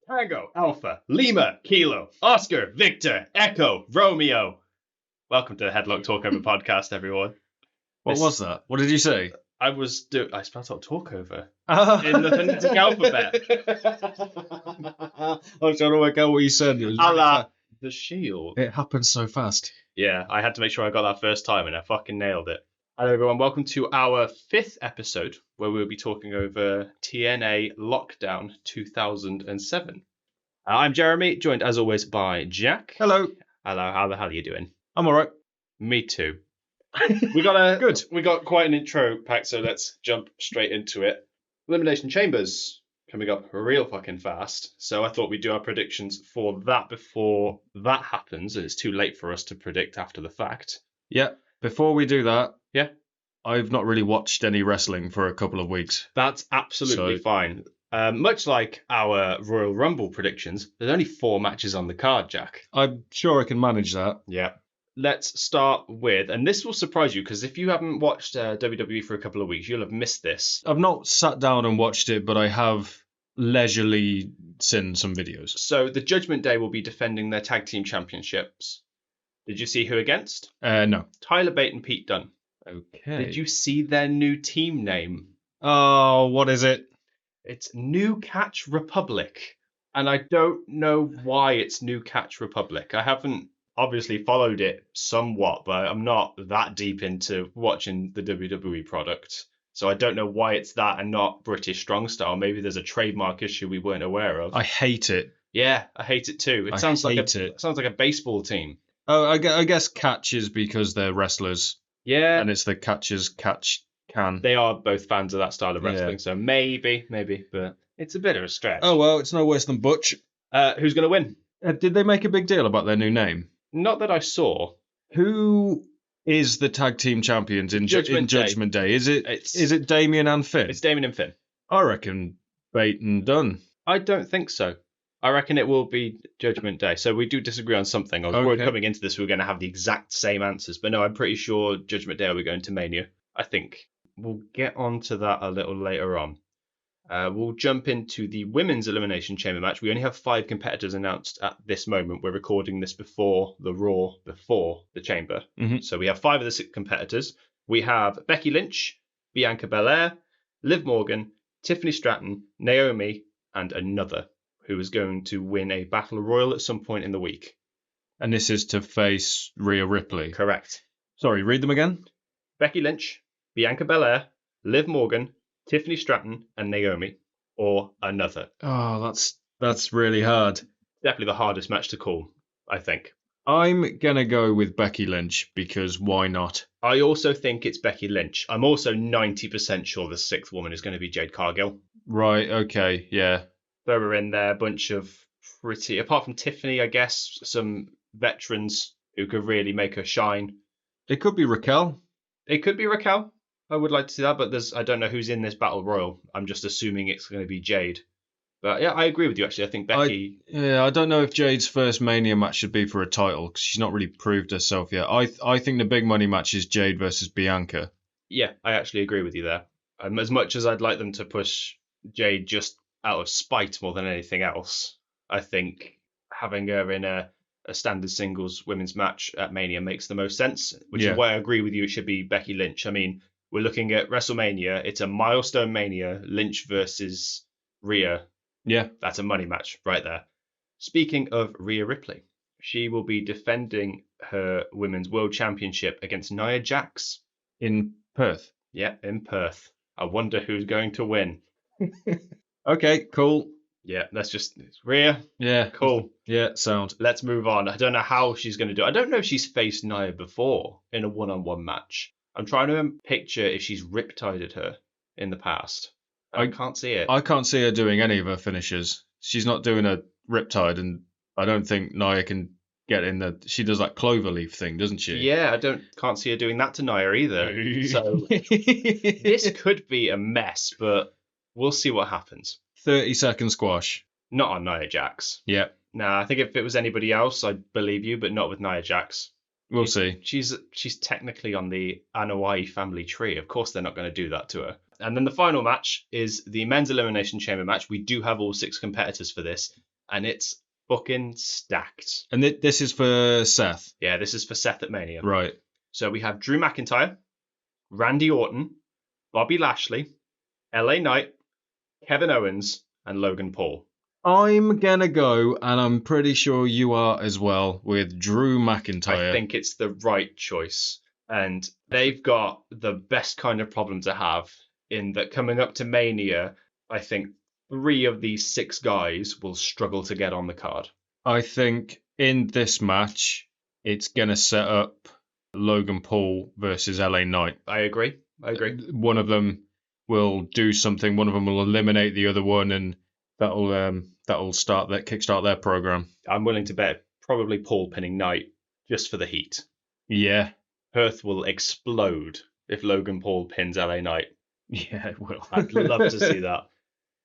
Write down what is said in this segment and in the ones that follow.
Tango, Alpha, Lima, Kilo, Oscar, Victor, Echo, Romeo. Welcome to the Headlock Talkover podcast, everyone. What was that? What did you say? I spelled out talkover in the phonetic alphabet. I was trying to work out what you said. The Shield. It happened so fast. Yeah, I had to make sure I got that first time, and I fucking nailed it. Hello, everyone. Welcome to our 5th episode, where we'll be talking over TNA Lockdown 2007. I'm Jeremy, joined as always by Jack. Hello. Hello. How the hell are you doing? I'm all right. Me too. We got quite an intro pack, so let's jump straight into it. Elimination Chambers coming up real fucking fast, so I thought we'd do our predictions for that before that happens, and it's too late for us to predict after the fact. Yeah. Before we do that, Yeah, I've not really watched any wrestling for a couple of weeks. that's absolutely fine. Much like our Royal Rumble predictions, there's only 4 matches on the card, Jack. I'm sure I can manage that. Yeah. Let's start with, and this will surprise you, because if you haven't watched WWE for a couple of weeks, you'll have missed this. I've not sat down and watched it, but I have leisurely seen some videos. So the Judgment Day will be defending their tag team championships. Did you see who against? No. Tyler Bate and Pete Dunne. Okay. Did you see their new team name? Oh, what is it? It's New Catch Republic. And I don't know why it's New Catch Republic. I haven't obviously followed it somewhat, but I'm not that deep into watching the WWE product. So I don't know why it's that and not British Strong Style. Maybe there's a trademark issue we weren't aware of. I hate it. Yeah, I hate it too. It sounds like a baseball team. Oh, I guess catch is because they're wrestlers. Yeah. And it's the catchers catch can. They are both fans of that style of wrestling, Yeah. so maybe, but it's a bit of a stretch. Oh, well, it's no worse than Butch. Who's going to win? Did they make a big deal about their new name? Not that I saw. Who is the tag team champions in Judgment Day? Is it Damien and Finn? It's Damien and Finn. I reckon Bate and Dunne. I don't think so. I reckon it will be Judgment Day. So we do disagree on something. I was worried coming into this we were going to have the exact same answers. But no, I'm pretty sure Judgment Day will be going to Mania. I think. We'll get onto that a little later on. We'll jump into the Women's Elimination Chamber match. We only have 5 competitors announced at this moment. We're recording this before the Raw, before the Chamber. Mm-hmm. So we have 5 of the 6 competitors. We have Becky Lynch, Bianca Belair, Liv Morgan, Tiffany Stratton, Naomi, and another, who is going to win a Battle Royal at some point in the week. And this is to face Rhea Ripley. Correct. Sorry, read them again. Becky Lynch, Bianca Belair, Liv Morgan, Tiffany Stratton, and Naomi, or another. Oh, that's really hard. Definitely the hardest match to call, I think. I'm going to go with Becky Lynch, because why not? I also think it's Becky Lynch. I'm also 90% sure the 6th woman is going to be Jade Cargill. Right, okay, yeah. Throw her in there, a bunch of pretty, apart from Tiffany, I guess, some veterans who could really make her shine. It could be Raquel. It could be Raquel. I would like to see that, but I don't know who's in this Battle Royal. I'm just assuming it's going to be Jade. But yeah, I agree with you, actually. I think Becky... I don't know if Jade's first Mania match should be for a title, because she's not really proved herself yet. I think the big money match is Jade versus Bianca. Yeah, I actually agree with you there. As much as I'd like them to push Jade just out of spite more than anything else, I think having her in a standard singles women's match at Mania makes the most sense, which is why I agree with you. It should be Becky Lynch. I mean, we're looking at WrestleMania. It's a milestone Mania, Lynch versus Rhea. Yeah. That's a money match right there. Speaking of Rhea Ripley, she will be defending her Women's World Championship against Nia Jax. In Perth. Yeah, in Perth. I wonder who's going to win. Okay, cool. Yeah, it's Rhea. Yeah. Cool. Yeah, sound. Let's move on. I don't know how she's going to do it. I don't know if she's faced Nia before in a one-on-one match. I'm trying to picture if she's riptided her in the past. I can't see it. I can't see her doing any of her finishes. She's not doing a riptide, and I don't think Nia can get in the... She does that cloverleaf thing, doesn't she? Yeah, can't see her doing that to Nia either. So this could be a mess, but we'll see what happens. 30-second squash. Not on Nia Jax. Yeah. Nah, I think if it was anybody else, I'd believe you, but not with Nia Jax. We'll see. She's technically on the Anoa'i family tree. Of course they're not going to do that to her. And then the final match is the men's elimination chamber match. We do have all 6 competitors for this. and it's fucking stacked. And this is for Seth. Yeah, this is for Seth at Mania. Right. So we have Drew McIntyre, Randy Orton, Bobby Lashley, LA Knight, Kevin Owens, and Logan Paul. I'm going to go, and I'm pretty sure you are as well, with Drew McIntyre. I think it's the right choice. And they've got the best kind of problem to have in that coming up to Mania, I think 3 of these 6 guys will struggle to get on the card. I think in this match, it's going to set up Logan Paul versus LA Knight. I agree. One of them will do something. One of them will eliminate the other one, and that'll kickstart their program. I'm willing to bet probably Paul pinning Knight just for the heat. Yeah. Perth will explode if Logan Paul pins LA Knight. Yeah, it will. I'd love to see that.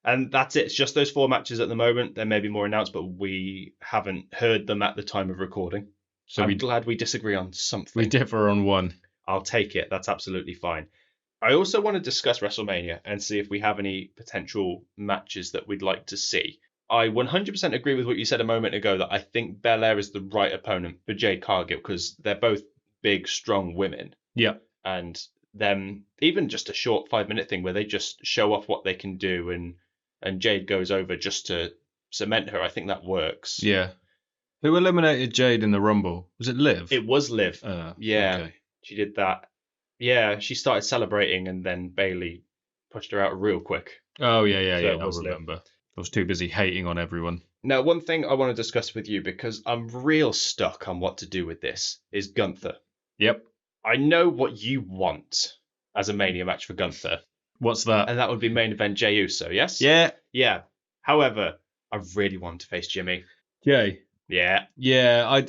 And that's it. It's just those 4 matches at the moment. There may be more announced, but we haven't heard them at the time of recording. So I'm glad we disagree on something. We differ on one. I'll take it. That's absolutely fine. I also want to discuss WrestleMania and see if we have any potential matches that we'd like to see. I 100% agree with what you said a moment ago that I think Belair is the right opponent for Jade Cargill because they're both big, strong women. Yeah. And them, even just a short 5-minute thing where they just show off what they can do and Jade goes over just to cement her, I think that works. Yeah. Who eliminated Jade in the Rumble? Was it Liv? It was Liv. Yeah. Okay. She did that. Yeah, she started celebrating and then Bayley pushed her out real quick. Oh, yeah. I remember. I was too busy hating on everyone. Now, one thing I want to discuss with you, because I'm real stuck on what to do with this, is Gunther. Yep. I know what you want as a Mania match for Gunther. What's that? And that would be main event Jey Uso, yes? Yeah. Yeah. However, I really want to face Jimmy. Jay? Yeah. Yeah,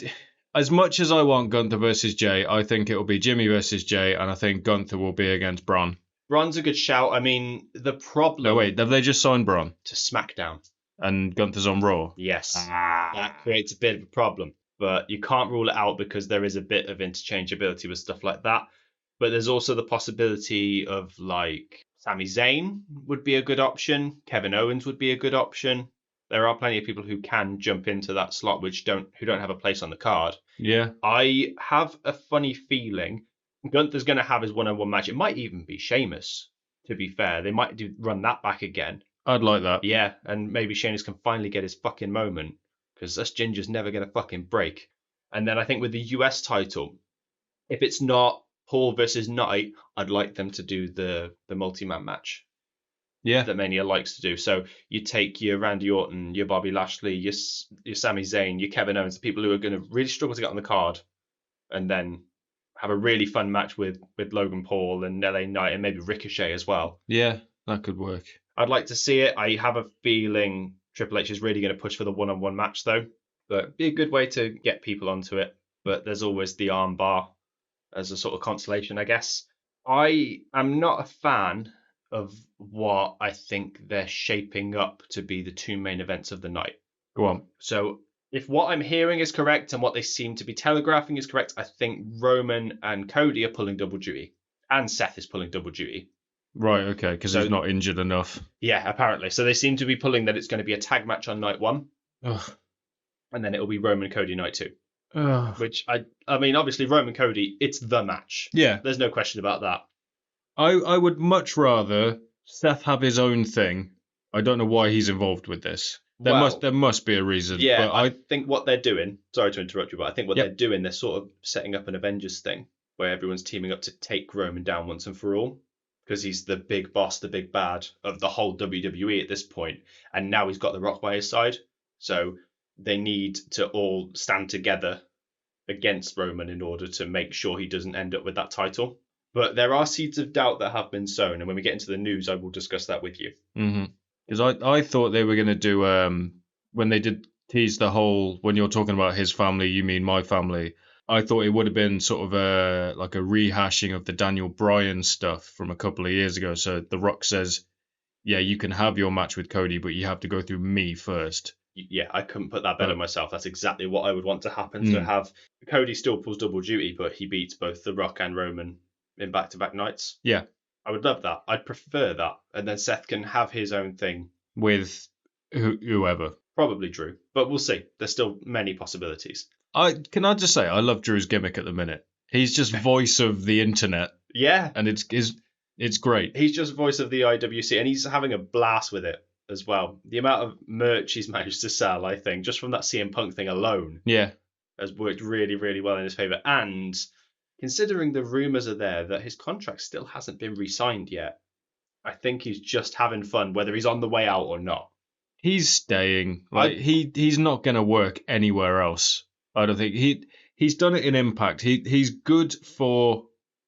as much as I want Gunther versus Jay, I think it will be Jimmy versus Jay, and I think Gunther will be against Braun. Braun's a good shout. I mean, the problem... No, wait, have they just signed Braun? To SmackDown. And Gunther's on Raw? Yes. That creates a bit of a problem. But you can't rule it out because there is a bit of interchangeability with stuff like that. But there's also the possibility of, like, Sami Zayn would be a good option. Kevin Owens would be a good option. There are plenty of people who can jump into that slot who don't have a place on the card. Yeah. I have a funny feeling Gunther's going to have his one-on-one match. It might even be Sheamus, to be fair. They might run that back again. I'd like that. Yeah, and maybe Sheamus can finally get his fucking moment, because us gingers never get a fucking break. And then I think with the US title, if it's not Paul versus Knight, I'd like them to do the multi-man match. Yeah. That Mania likes to do. So you take your Randy Orton, your Bobby Lashley, your Sami Zayn, your Kevin Owens, the people who are going to really struggle to get on the card, and then have a really fun match with Logan Paul and LA Knight and maybe Ricochet as well. Yeah, that could work. I'd like to see it. I have a feeling Triple H is really going to push for the one-on-one match, though. But it'd be a good way to get people onto it. But there's always the arm bar as a sort of consolation, I guess. I am not a fan of what I think they're shaping up to be the 2 main events of the night. Go on. So if what I'm hearing is correct and what they seem to be telegraphing is correct, I think Roman and Cody are pulling double duty. And Seth is pulling double duty. Right, okay, because he's not injured enough. Yeah, apparently. So they seem to be pulling that it's going to be a tag match on night 1. Ugh. And then it'll be Roman Cody night 2. Ugh. Which, I mean, obviously Roman Cody, it's the match. Yeah. There's no question about that. I would much rather Seth have his own thing. I don't know why he's involved with this. There must be a reason. Yeah, but I think what they're doing, sorry to interrupt you, but I think what Yep. they're doing, they're sort of setting up an Avengers thing where everyone's teaming up to take Roman down once and for all. Because he's the big boss, the big bad of the whole WWE at this point. And now he's got The Rock by his side. So they need to all stand together against Roman in order to make sure he doesn't end up with that title. But there are seeds of doubt that have been sown. And when we get into the news, I will discuss that with you. Because I thought they were going to do, when they did tease the whole, when you're talking about his family, you mean my family. I thought it would have been sort of like a rehashing of the Daniel Bryan stuff from a couple of years ago. So The Rock says, yeah, you can have your match with Cody, but you have to go through me first. Yeah, I couldn't put that better myself. That's exactly what I would want to happen, to have Cody still pulls double duty, but he beats both The Rock and Roman in back-to-back nights. Yeah. I would love that. I'd prefer that. And then Seth can have his own thing. With whoever. Probably Drew, but we'll see. There's still many possibilities. Can I just say, I love Drew's gimmick at the minute. He's just voice of the internet. Yeah. And it's great. He's just voice of the IWC, and he's having a blast with it as well. The amount of merch he's managed to sell, I think, just from that CM Punk thing alone, has worked really, really well in his favour. And considering the rumours are there that his contract still hasn't been re-signed yet, I think he's just having fun, whether he's on the way out or not. He's staying. Like he's not going to work anywhere else. I don't think he's done it in Impact. He's good for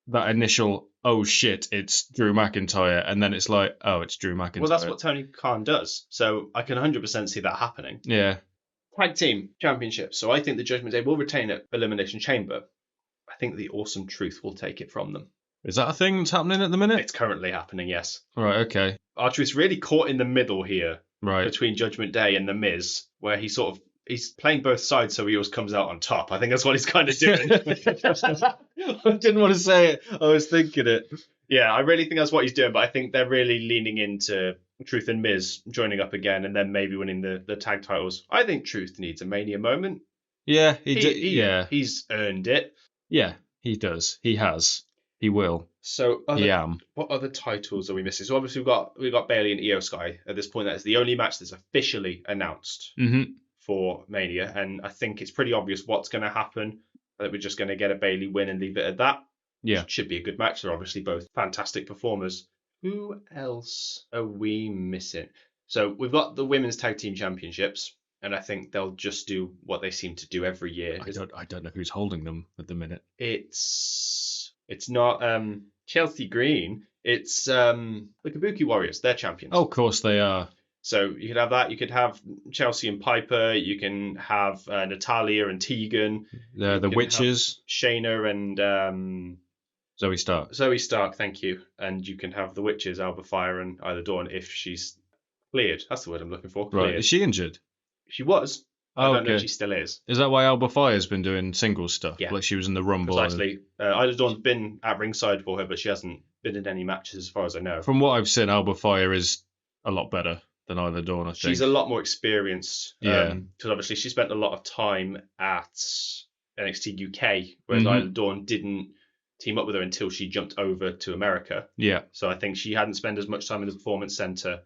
that initial, oh shit, it's Drew McIntyre, and then it's like, oh, it's Drew McIntyre. Well, that's what Tony Khan does. So I can 100% see that happening. Yeah. Tag Team Championship. So I think the Judgment Day will retain it, Elimination Chamber. I think the Awesome Truth will take it from them. Is that a thing that's happening at the minute? It's currently happening, yes. Right, okay. R-Truth's really caught in the middle here. Right. Between Judgment Day and The Miz, where he's playing both sides, so he always comes out on top. I think that's what he's kind of doing. I didn't want to say it. I was thinking it. Yeah, I really think that's what he's doing, but I think they're really leaning into Truth and Miz joining up again and then maybe winning the tag titles. I think Truth needs a Mania moment. Yeah, he's earned it. Yeah, he does. He has. He will. So what other titles are we missing? So obviously we've got Bayley and Io Sky at this point. That is the only match that's officially announced for Mania, and I think it's pretty obvious what's going to happen. I think we're just going to get a Bayley win and leave it at that. Yeah, it should be a good match. They're obviously both fantastic performers. Who else are we missing? So we've got the Women's Tag Team Championships, and I think they'll just do what they seem to do every year. I don't know who's holding them at the minute. It's not Chelsea Green. It's the Kabuki Warriors. They're champions. Oh, of course they are. So you could have that. You could have Chelsea and Piper. You can have Natalia and Tegan. The Witches. Shayna and Zoe Stark. Zoe Stark, thank you. And you can have the Witches, Alba Fire and Isla Dawn if she's cleared. That's the word I'm looking for. Cleared. Right. Is she injured? She was. I don't know if she still is. Is that why Alba Fire's been doing singles stuff? Yeah. Like she was in the Rumble. Precisely. Isla Dawn's been at ringside for her, but she hasn't been in any matches as far as I know. From what I've seen, Alba Fire is a lot better than Isla Dawn, I think. She's a lot more experienced. Yeah. Because obviously she spent a lot of time at NXT UK, whereas Isla Dawn didn't team up with her until she jumped over to America. Yeah. So I think she hadn't spent as much time in the Performance Center.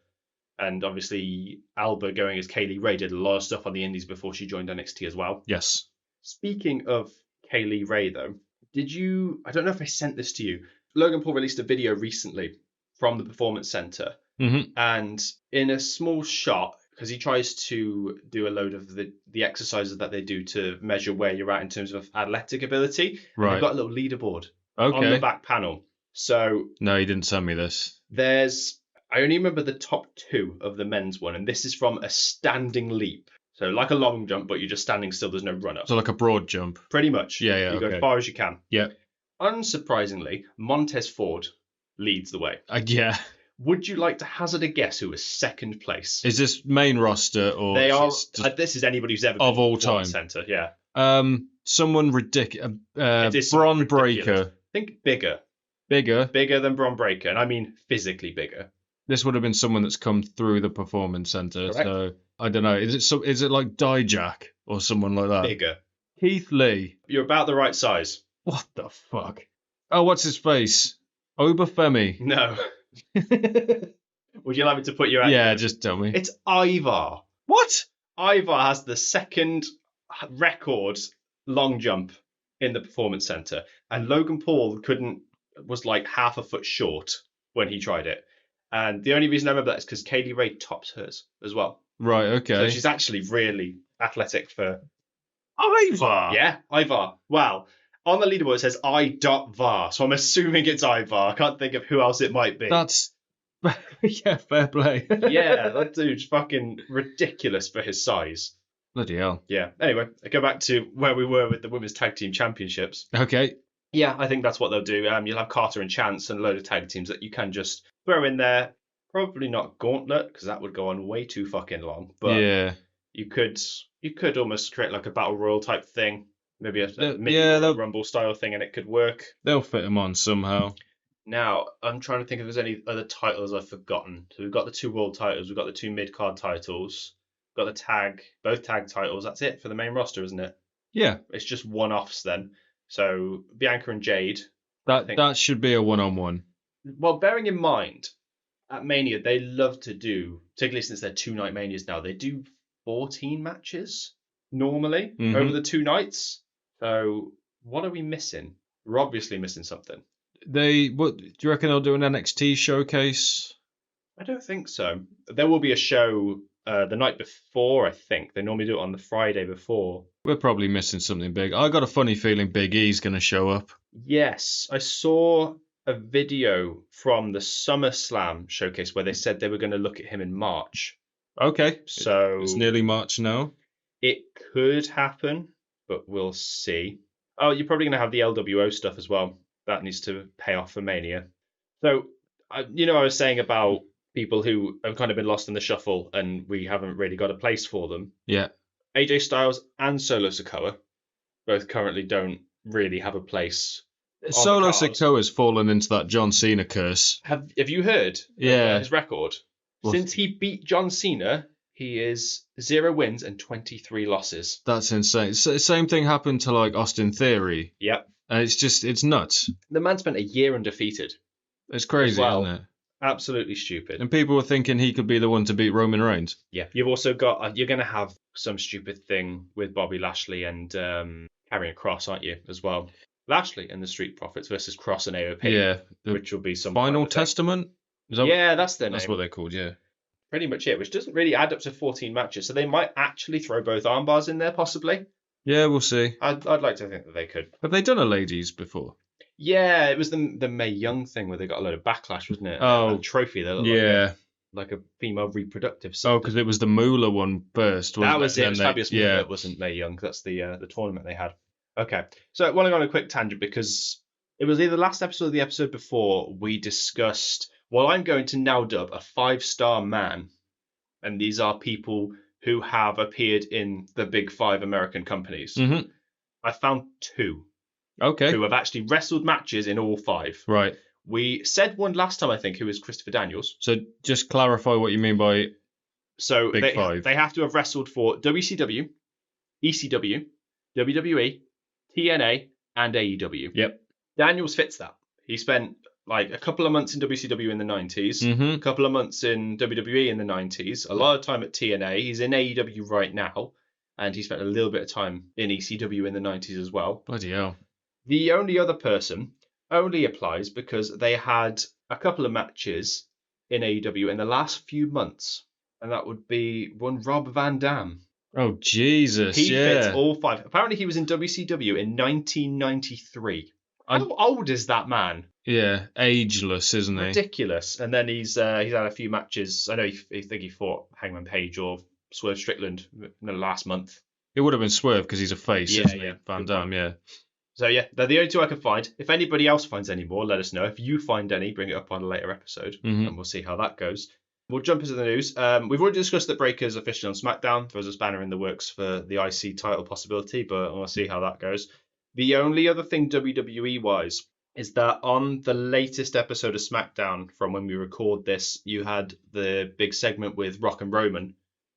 And obviously, Alba going as Kaylee Ray did a lot of stuff on the Indies before she joined NXT as well. Yes. Speaking of Kaylee Ray, though, I don't know if I sent this to you. Logan Paul released a video recently from the Performance Center. And in a small shot, because he tries to do a load of the exercises that they do to measure where you're at in terms of athletic ability. Right. They've got a little leaderboard on the back panel. So no, he didn't send me this. I only remember the top two of the men's one, and this is from a standing leap. So like a long jump, but you're just standing still. There's no run up. So like a broad jump. Pretty much. Yeah. You go as far as you can. Yeah. Unsurprisingly, Montez Ford leads the way. Yeah. Would you like to hazard a guess who was second place? Is this main roster or they are? This is anybody who's ever been of all time. Center. Yeah. Someone ridiculous. Bron Breakker. Think bigger. Bigger than Bron Breakker, and I mean physically bigger. This would have been someone that's come through the Performance Center. Correct. So I don't know. Is it like Dijak or someone like that? Bigger. Keith Lee. You're about the right size. What the fuck? Oh, what's his face? Obafemi. No. Would you like me to put you out? Yeah, just tell me. It's Ivar. What? Ivar has the second record long jump in the Performance Center, and Logan Paul was like half a foot short when he tried it. And the only reason I remember that is because Kaylee Ray tops hers as well. Right, okay. So she's actually really athletic for... Ivar! Yeah, Ivar. Well, on the leaderboard it says I.var, so I'm assuming it's Ivar. I can't think of who else it might be. That's... yeah, fair play. Yeah, that dude's fucking ridiculous for his size. Bloody hell. Yeah. Anyway, I go back to where we were with the Women's Tag Team Championships. Okay. Yeah, I think that's what they'll do. You'll have Carter and Chance and a load of tag teams that you can just throw in there. Probably not Gauntlet, because that would go on way too fucking long. But yeah, you could almost create like a Battle Royal type thing. Maybe a Rumble style thing, and it could work. They'll fit them on somehow. Now, I'm trying to think if there's any other titles I've forgotten. So we've got the 2 world titles. We've got the 2 mid-card titles. got both tag titles. That's it for the main roster, isn't it? Yeah. It's just one-offs then. So Bianca and Jade. That should be a one-on-one. Well, bearing in mind, at Mania, they love to do, particularly since they're 2-night Manias now, they do 14 matches normally over the 2 nights. So what are we missing? We're obviously missing something. Do you reckon they'll do an NXT showcase? I don't think so. There will be a show the night before, I think. They normally do it on the Friday before. We're probably missing something big. I got a funny feeling Big E's going to show up. Yes, I saw a video from the SummerSlam showcase where they said they were going to look at him in March. Okay. So it's nearly March now. It could happen, but we'll see. Oh, you're probably going to have the LWO stuff as well. That needs to pay off for Mania. So, I was saying about people who have kind of been lost in the shuffle and we haven't really got a place for them. Yeah. AJ Styles and Solo Sikoa both currently don't really have a place. Solo Sikoa's fallen into that John Cena curse. Have you heard? Yeah. His record? Since he beat John Cena, he is 0 wins and 23 losses. That's insane. Same thing happened to like Austin Theory. Yep. And it's nuts. The man spent a year undefeated. It's crazy, isn't it? Absolutely stupid. And people were thinking he could be the one to beat Roman Reigns. Yeah. You've also got, you're going to have some stupid thing with Bobby Lashley and Karrion Kross, aren't you, as well? Lashley and the Street Profits versus Kross and AOP. Yeah. Which will be some Final Testament? That's their name. That's what they're called, yeah. Pretty much it, which doesn't really add up to 14 matches. So they might actually throw both armbars in there, possibly. Yeah, we'll see. I'd like to think that they could. Have they done a ladies before? Yeah, it was the Mae Young thing where they got a load of backlash, wasn't it? Oh. A trophy that looked like a female reproductive system. Oh, because it was the Moolah one first. That was it. It was Fabulous Moolah. It wasn't Mae Young. That's the tournament they had. Okay. So I want to go on a quick tangent because it was either the last episode or the episode before we discussed what I'm going to now dub a 5-star man. And these are people who have appeared in the big 5 American companies. Mm-hmm. I found 2. Okay. Who have actually wrestled matches in all 5. Right. We said one last time, I think, who was Christopher Daniels. So just clarify what you mean by big 5. They have to have wrestled for WCW, ECW, WWE, TNA, and AEW. Yep. Daniels fits that. He spent like a couple of months in WCW in the 90s, a couple of months in WWE in the 90s, a lot of time at TNA. He's in AEW right now, and he spent a little bit of time in ECW in the 90s as well. Bloody hell. The only other person only applies because they had a couple of matches in AEW in the last few months, and that would be one Rob Van Dam. Oh, Jesus, He fits all 5. Apparently, he was in WCW in 1993. How old is that man? Yeah, ageless, isn't he? Ridiculous. And then he's had a few matches. I know I think he fought Hangman Page or Swerve Strickland in the last month. It would have been Swerve because he's a face, isn't he? Van Dam, yeah. So yeah, they're the only 2 I can find. If anybody else finds any more, let us know. If you find any, bring it up on a later episode, and we'll see how that goes. We'll jump into the news. We've already discussed that Breaker's officially on SmackDown. There's a spanner in the works for the IC title possibility, but we'll see how that goes. The only other thing WWE-wise is that on the latest episode of SmackDown from when we record this, you had the big segment with Rock and Roman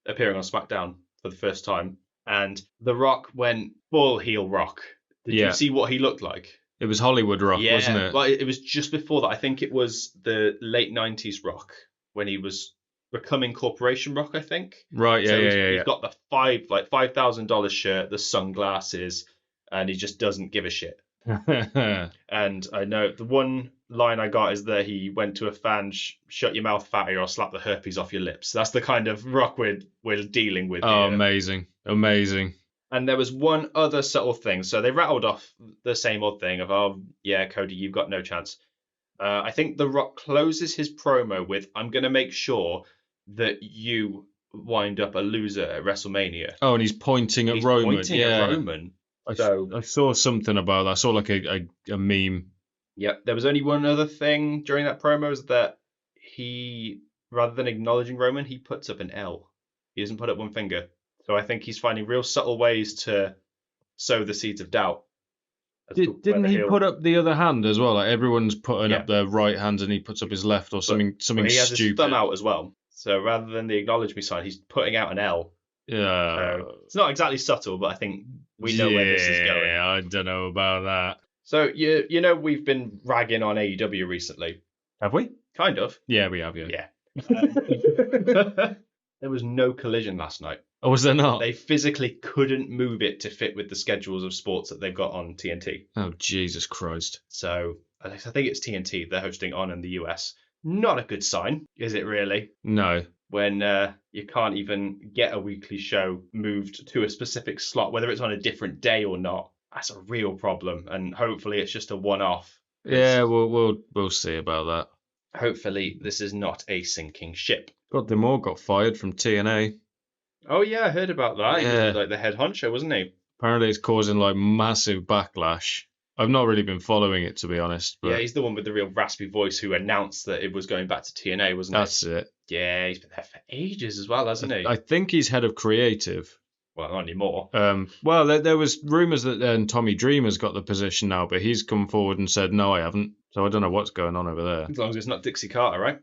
appearing on SmackDown for the first time. And The Rock went full heel Rock. Did you see what he looked like? It was Hollywood Rock, wasn't it? Well, it was just before that. I think it was the late 90s Rock when he was becoming Corporation Rock, I think. Right, yeah. He's got the $5,000 shirt, the sunglasses, and he just doesn't give a shit. And I know the one line I got is that he went to a fan, shut your mouth, fatty, or slap the herpes off your lips. That's the kind of Rock we're dealing with here. Amazing. And there was one other subtle thing. So they rattled off the same old thing of, oh, yeah, Cody, you've got no chance. I think The Rock closes his promo with, I'm going to make sure that you wind up a loser at WrestleMania. Oh, and he's pointing at Roman. At Roman. I saw something about that. I saw like a meme. Yeah, there was only one other thing during that promo is that he, rather than acknowledging Roman, he puts up an L. He doesn't put up one finger. So I think he's finding real subtle ways to sow the seeds of doubt. Didn't he put up the other hand as well? Like everyone's putting up their right hand and he puts up his left or something he has stupid. His thumb out as well. So rather than the acknowledge me sign, he's putting out an L. Yeah. So it's not exactly subtle, but I think we know where this is going. Yeah, I don't know about that. So you know we've been ragging on AEW recently. Have we? Kind of. Yeah, we have, yeah. Yeah. There was no Collision last night. Oh, was there not? They physically couldn't move it to fit with the schedules of sports that they've got on TNT. Oh, Jesus Christ. So I think it's TNT they're hosting on in the US. Not a good sign, is it really? No. When you can't even get a weekly show moved to a specific slot, whether it's on a different day or not. That's a real problem, and hopefully it's just a one-off. Yeah, we'll see about that. Hopefully this is not a sinking ship. God, they all got fired from TNA. Oh yeah, I heard about that. Yeah. He was like the head honcho, wasn't he? Apparently it's causing like massive backlash. I've not really been following it, to be honest. But yeah, he's the one with the real raspy voice who announced that it was going back to TNA, wasn't that's it. Yeah, he's been there for ages as well, hasn't he? I think he's head of creative. Well, not anymore. Well, there was rumours that Tommy Dreamer's got the position now, but he's come forward and said, no, I haven't. So I don't know what's going on over there. As long as it's not Dixie Carter, right?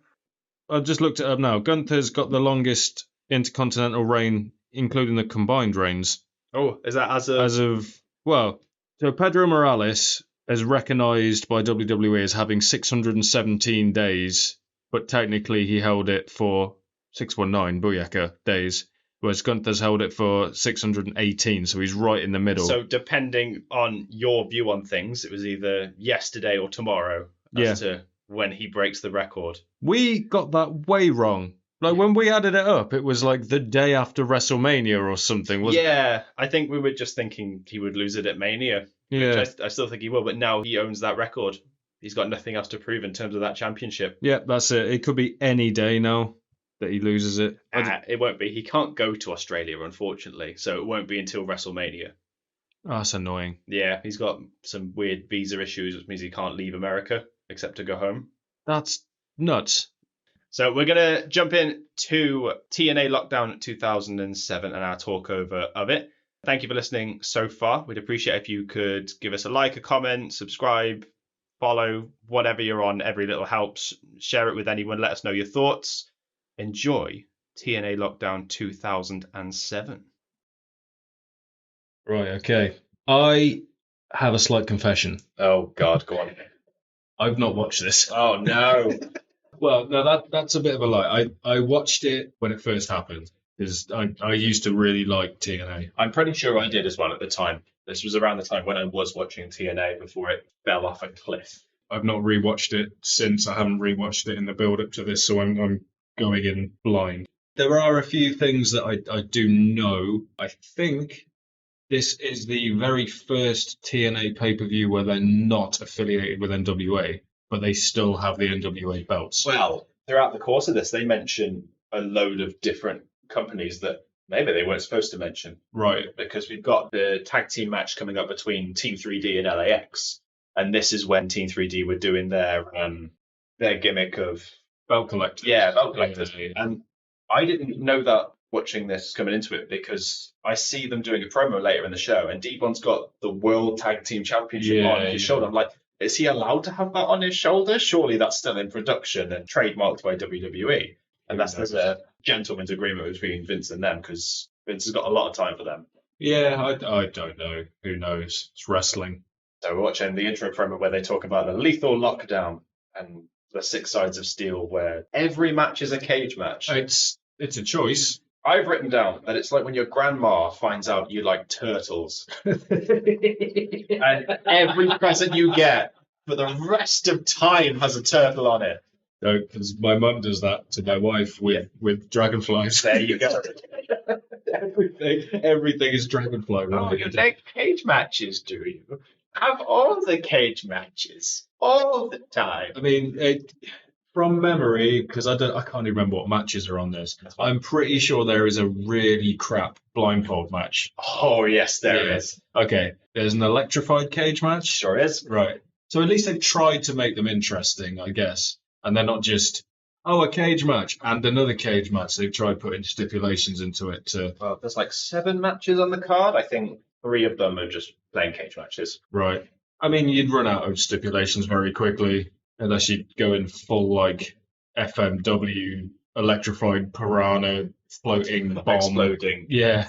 I've just looked it up now. Gunther's got the longest intercontinental reign, including the combined reigns. Oh, is that so Pedro Morales is recognised by WWE as having 617 days, but technically he held it for 619 Booyaka days, whereas Gunther's held it for 618, so he's right in the middle. So depending on your view on things, it was either yesterday or tomorrow as to when he breaks the record. We got that way wrong. Like when we added it up, it was like the day after WrestleMania or something, wasn't it? Yeah, I think we were just thinking he would lose it at Mania. Yeah. I still think he will, but now he owns that record. He's got nothing else to prove in terms of that championship. Yeah, that's it. It could be any day now that he loses it. It won't be. He can't go to Australia, unfortunately, so it won't be until WrestleMania. Oh, that's annoying. Yeah, he's got some weird visa issues, which means he can't leave America except to go home. That's nuts. So we're going to jump in to TNA Lockdown 2007 and our talkover of it. Thank you for listening so far. We'd appreciate if you could give us a like, a comment, subscribe, follow, whatever you're on. Every little helps. Share it with anyone. Let us know your thoughts. Enjoy TNA Lockdown 2007. Right, okay. I have a slight confession. Oh, God, go on. I've not watched this. Oh, no. Well, no, that's a bit of a lie. I watched it when it first happened, because I used to really like TNA. I'm pretty sure I did as well at the time. This was around the time when I was watching TNA before it fell off a cliff. I've not rewatched it since. I haven't rewatched it in the build-up to this, so I'm going in blind. There are a few things that I do know. I think this is the very first TNA pay-per-view where they're not affiliated with NWA, but they still have the NWA belts. Well, throughout the course of this, they mention a load of different companies that maybe they weren't supposed to mention. Right. Because we've got the tag team match coming up between Team 3D and LAX. And this is when Team 3D were doing their gimmick of belt collectors. Yeah, belt collectors. Yeah. And I didn't know that watching this coming into it, because I see them doing a promo later in the show, and Devon's got the World Tag Team Championship on his shoulder. I'm like, is he allowed to have that on his shoulder? Surely that's still in production and trademarked by WWE. And there's a gentleman's agreement between Vince and them, because Vince has got a lot of time for them. Yeah, I don't know. Who knows? It's wrestling. So we're watching the intro promo where they talk about the lethal lockdown and the 6 sides of steel, where every match is a cage match. It's a choice. I've written down that it's like when your grandma finds out you like turtles. And every present you get for the rest of time has a turtle on it. No, because my mum does that to my wife with dragonflies. There you go. Everything is dragonfly. Oh, you like cage matches, do you? Have all the cage matches all the time. I mean, from memory, because I can't even remember what matches are on this. I'm pretty sure there is a really crap blindfold match. Oh yes, there is. Okay, there's an electrified cage match. Sure is. Right. So at least they've tried to make them interesting, I guess, and they're not just a cage match and another cage match. They've tried putting stipulations into it. Well, there's like 7 matches on the card. I think 3 of them are just plain cage matches. Right. I mean, you'd run out of stipulations very quickly unless you go in full like FMW electrified piranha floating bomb. Exploding. Yeah.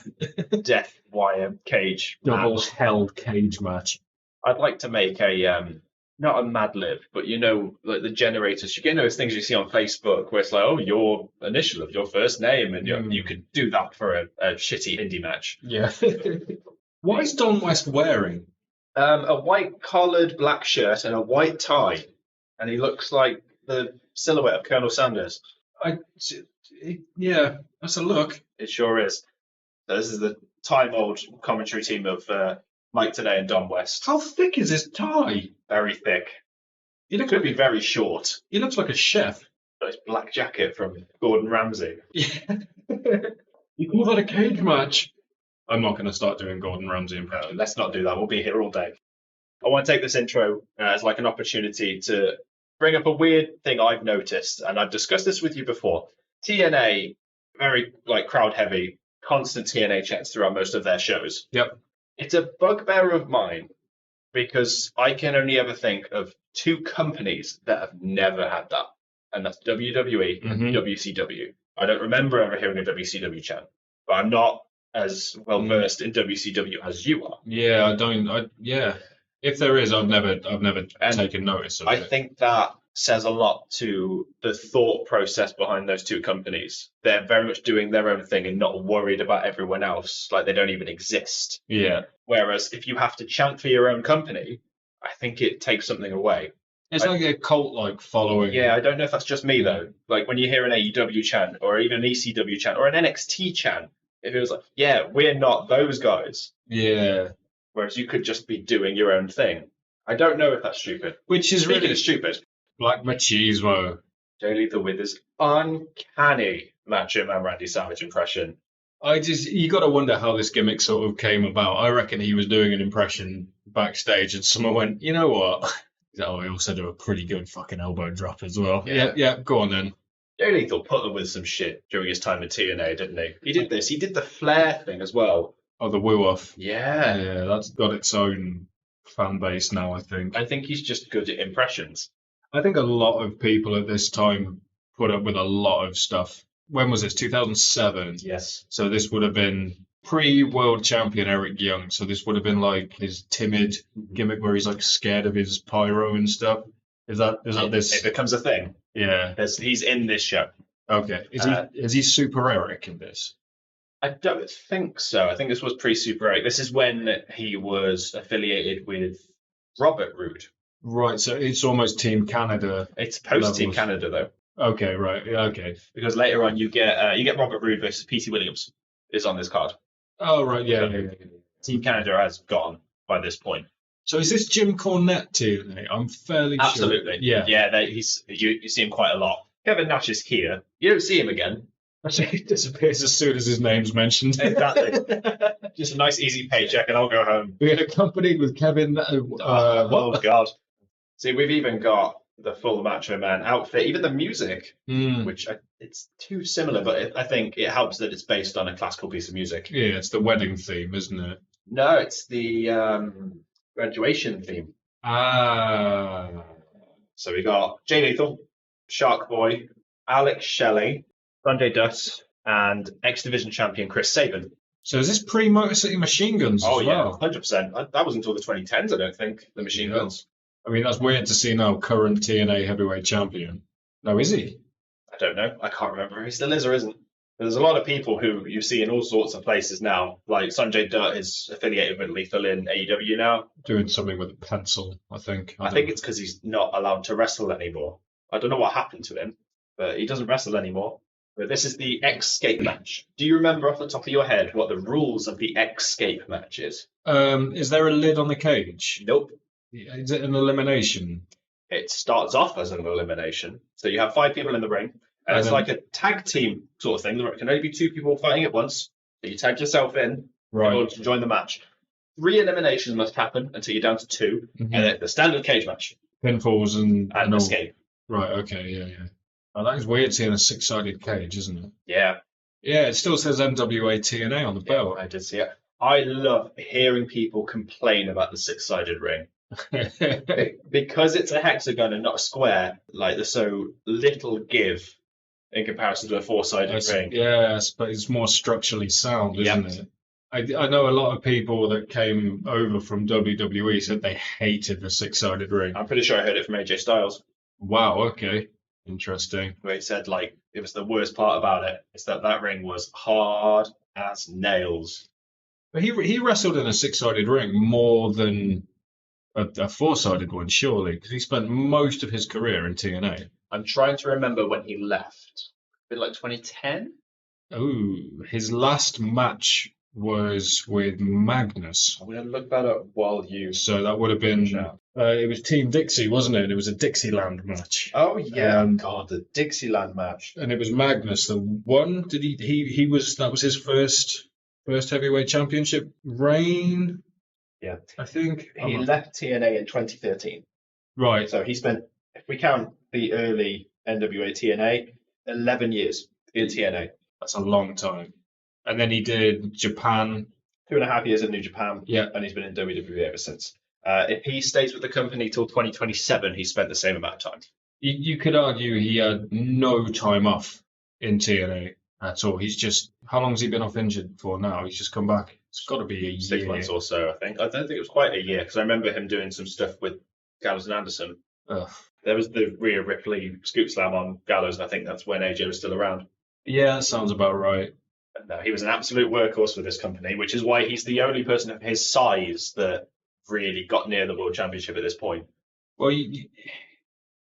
Death wire cage. Double match. hell cage match. I'd like to make a not a Mad Lib, but like the generators. You get those things you see on Facebook where it's like, oh, your initial of your first name, and you could do that for a shitty indie match. Yeah. What is Don West wearing? A white collared black shirt and a white tie, and he looks like the silhouette of Colonel Sanders. Yeah, that's a look. It sure is. So this is the time-old commentary team of Mike Tenay and Don West. How thick is his tie? Very thick. He could be very short. He looks like a chef. Got his black jacket from Gordon Ramsay. Yeah. You call that a cage match? I'm not going to start doing Gordon Ramsay impressions. Let's not do that. We'll be here all day. I want to take this intro as like an opportunity to bring up a weird thing I've noticed, and I've discussed this with you before. TNA, very like crowd heavy, constant TNA chants throughout most of their shows. Yep. It's a bugbear of mine because I can only ever think of two companies that have never had that, and that's WWE and WCW. I don't remember ever hearing a WCW chant, but I'm not as well versed in WCW as you are. Yeah, I don't. Yeah, if there is, I've never taken notice of it. I think that says a lot to the thought process behind those two companies. They're very much doing their own thing and not worried about everyone else, like they don't even exist. Yeah. Whereas if you have to chant for your own company, I think it takes something away. It's like a cult-like following. Yeah, I don't know if that's just me though. Like when you hear an AEW chant or even an ECW chant or an NXT chant, if it was like, yeah, we're not those guys. Yeah. Whereas you could just be doing your own thing. I don't know if that's stupid. Which is Speaking really of stupid, Black Machismo. Jay Lethal with his uncanny Macho Man Randy Savage impression. You got to wonder how this gimmick sort of came about. I reckon he was doing an impression backstage and someone went, you know what? Oh, he also do a pretty good fucking elbow drop as well. Yeah, go on then. Jay Lethal put him with some shit during his time in TNA, didn't he? He did this. He did the Flair thing as well. Oh, the woo-off. Yeah. Yeah, that's got its own fan base now, I think. I think he's just good at impressions. I think a lot of people at this time put up with a lot of stuff. When was this? 2007? Yes. So this would have been pre-world champion Eric Young. So this would have been like his timid gimmick where he's like scared of his pyro and stuff. Is that this? It becomes a thing. Yeah. He's in this show. Okay. Is he Super Eric in this? I don't think so. I think this was pre-Super Eric. This is when he was affiliated with Robert Roode. Right, so it's almost Team Canada. It's post-Team Canada, though. Okay, right. Yeah, okay. Because later on you get Robert Roode versus P.T. Williams is on this card. Oh, right, yeah. Team Canada has gone by this point. So is this Jim Cornette TNA? I'm fairly sure. Absolutely. Yeah. Yeah, you see him quite a lot. Kevin Nash is here. You don't see him again. Actually, he disappears as soon as his name's mentioned. Exactly. Just a nice, easy paycheck, and I'll go home. We get accompanied with Kevin. Oh, God. See, we've even got the full Macho Man outfit, even the music, which it's too similar, but I think it helps that it's based on a classical piece of music. Yeah, it's the wedding theme, isn't it? No, it's the graduation theme. So we got Jay Lethal, Shark Boy, Alex Shelley, Sanjay Dutt, and X Division champion Chris Sabin. So is this pre-Motor City Machine Guns as well? 100%. That wasn't until the 2010s, I don't think, the Machine Guns. I mean, that's weird to see now, current TNA heavyweight champion. No, is he? I don't know. I can't remember if he still is or isn't. There's a lot of people who you see in all sorts of places now. Like Sanjay Dutt is affiliated with Lethal in AEW now. Doing something with a pencil, I think. I think it's because he's not allowed to wrestle anymore. I don't know what happened to him, but he doesn't wrestle anymore. But this is the Escape match. Do you remember off the top of your head what the rules of the Escape match is? Is there a lid on the cage? Nope. Is it an elimination? It starts off as an elimination. So you have 5 people in the ring. And it's like a tag team sort of thing. There can only be 2 people fighting at once. So you tag yourself in order to join the match. 3 eliminations must happen until you're down to 2. And then the standard cage match. Pinfalls and Escape. Right, okay, yeah. Oh, that is weird seeing a 6-sided cage, isn't it? Yeah. Yeah, it still says NWA TNA on the belt. I did see it. I love hearing people complain about the 6-sided ring. Because it's a hexagon and not a square, like there's so little give in comparison to a four-sided ring. Yes, but it's more structurally sound, isn't it? I know a lot of people that came over from WWE said they hated the six-sided ring. I'm pretty sure I heard it from AJ Styles. Wow, okay. Interesting. Where he said, like, it was the worst part about it, is that ring was hard as nails. But he wrestled in a six-sided ring more than a four-sided one, surely, because he spent most of his career in TNA. I'm trying to remember when he left. A bit like 2010? Oh, his last match was with Magnus. I'm going to look that up while you... So that would have been... it was Team Dixie, wasn't it? It was a Dixieland match. Oh, yeah. God, the Dixieland match. And it was Magnus that won. Did he was... That was his first heavyweight championship reign? Yeah. I think. He left TNA in 2013. Right. So he spent, if we count the early NWA TNA, 11 years in TNA. That's a long time. And then he did Japan. 2.5 years in New Japan. Yeah. And he's been in WWE ever since. If he stays with the company till 2027, he spent the same amount of time. You could argue he had no time off in TNA at all. He's just... How long has he been off injured for now? He's just come back. It's got to be a year. 6 months or so, I think. I don't think it was quite a year, because I remember him doing some stuff with Gallows and Anderson. Ugh. There was the Rhea Ripley scoop slam on Gallows, and I think that's when AJ was still around. Yeah, that sounds about right. And no, he was an absolute workhorse for this company, which is why he's the only person of his size that really got near the World Championship at this point. Well,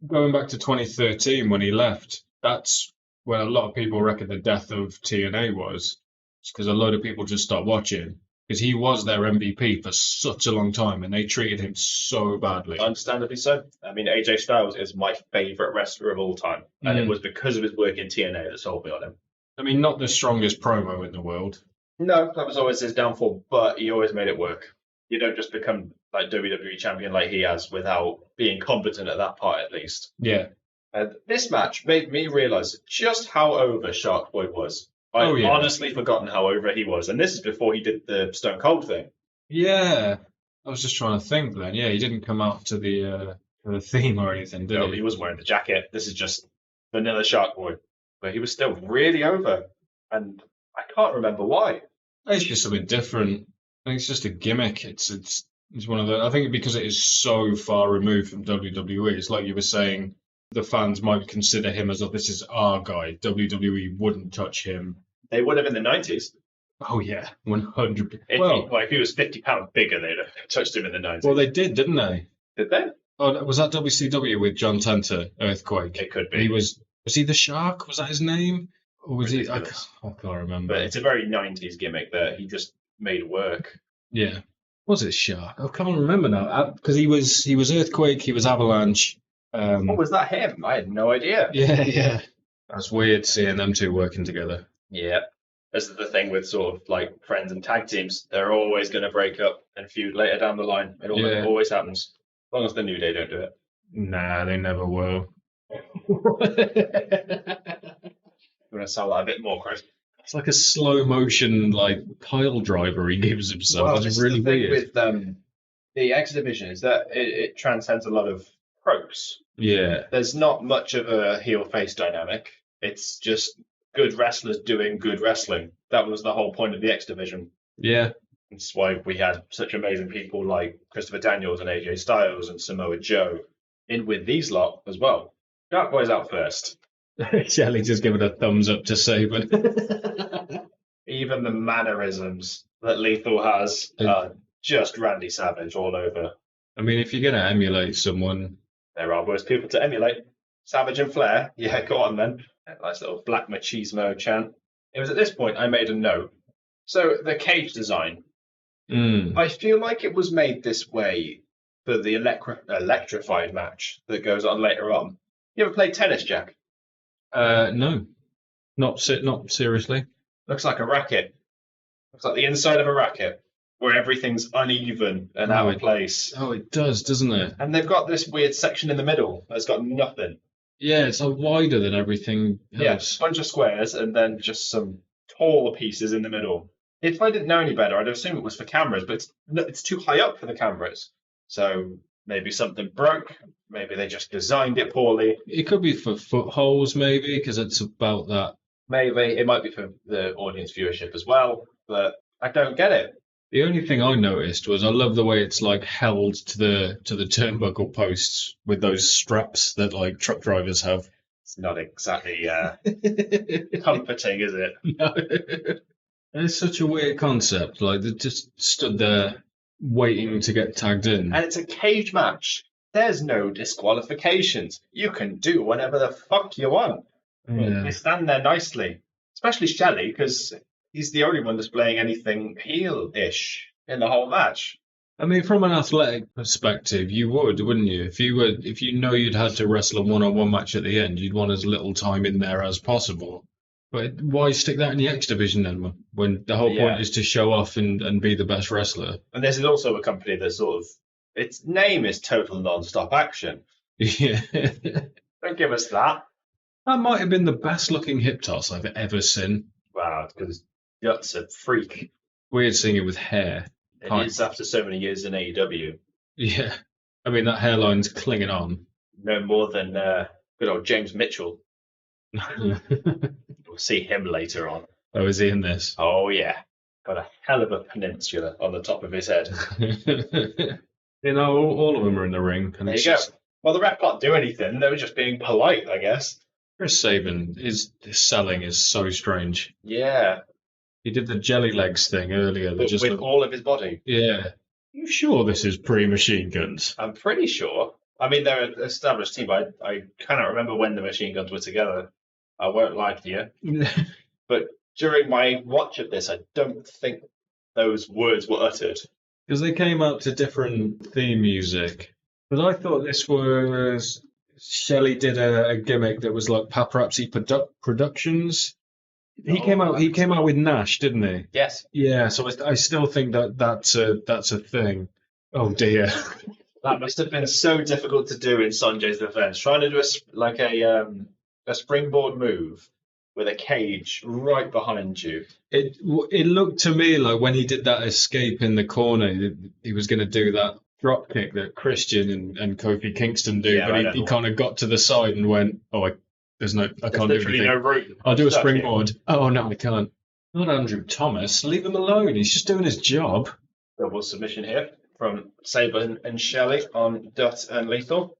going back to 2013 when he left, that's when a lot of people reckon the death of TNA was. It's because a load of people just stopped watching. Because he was their MVP for such a long time, and they treated him so badly. Understandably so. I mean, AJ Styles is my favourite wrestler of all time, and it was because of his work in TNA that sold me on him. I mean, not the strongest promo in the world. No, that was always his downfall, but he always made it work. You don't just become like WWE champion like he has without being competent at that part, at least. Yeah. And this match made me realise just how over Shark Boy was. I'd honestly forgotten how over he was. And this is before he did the Stone Cold thing. Yeah. I was just trying to think then. Yeah, he didn't come out to the theme or anything, did he? No, he wasn't wearing the jacket. This is just vanilla Shark Boy. But he was still really over. And I can't remember why. It's just something different. I think it's just a gimmick. It's one of the... I think because it is so far removed from WWE, it's like you were saying, the fans might consider him as, oh, this is our guy. WWE wouldn't touch him. They would have in the 90s. Oh, yeah, 100%. If he was 50 pounds bigger, they'd have touched him in the 90s. Well, they did, didn't they? Did they? Oh, was that WCW with John Tenter, Earthquake? It could be. Was he the Shark? Was that his name? Or was he? I can't remember. But it's a very 90s gimmick that he just made work. Yeah. Was it Shark? I can't remember now. Because he was Earthquake, he was Avalanche. Was that him? I had no idea. Yeah. That's weird seeing them two working together. Yeah. This is the thing with sort of like friends and tag teams. They're always going to break up and feud later down the line. It always happens. As long as the New Day don't do it. Nah, they never will. You want to sell that a bit more, Chris? It's like a slow motion like pile driver he gives himself. Well, it's really weird. With the X Division is that it transcends a lot of tropes. Yeah. There's not much of a heel-face dynamic. It's just good wrestlers doing good wrestling. That was the whole point of the X Division. Yeah. That's why we had such amazing people like Christopher Daniels and AJ Styles and Samoa Joe in with these lot as well. Shark Boy's out first. Shelley just giving a thumbs up to Saban. Even the mannerisms that Lethal has are just Randy Savage all over. I mean, if you're going to emulate someone... There are worse people to emulate. Savage and Flair. Yeah, go on then. Nice little black machismo chant. It was at this point I made a note. So, the cage design. I feel like it was made this way for the electrified match that goes on later on. You ever played tennis, Jack? No. Not seriously. Looks like a racket. Looks like the inside of a racket, where everything's uneven and out of place. Oh, it does, doesn't it? And they've got this weird section in the middle that's got nothing. Yeah, it's like wider than everything else. Yeah, a bunch of squares and then just some taller pieces in the middle. If I didn't know any better, I'd assume it was for cameras, but it's too high up for the cameras. So Maybe something broke. Maybe they just designed it poorly. It could be for footholds, maybe, because it's about that. Maybe it might be for the audience viewership as well, but I don't get it. The only thing I noticed was I love the way it's like held to the turnbuckle posts with those straps that like truck drivers have. It's not exactly comforting, is it? No. It's such a weird concept. Like they just stood there waiting to get tagged in. And it's a cage match. There's no disqualifications. You can do whatever the fuck you want. Yeah. They stand there nicely, especially Shelley, because he's the only one displaying anything heel-ish in the whole match. I mean, from an athletic perspective, you would, wouldn't you? If you know you'd had to wrestle a one-on-one match at the end, you'd want as little time in there as possible. But why stick that in the X division then, when the whole point is to show off and be the best wrestler? And this is also a company that sort of, its name is Total Non-Stop Action. Yeah. Don't give us that. That might have been the best looking hip toss I've ever seen. Wow, because Guts a freak. Weird seeing it with hair. It is after so many years in AEW. Yeah. I mean, that hairline's clinging on. No more than good old James Mitchell. We'll see him later on. Oh, is he in this? Oh, yeah. Got a hell of a peninsula on the top of his head. You know, all of them are in the ring. And there you go. Well, the ref can't do anything. They were just being polite, I guess. Chris Sabin, his selling is so strange. Yeah. He did the jelly legs thing earlier. But just with all of his body. Yeah. You sure this is pre-Machine Guns? I'm pretty sure. I mean, they're an established team, but I cannot remember when the Machine Guns were together. I won't lie to you. But during my watch of this, I don't think those words were uttered. Because they came out to different theme music. But I thought this was... Shelley did a gimmick that was like Paparazzi Productions. He came out with Nash, didn't he? Yes. Yeah, so I still think that's a thing. Oh dear. That must have been so difficult to do in Sanjay's defense. Trying to do a springboard move with a cage right behind you. It looked to me like when he did that escape in the corner, he was going to do that drop kick that Christian and Kofi Kingston do, but he kind of got to the side and went, I can't do anything. No route. I'll do a springboard. Here. Oh no, I can't. Not Andrew Thomas. Leave him alone. He's just doing his job. Double submission here from Sabre and Shelley on Dutt and Lethal.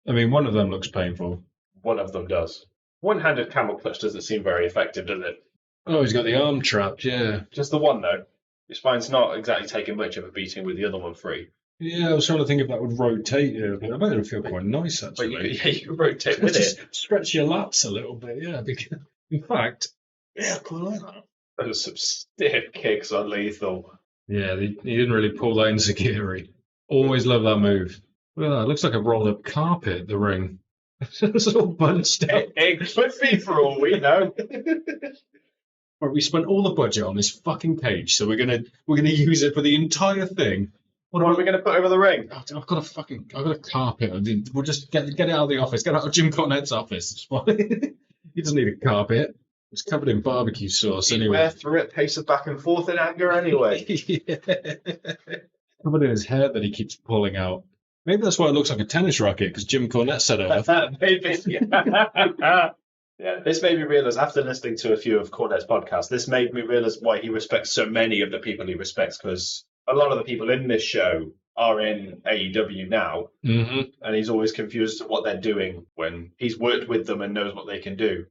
I mean, one of them looks painful. One of them does. One-handed camel clutch doesn't seem very effective, does it? Oh, he's got the arm trapped, yeah. Just the one, though. Your spine's not exactly taking much of a beating with the other one free. Yeah, I was trying to think if that would rotate you. I bet it would feel quite nice, actually. But you can rotate with it. Stretch your lats a little bit, yeah. Because, in fact, yeah, I quite like that. Those some stiff kicks on Lethal. Yeah, he didn't really pull that enziguri. Always love that move. Look at that. It looks like a rolled-up carpet, the ring. It's all bunched up. It could be for all we know. Right, we spent all the budget on this fucking cage, so we're gonna use it for the entire thing. What are we going to put over the ring? I've got a carpet. We'll just get it out of the office. Get out of Jim Cornette's office. It's fine. He doesn't need a carpet. It's covered in barbecue sauce anyway. Wear through it, pace it back and forth in anger anyway. Yeah. Covered in his hair that he keeps pulling out. Maybe that's why it looks like a tennis racket, because Jim Cornette set it up. Maybe. Yeah, this made me realize, after listening to a few of Cornette's podcasts, this made me realize why he respects so many of the people he respects, because a lot of the people in this show are in AEW now, and he's always confused at what they're doing when he's worked with them and knows what they can do.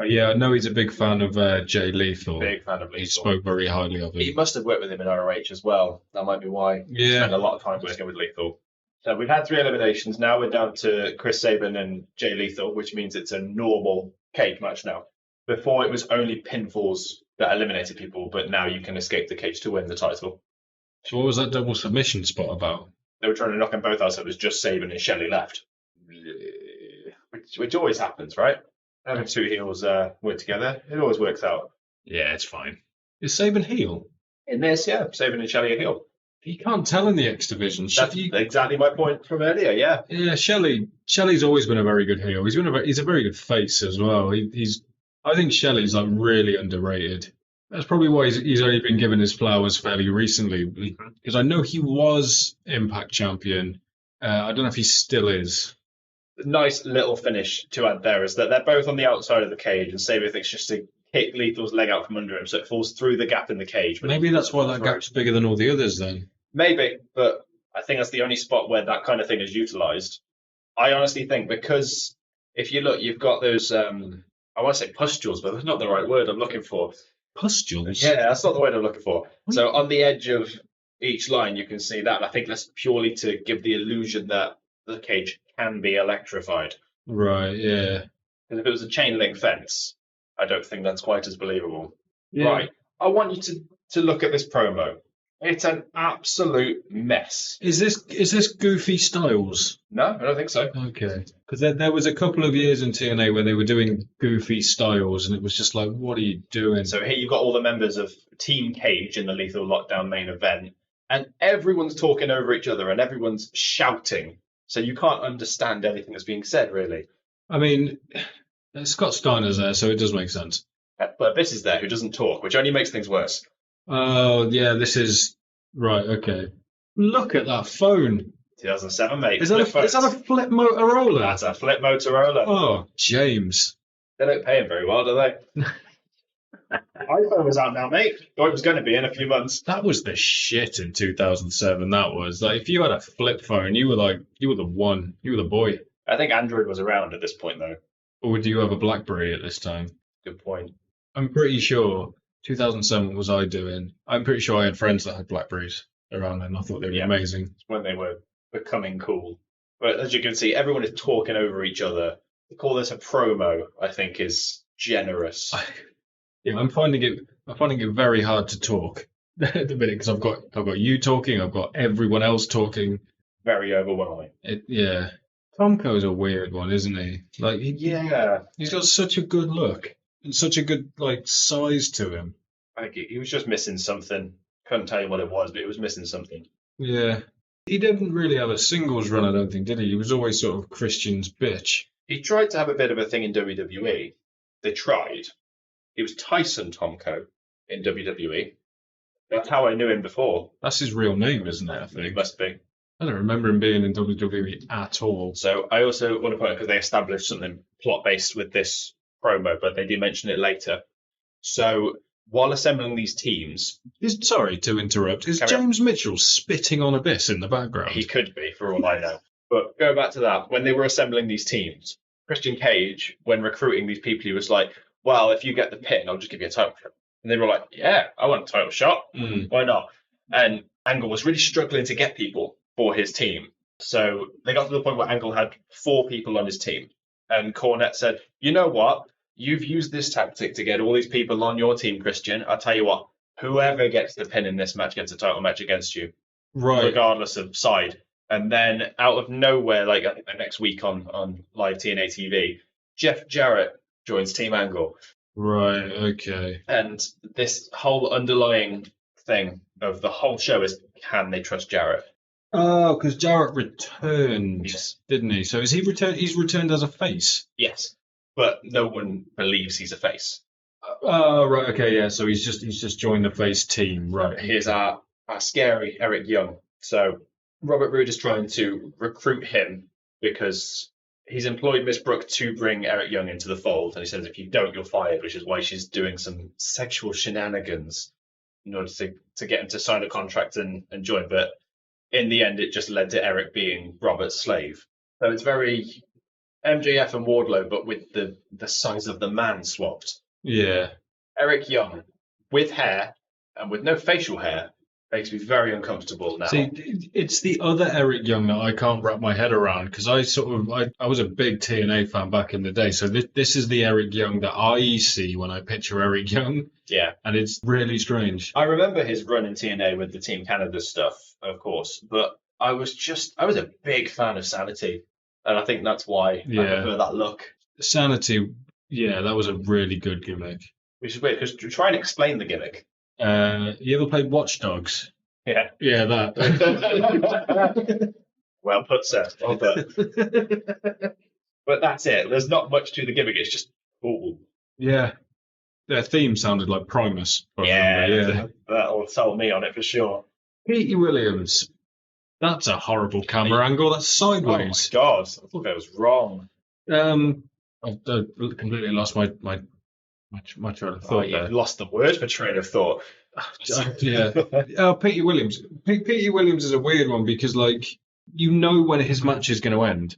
Yeah, I know he's a big fan of Jay Lethal. Big fan of Lethal. He spoke very highly of him. He must have worked with him in ROH as well. That might be why he spent a lot of time working with Lethal. So we've had 3 eliminations. Now we're down to Chris Sabin and Jay Lethal, which means it's a normal cage match now. Before it was only pinfalls that eliminated people, but now you can escape the cage to win the title. So what was that double submission spot about? They were trying to knock them both out, so it was just Sabin and Shelley left. Which always happens, right? Having 2 heels work together, it always works out. Yeah, it's fine. Is Sabin heel? In this, yeah, Sabin and Shelley are heel. You can't tell in the X division. That's exactly my point from earlier, yeah. Yeah, Shelley's always been a very good heel. He's a very good face as well. I think Shelley's like really underrated. That's probably why he's only been given his flowers fairly recently, because I know he was Impact champion, I don't know if he still is. Nice little finish to add there is that they're both on the outside of the cage, and Sabre thinks just to kick Lethal's leg out from under him, so it falls through the gap in the cage. But Maybe that's why that gap's bigger than all the others then. Maybe, but I think that's the only spot where that kind of thing is utilised. I honestly think because if you look, you've got those, I want to say pustules, but that's not the right word I'm looking for. Pustules? Yeah, that's not the word I'm looking for. So on the edge of each line, you can see that. And I think that's purely to give the illusion that the cage can be electrified. Right, yeah. Because if it was a chain link fence, I don't think that's quite as believable. Yeah. Right. I want you to look at this promo. It's an absolute mess. Is this Goofy Styles? No, I don't think so. Okay. Because there was a couple of years in TNA where they were doing Goofy Styles, and it was just like, what are you doing? So here you've got all the members of Team Cage in the Lethal Lockdown main event, and everyone's talking over each other, and everyone's shouting. So you can't understand anything that's being said, really. I mean, Scott Steiner's there, so it does make sense. But Abyss is there, who doesn't talk, which only makes things worse. Oh, yeah, this is... Right, okay. Look at that phone. 2007, mate. Is that a flip Motorola? That's a flip Motorola. Oh, James. They don't pay him very well, do they? iPhone was out now, mate. Or it was going to be in a few months. That was the shit in 2007, that was. Like, if you had a flip phone, you were the one. You were the boy. I think Android was around at this point, though. Or do you have a BlackBerry at this time? Good point. I'm pretty sure 2007, what was I doing? I'm pretty sure I had friends that had BlackBerries around then. I thought they were amazing. When they were becoming cool. But as you can see, everyone is talking over each other. To call this a promo, I think, is generous. Yeah, I'm finding it very hard to talk at the minute because I've got you talking, I've got everyone else talking. Very overwhelming. Yeah. Tomko's a weird one, isn't he? Like, he's got such a good look and such a good size to him. I think he was just missing something. Couldn't tell you what it was, but he was missing something. Yeah. He didn't really have a singles run, I don't think, did he? He was always sort of Christian's bitch. He tried to have a bit of a thing in WWE. They tried. He was Tyson Tomko in WWE. That's how I knew him before. That's his real name, isn't it? I think. It must be. I don't remember him being in WWE at all. So I also want to point out, because they established something plot-based with this promo, but they do mention it later. So while assembling these teams... Sorry to interrupt. Is James Mitchell spitting on Abyss in the background? He could be, for all I know. But going back to that, when they were assembling these teams, Christian Cage, when recruiting these people, he was like, well, if you get the pin, I'll just give you a title shot. And they were like, yeah, I want a title shot. Why not? And Angle was really struggling to get people for his team. So they got to the point where Angle had 4 people on his team. And Cornette said, you know what? You've used this tactic to get all these people on your team, Christian. I'll tell you what, whoever gets the pin in this match gets a title match against you. Right. Regardless of side. And then out of nowhere, like I think the next week on live TNA TV, Jeff Jarrett joins Team Angle. Right, okay. And this whole underlying thing of the whole show is, can they trust Jarrett? Oh, because Jarrett returned, didn't he? So is he returned? He's returned as a face? Yes, but no one believes he's a face. Oh, right, okay, yeah. So he's just joined the face team, right? Here's our scary Eric Young. So Robert Roode is trying to recruit him because he's employed Miss Brooke to bring Eric Young into the fold, and he says if you don't, you're fired, which is why she's doing some sexual shenanigans in order to get him to sign a contract and join. But in the end, it just led to Eric being Robert's slave. So it's very MJF and Wardlow, but with the size of the man swapped. Yeah. Eric Young, with hair and with no facial hair, makes me very uncomfortable now. See, it's the other Eric Young that I can't wrap my head around because I was a big TNA fan back in the day. So this is the Eric Young that I see when I picture Eric Young. Yeah. And it's really strange. I remember his run in TNA with the Team Canada stuff, of course, but I was a big fan of Sanity. And I think that's why I prefer that look. Sanity, yeah, that was a really good gimmick. Which is weird because to try and explain the gimmick. You ever played Watch Dogs? Yeah. Yeah, that. Well put, Seth. Well put. But that's it. There's not much to the gimmick. It's just cool. Yeah. Their theme sounded like Primus. Yeah. That'll sell me on it for sure. Petey Williams. That's a horrible camera angle. That's sideways. Oh my god, I thought that was wrong. I've completely lost my train of thought You've there. lost the word for train of thought. Yeah. Pete Williams. Pete Williams is a weird one because, like, you know when his match is going to end.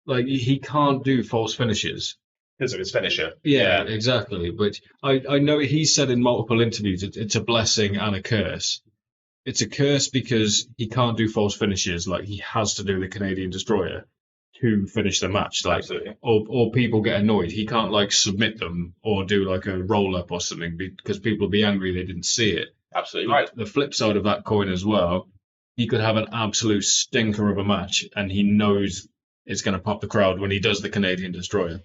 Like, he can't do false finishes. Because of his finisher. Yeah, exactly. But I know he said in multiple interviews it's a blessing and a curse. It's a curse because he can't do false finishes. Like, he has to do the Canadian Destroyer to finish the match. Like, Absolutely. or people get annoyed. He can't, like, submit them or do, like, a roll-up or something because people will be angry they didn't see it. Absolutely right. The flip side of that coin as well, he could have an absolute stinker of a match and he knows it's going to pop the crowd when he does the Canadian Destroyer.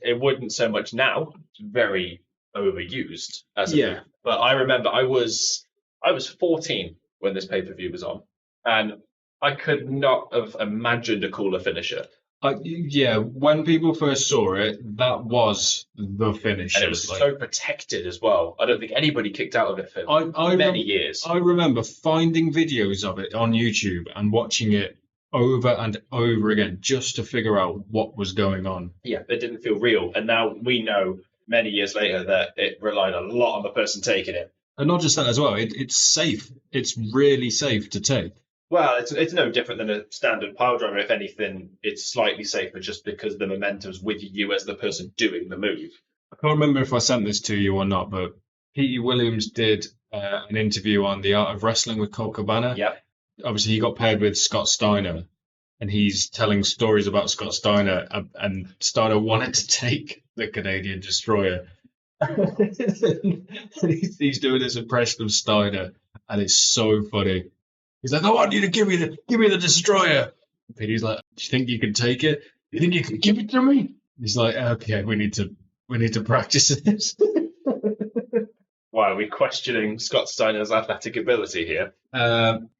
It wouldn't so much now. It's very overused as a move. Yeah. But I remember I was 14 when this pay-per-view was on, and I could not have imagined a cooler finisher. Yeah, when people first saw it, that was the finish. And it was so protected as well. I don't think anybody kicked out of it for many years. I remember finding videos of it on YouTube and watching it over and over again just to figure out what was going on. Yeah, it didn't feel real. And now we know many years later that it relied a lot on the person taking it. And not just that as well, it's safe. It's really safe to take. Well, it's no different than a standard pile driver. If anything, it's slightly safer just because the momentum's with you as the person doing the move. I can't remember if I sent this to you or not, but Pete Williams did an interview on The Art of Wrestling with Colt Cabana. Yep. Obviously, he got paired with Scott Steiner, and he's telling stories about Scott Steiner, and Steiner wanted to take the Canadian Destroyer. He's doing this impression of Steiner, and it's so funny. He's like, "I want you to give me the Destroyer." And he's like, "Do you think you can take it? You think you can give it to me?" He's like, "Okay, we need to practice this." Why are we questioning Scott Steiner's athletic ability here?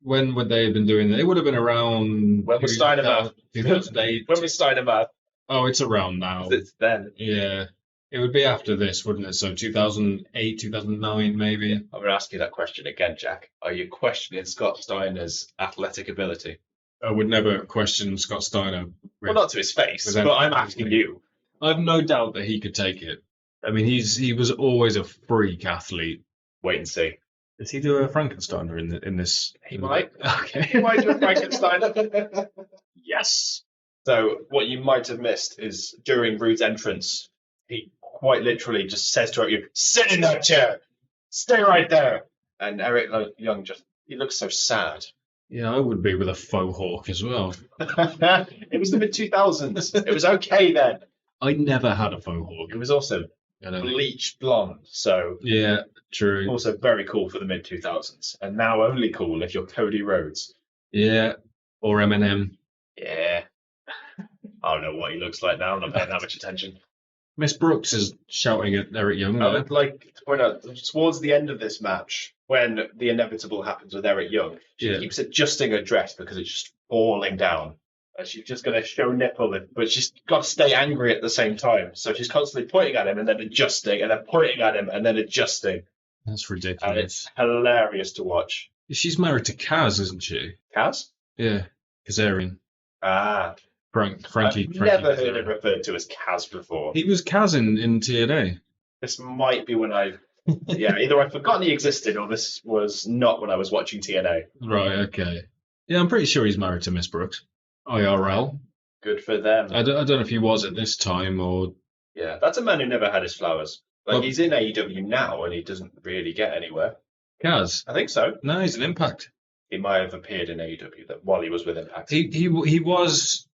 When would they have been doing that? It would have been around. When was Steiner mad? 2008. When was Steiner mad? Oh, it's around now. It's then. Yeah. It would be after this, wouldn't it? So 2008, 2009, maybe. I'm going to ask you that question again, Jack. Are you questioning Scott Steiner's athletic ability? I would never question Scott Steiner. Well, not to his face, but I'm asking you. I have no doubt that he could take it. I mean, he was always a freak athlete. Wait and see. Does he do a Frankensteiner in this? He might. Okay. He might do a Frankensteiner. Yes. So what you might have missed is during Rude's entrance, he quite literally just says to you, "Sit in that chair. Stay right there." And Eric Young he looks so sad. Yeah, I would be with a faux hawk as well. It was the mid-2000s. It was okay then. I never had a faux hawk. It was also bleach blonde, so yeah, true. Also very cool for the mid-2000s, and now only cool if you're Cody Rhodes. Yeah, or Eminem. Yeah. I don't know what he looks like now. I'm not paying that much attention. Miss Brooks is shouting at Eric Young. I would like to point out, towards the end of this match, when the inevitable happens with Eric Young, she keeps adjusting her dress because it's just falling down. And she's just going to show nipple, but she's got to stay angry at the same time. So she's constantly pointing at him and then adjusting, and then pointing at him and then adjusting. That's ridiculous. And it's hilarious to watch. She's married to Kaz, isn't she? Kaz? Yeah, Kazarian. Ah. Frankie. I've never heard him referred to as Kaz before. He was Kaz in TNA. This might be when either I've forgotten he existed or this was not when I was watching TNA. Right, okay. Yeah, I'm pretty sure he's married to Miss Brooks. IRL. Good for them. I don't know if he was at this time or... Yeah, that's a man who never had his flowers. He's in AEW now and he doesn't really get anywhere. Kaz? I think so. No, he's an Impact. He might have appeared in AEW while he was with Impact. He was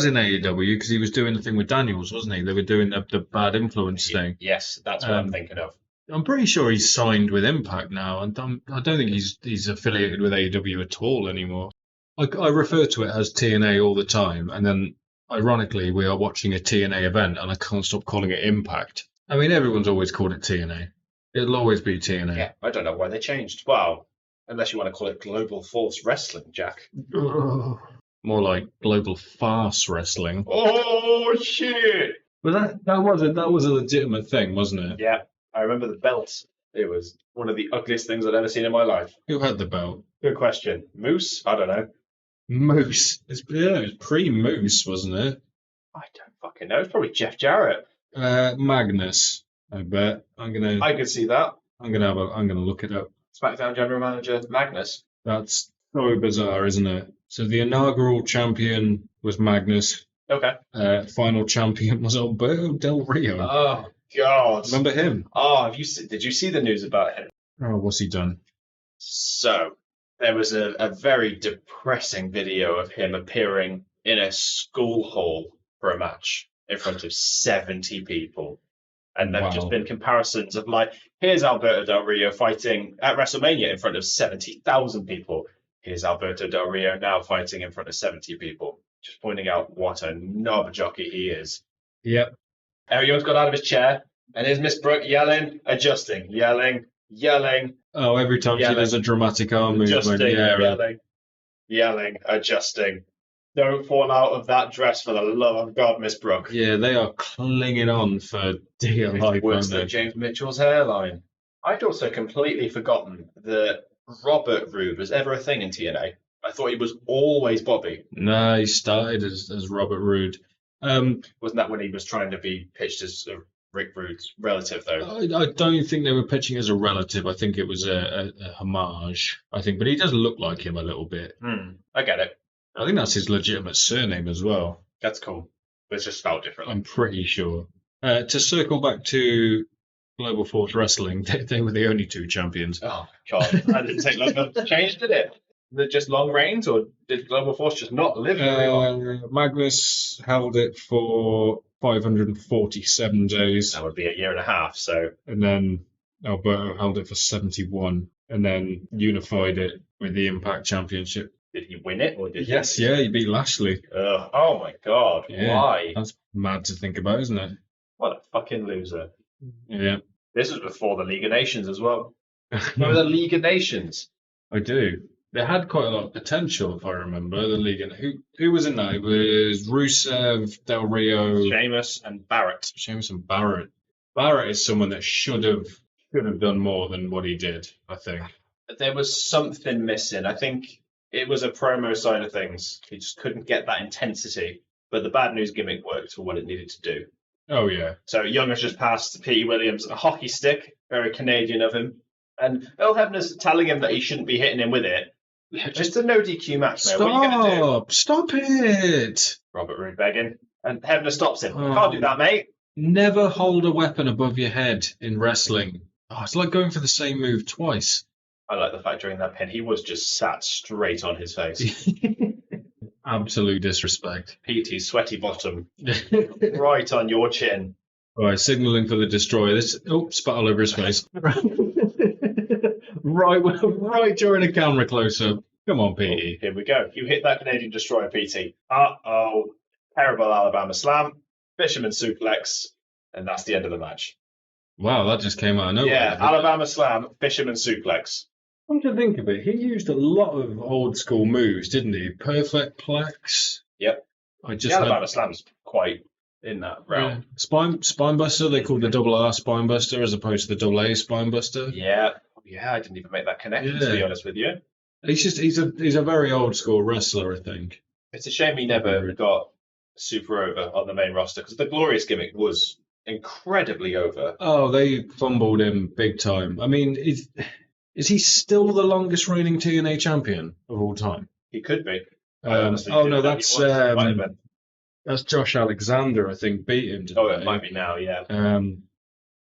in AEW because he was doing the thing with Daniels, wasn't he? They were doing the bad influence thing. Yes, that's what I'm thinking of. I'm pretty sure he's signed with Impact now, and I don't think he's affiliated with AEW at all anymore. I refer to it as TNA all the time, and then ironically we are watching a TNA event, and I can't stop calling it Impact. I mean, everyone's always called it TNA. It'll always be TNA. Yeah, I don't know why they changed. Well, unless you want to call it Global Force Wrestling, Jack. More like Global Farce Wrestling. Oh shit! But that was a legitimate thing, wasn't it? Yeah, I remember the belt. It was one of the ugliest things I'd ever seen in my life. Who had the belt? Good question. Moose? I don't know. Moose. It was pre-Moose, wasn't it? I don't fucking know. It's probably Jeff Jarrett. Magnus. I bet. I could see that. I'm gonna look it up. SmackDown General Manager Magnus. That's so bizarre, isn't it? So the inaugural champion was Magnus. Okay. Final champion was Alberto Del Rio. Oh God. Remember him? Oh, did you see the news about him? Oh, what's he done? So there was a very depressing video of him appearing in a school hall for a match in front of 70 people. And there've just been comparisons of like, here's Alberto Del Rio fighting at WrestleMania in front of 70,000 people. Here's Alberto Del Rio now fighting in front of 70 people. Just pointing out what a knob jockey he is. Yep. Everyone's got out of his chair, and here's Miss Brooke yelling, adjusting, yelling. Oh, every time she does a dramatic arm movement, yelling, adjusting. Don't fall out of that dress for the love of God, Miss Brooke. Yeah, they are clinging on for dear life. Worse than James Mitchell's hairline. I'd also completely forgotten that Robert Roode was ever a thing in TNA. I thought he was always Bobby. No, he started as Robert Roode. Wasn't that when he was trying to be pitched as Rick Rude's relative, though? I don't think they were pitching as a relative. I think it was a homage. I think, but he does look like him a little bit. I get it. I think that's his legitimate surname as well. That's cool. But it's just spelled differently. I'm pretty sure. To circle back to Global Force Wrestling, they were the only two champions. Oh, God. That didn't take long to change, did it? Was it just long reigns, or did Global Force just not live very long? Magnus held it for 547 days. That would be a year and a half, so... And then Alberto held it for 71, and then unified it with the Impact Championship. Did he win it, or did Yes, yeah, he beat Lashley. Oh my God, yeah, why? That's mad to think about, isn't it? What a fucking loser. Yeah. This was before the League of Nations as well. Remember the League of Nations? I do. They had quite a lot of potential, if I remember, the League. And who was in that? It was Rusev, Del Rio... Sheamus and Barrett. Sheamus and Barrett. Barrett is someone that should have done more than what he did, I think. There was something missing. I think it was a promo side of things. He just couldn't get that intensity. But the bad news gimmick worked for what it needed to do. Oh, yeah. So Young has just passed Petey Williams a hockey stick, very Canadian of him. And Earl Hebner's telling him that he shouldn't be hitting him with it. Just a no DQ match, mate. What are you going to do? Stop it! Robert Roode begging. And Hebner stops him. Can't do that, mate. Never hold a weapon above your head in wrestling. Oh, it's like going for the same move twice. I like the fact during that pin, he was just sat straight on his face. Absolute disrespect. Petey's sweaty bottom. Right on your chin. All right, signalling for the destroyer. Spat all over his face. right during a camera close-up. Come on, Petey. Here we go. You hit that Canadian destroyer, Petey. Uh-oh. Terrible Alabama slam. Fisherman suplex. And that's the end of the match. Wow, that just came out of nowhere. Yeah, Alabama slam, fisherman suplex. Come to think of it, he used a lot of old school moves, didn't he? Perfect plex. Yep. The Alabama slam's quite in that realm. Yeah. Spine buster, they called the double R spine buster as opposed to the double A spine buster. Yeah, I didn't even make that connection, to be honest with you. He's a very old school wrestler, I think. It's a shame he never got super over on the main roster, because the Glorious gimmick was incredibly over. Oh, they fumbled him big time. I mean, is he still the longest reigning TNA champion of all time? He could be. That's Josh Alexander, I think, beat him. It might be now, yeah.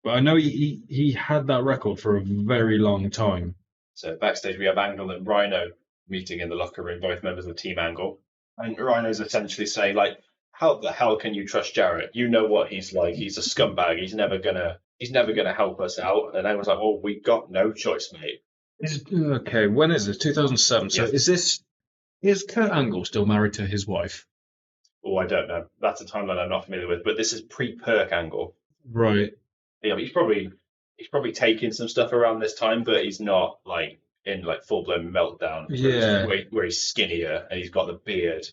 But I know he had that record for a very long time. So backstage we have Angle and Rhino meeting in the locker room, both members of Team Angle. And Rhino's essentially saying, like, how the hell can you trust Jarrett? You know what he's like. He's a scumbag. He's never gonna help us out. And I was like, well, we got no choice, mate. Okay, when is this? 2007. So is Kurt Angle still married to his wife? Oh, I don't know. That's a timeline I'm not familiar with. But this is pre-Perk Angle. Right. Yeah, he's probably taking some stuff around this time, but he's not like in like full blown meltdown. Yeah. Where he's skinnier and he's got the beard.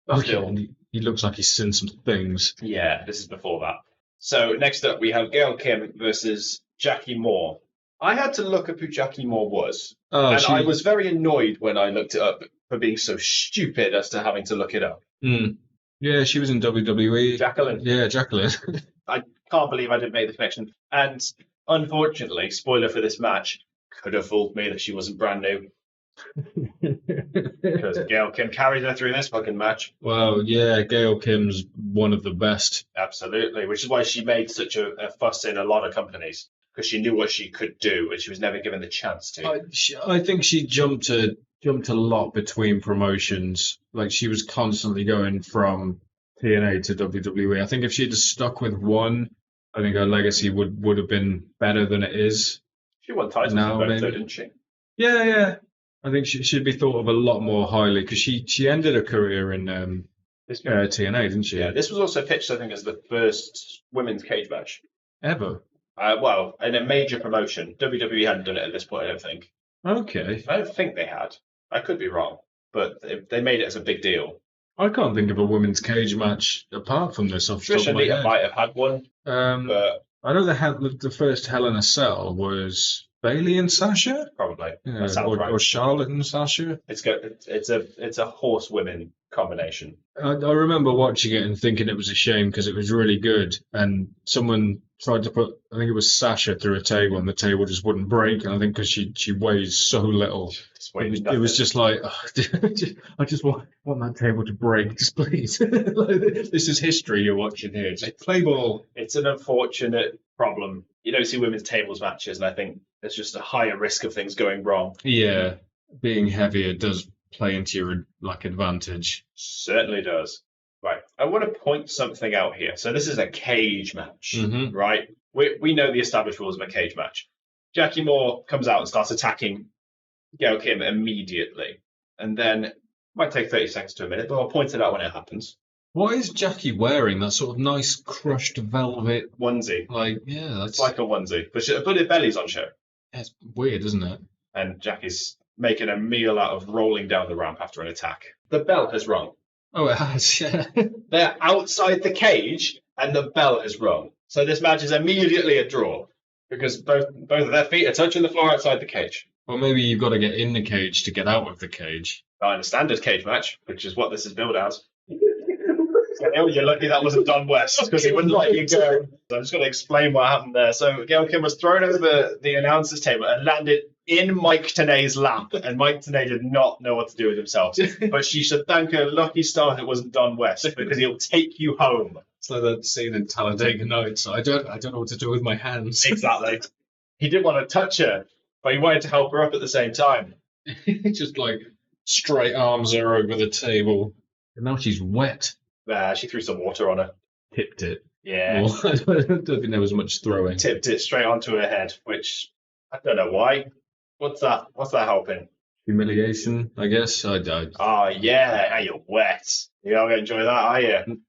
Okay. He looks like he's seen some things. Yeah, this is before that. So next up, we have Gail Kim versus Jackie Moore. I had to look up who Jackie Moore was. I was very annoyed when I looked it up for being so stupid as to having to look it up. Yeah, she was in WWE. Jacqueline. Yeah, Jacqueline. I can't believe I didn't make the connection. And unfortunately, spoiler for this match, could have fooled me that she wasn't brand new. Because Gail Kim carried her through this fucking match. Well, yeah, Gail Kim's one of the best. Absolutely, which is why she made such a fuss in a lot of companies, because she knew what she could do, and she was never given the chance to. I think she jumped a lot between promotions. Like, she was constantly going from TNA to WWE. I think if she'd stuck with one, I think her legacy would have been better than it is. She won titles now, both, though, didn't she? Yeah. I think she'd be thought of a lot more highly, because she ended her career in TNA, didn't she? Yeah, this was also pitched, I think, as the first women's cage match. Ever? Well, in a major promotion. WWE hadn't done it at this point, I don't think. Okay. I don't think they had. I could be wrong, but they made it as a big deal. I can't think of a women's cage match apart from this off the top of my head. might have had one, but I know the first Hell in a Cell was Bailey and Sasha, probably. yeah, or Charlotte and Sasha. It's a horsewomen combination. I remember watching it and thinking it was a shame because it was really good, and someone tried to put, I think it was Sasha, through a table, and the table just wouldn't break. And I think because she weighs so little, it was just like, I just want that table to break, just please. Like, this is history you're watching here. Just play ball. It's an unfortunate problem. You don't see women's tables matches, and I think there's just a higher risk of things going wrong. Yeah, being heavier does play into your advantage. Certainly does. Right, I want to point something out here. So this is a cage match, right? We know the established rules of a cage match. Jackie Moore comes out and starts attacking Gail Kim immediately. And then, it might take 30 seconds to a minute, but I'll point it out when it happens. What is Jackie wearing? That sort of nice crushed velvet onesie. It's like a onesie. But her belly's on show. It's weird, isn't it? And Jackie's making a meal out of rolling down the ramp after an attack. The bell has rung. Oh, it has, yeah. They're outside the cage, and the bell has rung. So this match is immediately a draw, because both of their feet are touching the floor outside the cage. Well, maybe you've got to get in the cage to get out of the cage. In a standard cage match, which is what this is billed as. You're lucky that wasn't Don West, because he wouldn't let you go. So I'm just going to explain what happened there. So Gail Kim was thrown over the announcer's table and landed in Mike Tenay's lap, and Mike Tenay did not know what to do with himself. But she should thank her lucky stars it wasn't Don West, because he'll take you home. It's like that scene in Talladega Nights. I don't know what to do with my hands. Exactly. He didn't want to touch her, but he wanted to help her up at the same time. Just straight arms her over the table. And now she's wet. She threw some water on her. Tipped it. Yeah. Well, I don't think there was much throwing. Tipped it straight onto her head, which I don't know why. What's that helping? Humiliation, I guess. Oh, yeah. Now you're wet. You're not going to enjoy that, are you?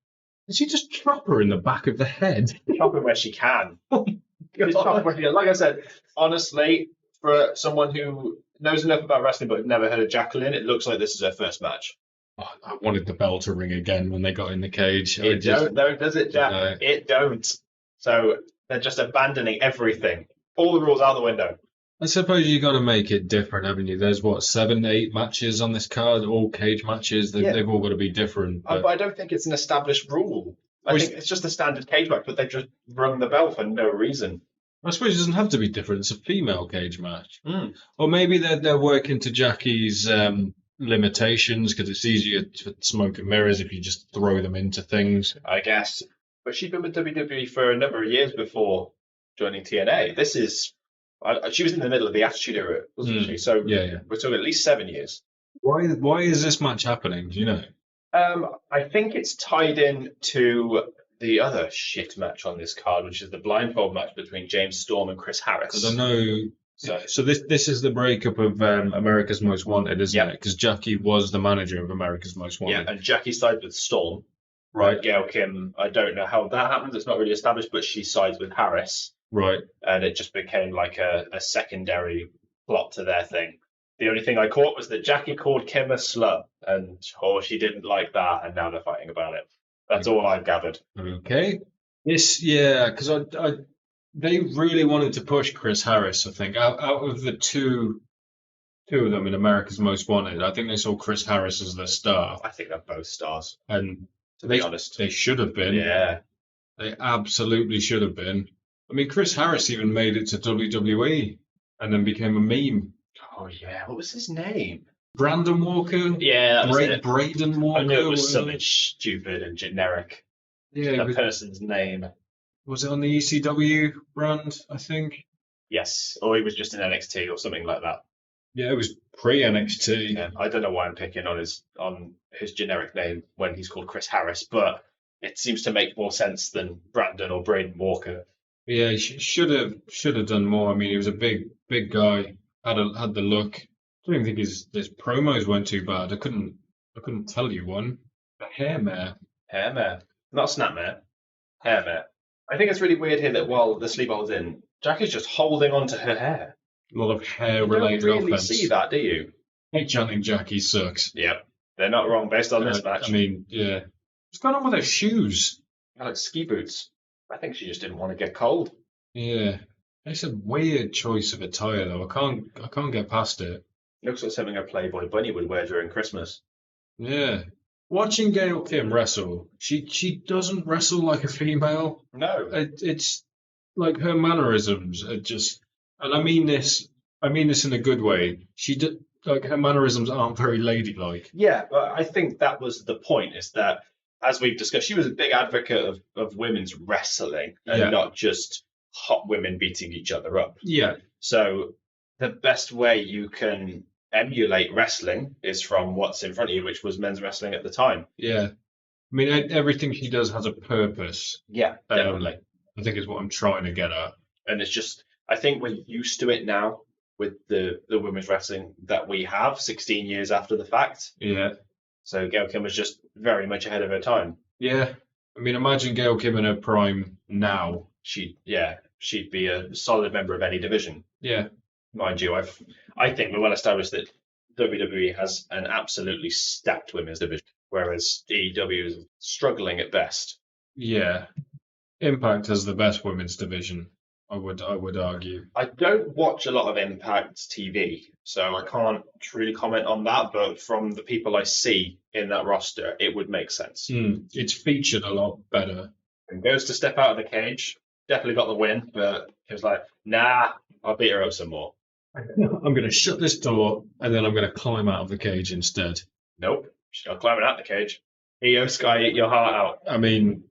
Did she just chop her in the back of the head? Chop her where she can. Like I said, honestly, for someone who knows enough about wrestling but never heard of Jacqueline, it looks like this is her first match. I wanted the bell to ring again when they got in the cage. It don't, though, does it, Jack? No. It don't. So they're just abandoning everything. All the rules out the window. I suppose you got to make it different, haven't you? There's 7, 8 matches on this card, all cage matches. They've all got to be different. But I don't think it's an established rule. I think it's just a standard cage match, but they've just rung the bell for no reason. I suppose it doesn't have to be different. It's a female cage match. Or maybe they're working to Jackie's limitations, because it's easier to smoke and mirrors if you just throw them into things. I guess. But she'd been with WWE for a number of years before joining TNA. She was in the middle of the Attitude Era, wasn't she? So yeah. We're talking at least 7 years. Why is this match happening? Do you know? I think it's tied in to the other shit match on this card, which is the blindfold match between James Storm and Chris Harris. Because I know. So this is the breakup of America's Most Wanted, isn't it? Because Jackie was the manager of America's Most Wanted. Yeah, and Jackie sided with Storm. Right. Gail Kim, I don't know how that happens. It's not really established, but she sides with Harris. Right. And it just became like a secondary plot to their thing. The only thing I caught was that Jackie called Kim a slut, and she didn't like that, and now they're fighting about it. That's all I've gathered. Okay. Because they really wanted to push Chris Harris, I think. Out of the two two of them in America's Most Wanted. I think they saw Chris Harris as their star. I think they're both stars. And to be honest, they should have been. Yeah. They absolutely should have been. I mean, Chris Harris even made it to WWE and then became a meme. Oh, yeah. What was his name? Brandon Walker? Yeah, that was it. Braden Walker? I knew it was something stupid and generic. Yeah, the person's name. Was it on the ECW brand, I think? Yes, or he was just in NXT or something like that. Yeah, it was pre-NXT. Yeah, I don't know why I'm picking on his generic name when he's called Chris Harris, but it seems to make more sense than Brandon or Braden Walker. Yeah, he should have done more. I mean, he was a big guy. Had the look. I don't even think his promos weren't too bad. I couldn't tell you one. The hair mare. Hair mare, not snapmare. Hair mare. I think it's really weird here that while the sleep holds in, Jack is just holding on to her hair. A lot of hair-related offense. You don't really see that, do you? Hey, chanting Jackie sucks. Yep, they're not wrong based on this match. I mean, yeah. What's going on with her shoes? Like ski boots. I think she just didn't want to get cold. Yeah, it's a weird choice of attire though. I can't get past it. Looks like something a Playboy bunny would wear during Christmas. Yeah. Watching Gail Kim wrestle, she doesn't wrestle like a female. No. It's like her mannerisms are just, and I mean this in a good way. Like her mannerisms aren't very ladylike. Yeah, but I think that was the point, is that, as we've discussed, she was a big advocate of women's wrestling and not just hot women beating each other up. Yeah. So the best way you can emulate wrestling is from what's in front of you, which was men's wrestling at the time. Yeah. I mean, everything she does has a purpose. Yeah, definitely. I think is what I'm trying to get at. And it's just, I think we're used to it now with the women's wrestling that we have 16 years after the fact. Yeah. So Gail Kim was just very much ahead of her time. Yeah. I mean, imagine Gail Kim in her prime now. She'd be a solid member of any division. Yeah. Mind you, I think we're well established that WWE has an absolutely stacked women's division, whereas AEW is struggling at best. Yeah. Impact has the best women's division, I would argue. I don't watch a lot of Impact TV, so I can't truly comment on that, but from the people I see in that roster, it would make sense. It's featured a lot better. And goes to step out of the cage. Definitely got the win, but he was like, nah, I'll beat her up some more. I'm going to shut this door, and then I'm going to climb out of the cage instead. Nope. She's not climbing out the cage. EO Sky, eat your heart out. I mean,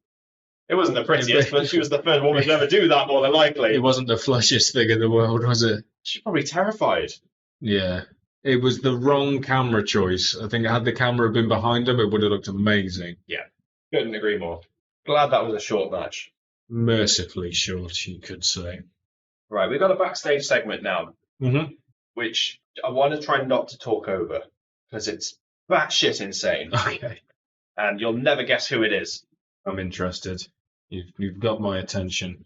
it wasn't the prettiest, but she was the first woman to ever do that, more than likely. It wasn't the flushiest thing in the world, was it? She's probably terrified. Yeah. It was the wrong camera choice. I think had the camera been behind him, it would have looked amazing. Yeah. Couldn't agree more. Glad that was a short match. Mercifully short, you could say. Right, we've got a backstage segment now, which I want to try not to talk over, because it's batshit insane. Okay. And you'll never guess who it is. I'm interested. You've got my attention.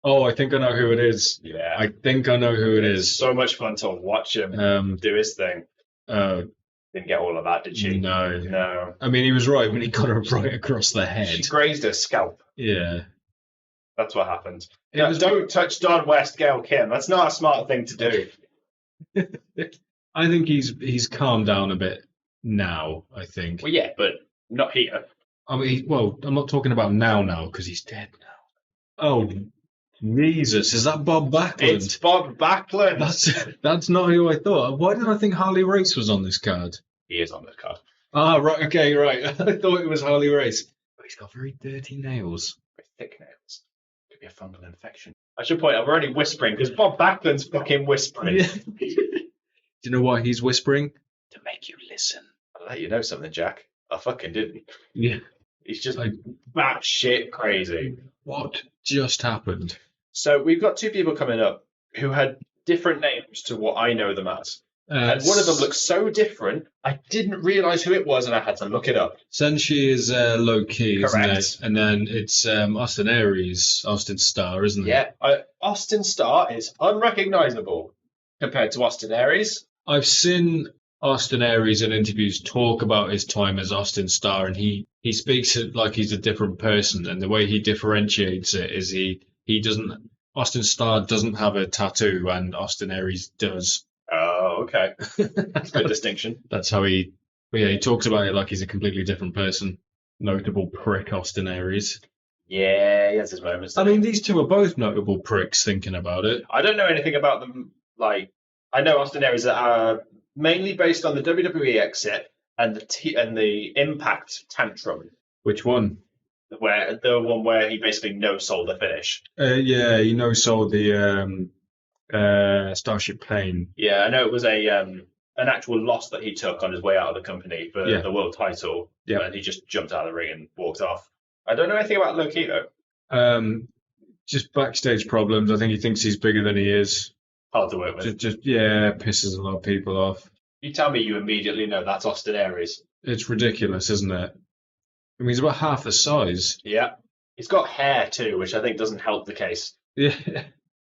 Oh, I think I know who it is. Yeah. I think I know who it is. So much fun to watch him do his thing. Didn't get all of that, did she? No. I mean, he was right when he got her right across the head. She grazed her scalp. Yeah. That's what happened. Don't touch Don West, Gail Kim. That's not a smart thing to do. I think he's calmed down a bit now, I think. Well, yeah, but not here. I mean, I'm not talking about now, because he's dead now. Oh, Jesus, is that Bob Backlund? It's Bob Backlund. That's not who I thought. Why did I think Harley Race was on this card? He is on this card. Ah, right, okay, right. I thought it was Harley Race. But he's got very dirty nails. Very thick nails. Could be a fungal infection. I should point out, we're only whispering, because Bob Backlund's fucking whispering. Yeah. Do you know why he's whispering? To make you listen. I'll let you know something, Jack. I fucking didn't. Yeah. He's just batshit crazy. What just happened? So we've got two people coming up who had different names to what I know them as. And one of them looks so different, I didn't realise who it was, and I had to look it up. Senshi is low-key, Correct. Isn't it? And then it's Austin Aries, Austin Starr, isn't it? Yeah, Austin Starr is unrecognisable compared to Austin Aries. I've seen Austin Aries in interviews talk about his time as Austin Starr, and he speaks it like he's a different person, and the way he differentiates it is he doesn't. Austin Starr doesn't have a tattoo, and Austin Aries does. Oh, Oh, okay. That's a good distinction. That's how he talks about it like he's a completely different person. Notable prick, Austin Aries. Yeah, he has his moments. I mean, these two are both notable pricks thinking about it. I don't know anything about them. Like, I know Austin Aries are mainly based on the WWE exit and the Impact tantrum. Which one? Where the one where he basically no-sold the finish. Yeah, he no-sold the Starship Plane. Yeah, I know it was an actual loss that he took on his way out of the company for the world title. Yeah. And he just jumped out of the ring and walked off. I don't know anything about Low Ki though. Just backstage problems. I think he thinks he's bigger than he is. Hard to work with. Just pisses a lot of people off. You tell me you immediately know that's Austin Aries. It's ridiculous, isn't it? I mean, he's about half the size. Yeah. He's got hair too, which I think doesn't help the case. Yeah.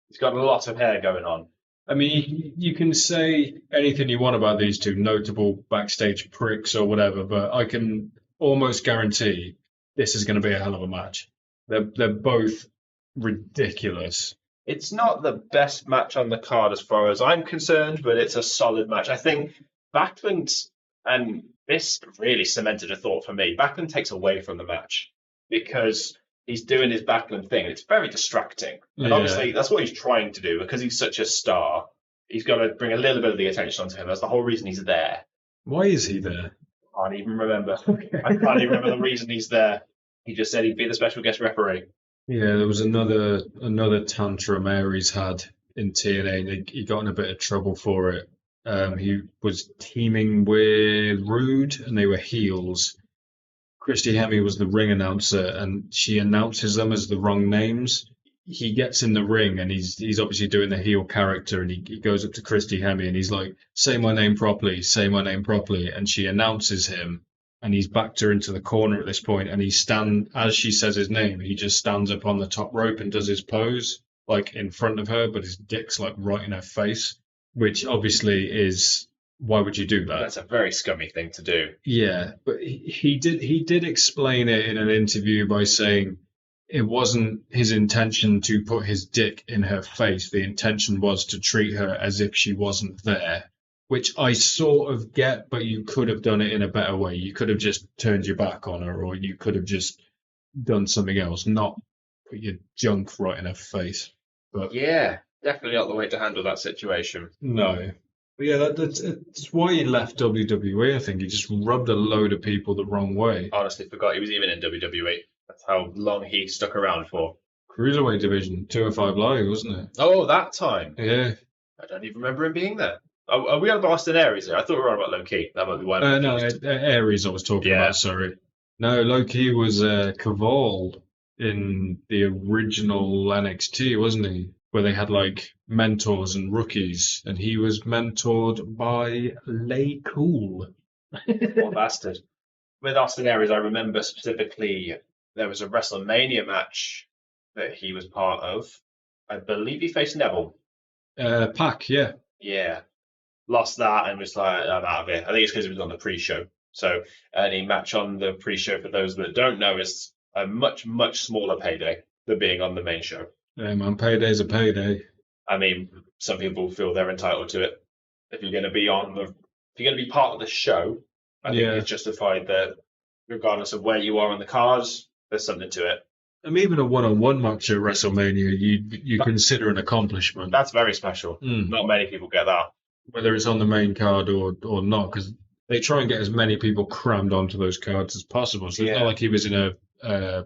He's got a lot of hair going on. I mean, you can say anything you want about these two notable backstage pricks or whatever, but I can almost guarantee this is going to be a hell of a match. They're both ridiculous. It's not the best match on the card as far as I'm concerned, but it's a solid match. I think Backlund, and this really cemented a thought for me, Backlund takes away from the match because he's doing his Backlund thing. It's very distracting. And obviously that's what he's trying to do because he's such a star. He's got to bring a little bit of the attention onto him. That's the whole reason he's there. Why is he there? I can't even remember. I can't even remember the reason he's there. He just said he'd be the special guest referee. Yeah, there was another tantrum Aries had in TNA, and he got in a bit of trouble for it. He was teaming with Rude, and they were heels. Christy Hemme was the ring announcer, and she announces them as the wrong names. He gets in the ring, and he's obviously doing the heel character, and he goes up to Christy Hemme, and he's like, "Say my name properly, say my name properly," and she announces him. And he's backed her into the corner at this point, and as she says his name, he just stands up on the top rope and does his pose, like in front of her, but his dick's like right in her face, which obviously is, why would you do that? That's a very scummy thing to do. Yeah, but he did explain it in an interview by saying it wasn't his intention to put his dick in her face. The intention was to treat her as if she wasn't there. Which I sort of get, but you could have done it in a better way. You could have just turned your back on her, or you could have just done something else, not put your junk right in her face. But yeah, definitely not the way to handle that situation. No. But yeah, that's why he left WWE, I think. He just rubbed a load of people the wrong way. Honestly, forgot he was even in WWE. That's how long he stuck around for. Cruiserweight division, 205 Live, wasn't it? Oh, that time. Yeah. I don't even remember him being there. Are we on about Austin Aries here? I thought we were on about Low Ki. That might be why. No, Aries I was talking about, sorry. No, Low Ki was Caval in the original NXT, wasn't he? Where they had like mentors and rookies, and he was mentored by Lay Cool. What bastard. With Austin Aries, I remember specifically there was a WrestleMania match that he was part of. I believe he faced Neville. Pac, yeah. Yeah. Lost that and was like, I'm out of it. I think it's because it was on the pre-show. So any match on the pre-show, for those that don't know, is a much, much smaller payday than being on the main show. Yeah, man, payday's a payday. I mean, some people feel they're entitled to it. If you're going to be part of the show, I think it's justified that regardless of where you are on the cards, there's something to it. I mean, even a one-on-one match at WrestleMania, you consider an accomplishment. That's very special. Not many people get that. Whether it's on the main card or not, because they try and get as many people crammed onto those cards as possible. So it's not like he was in a,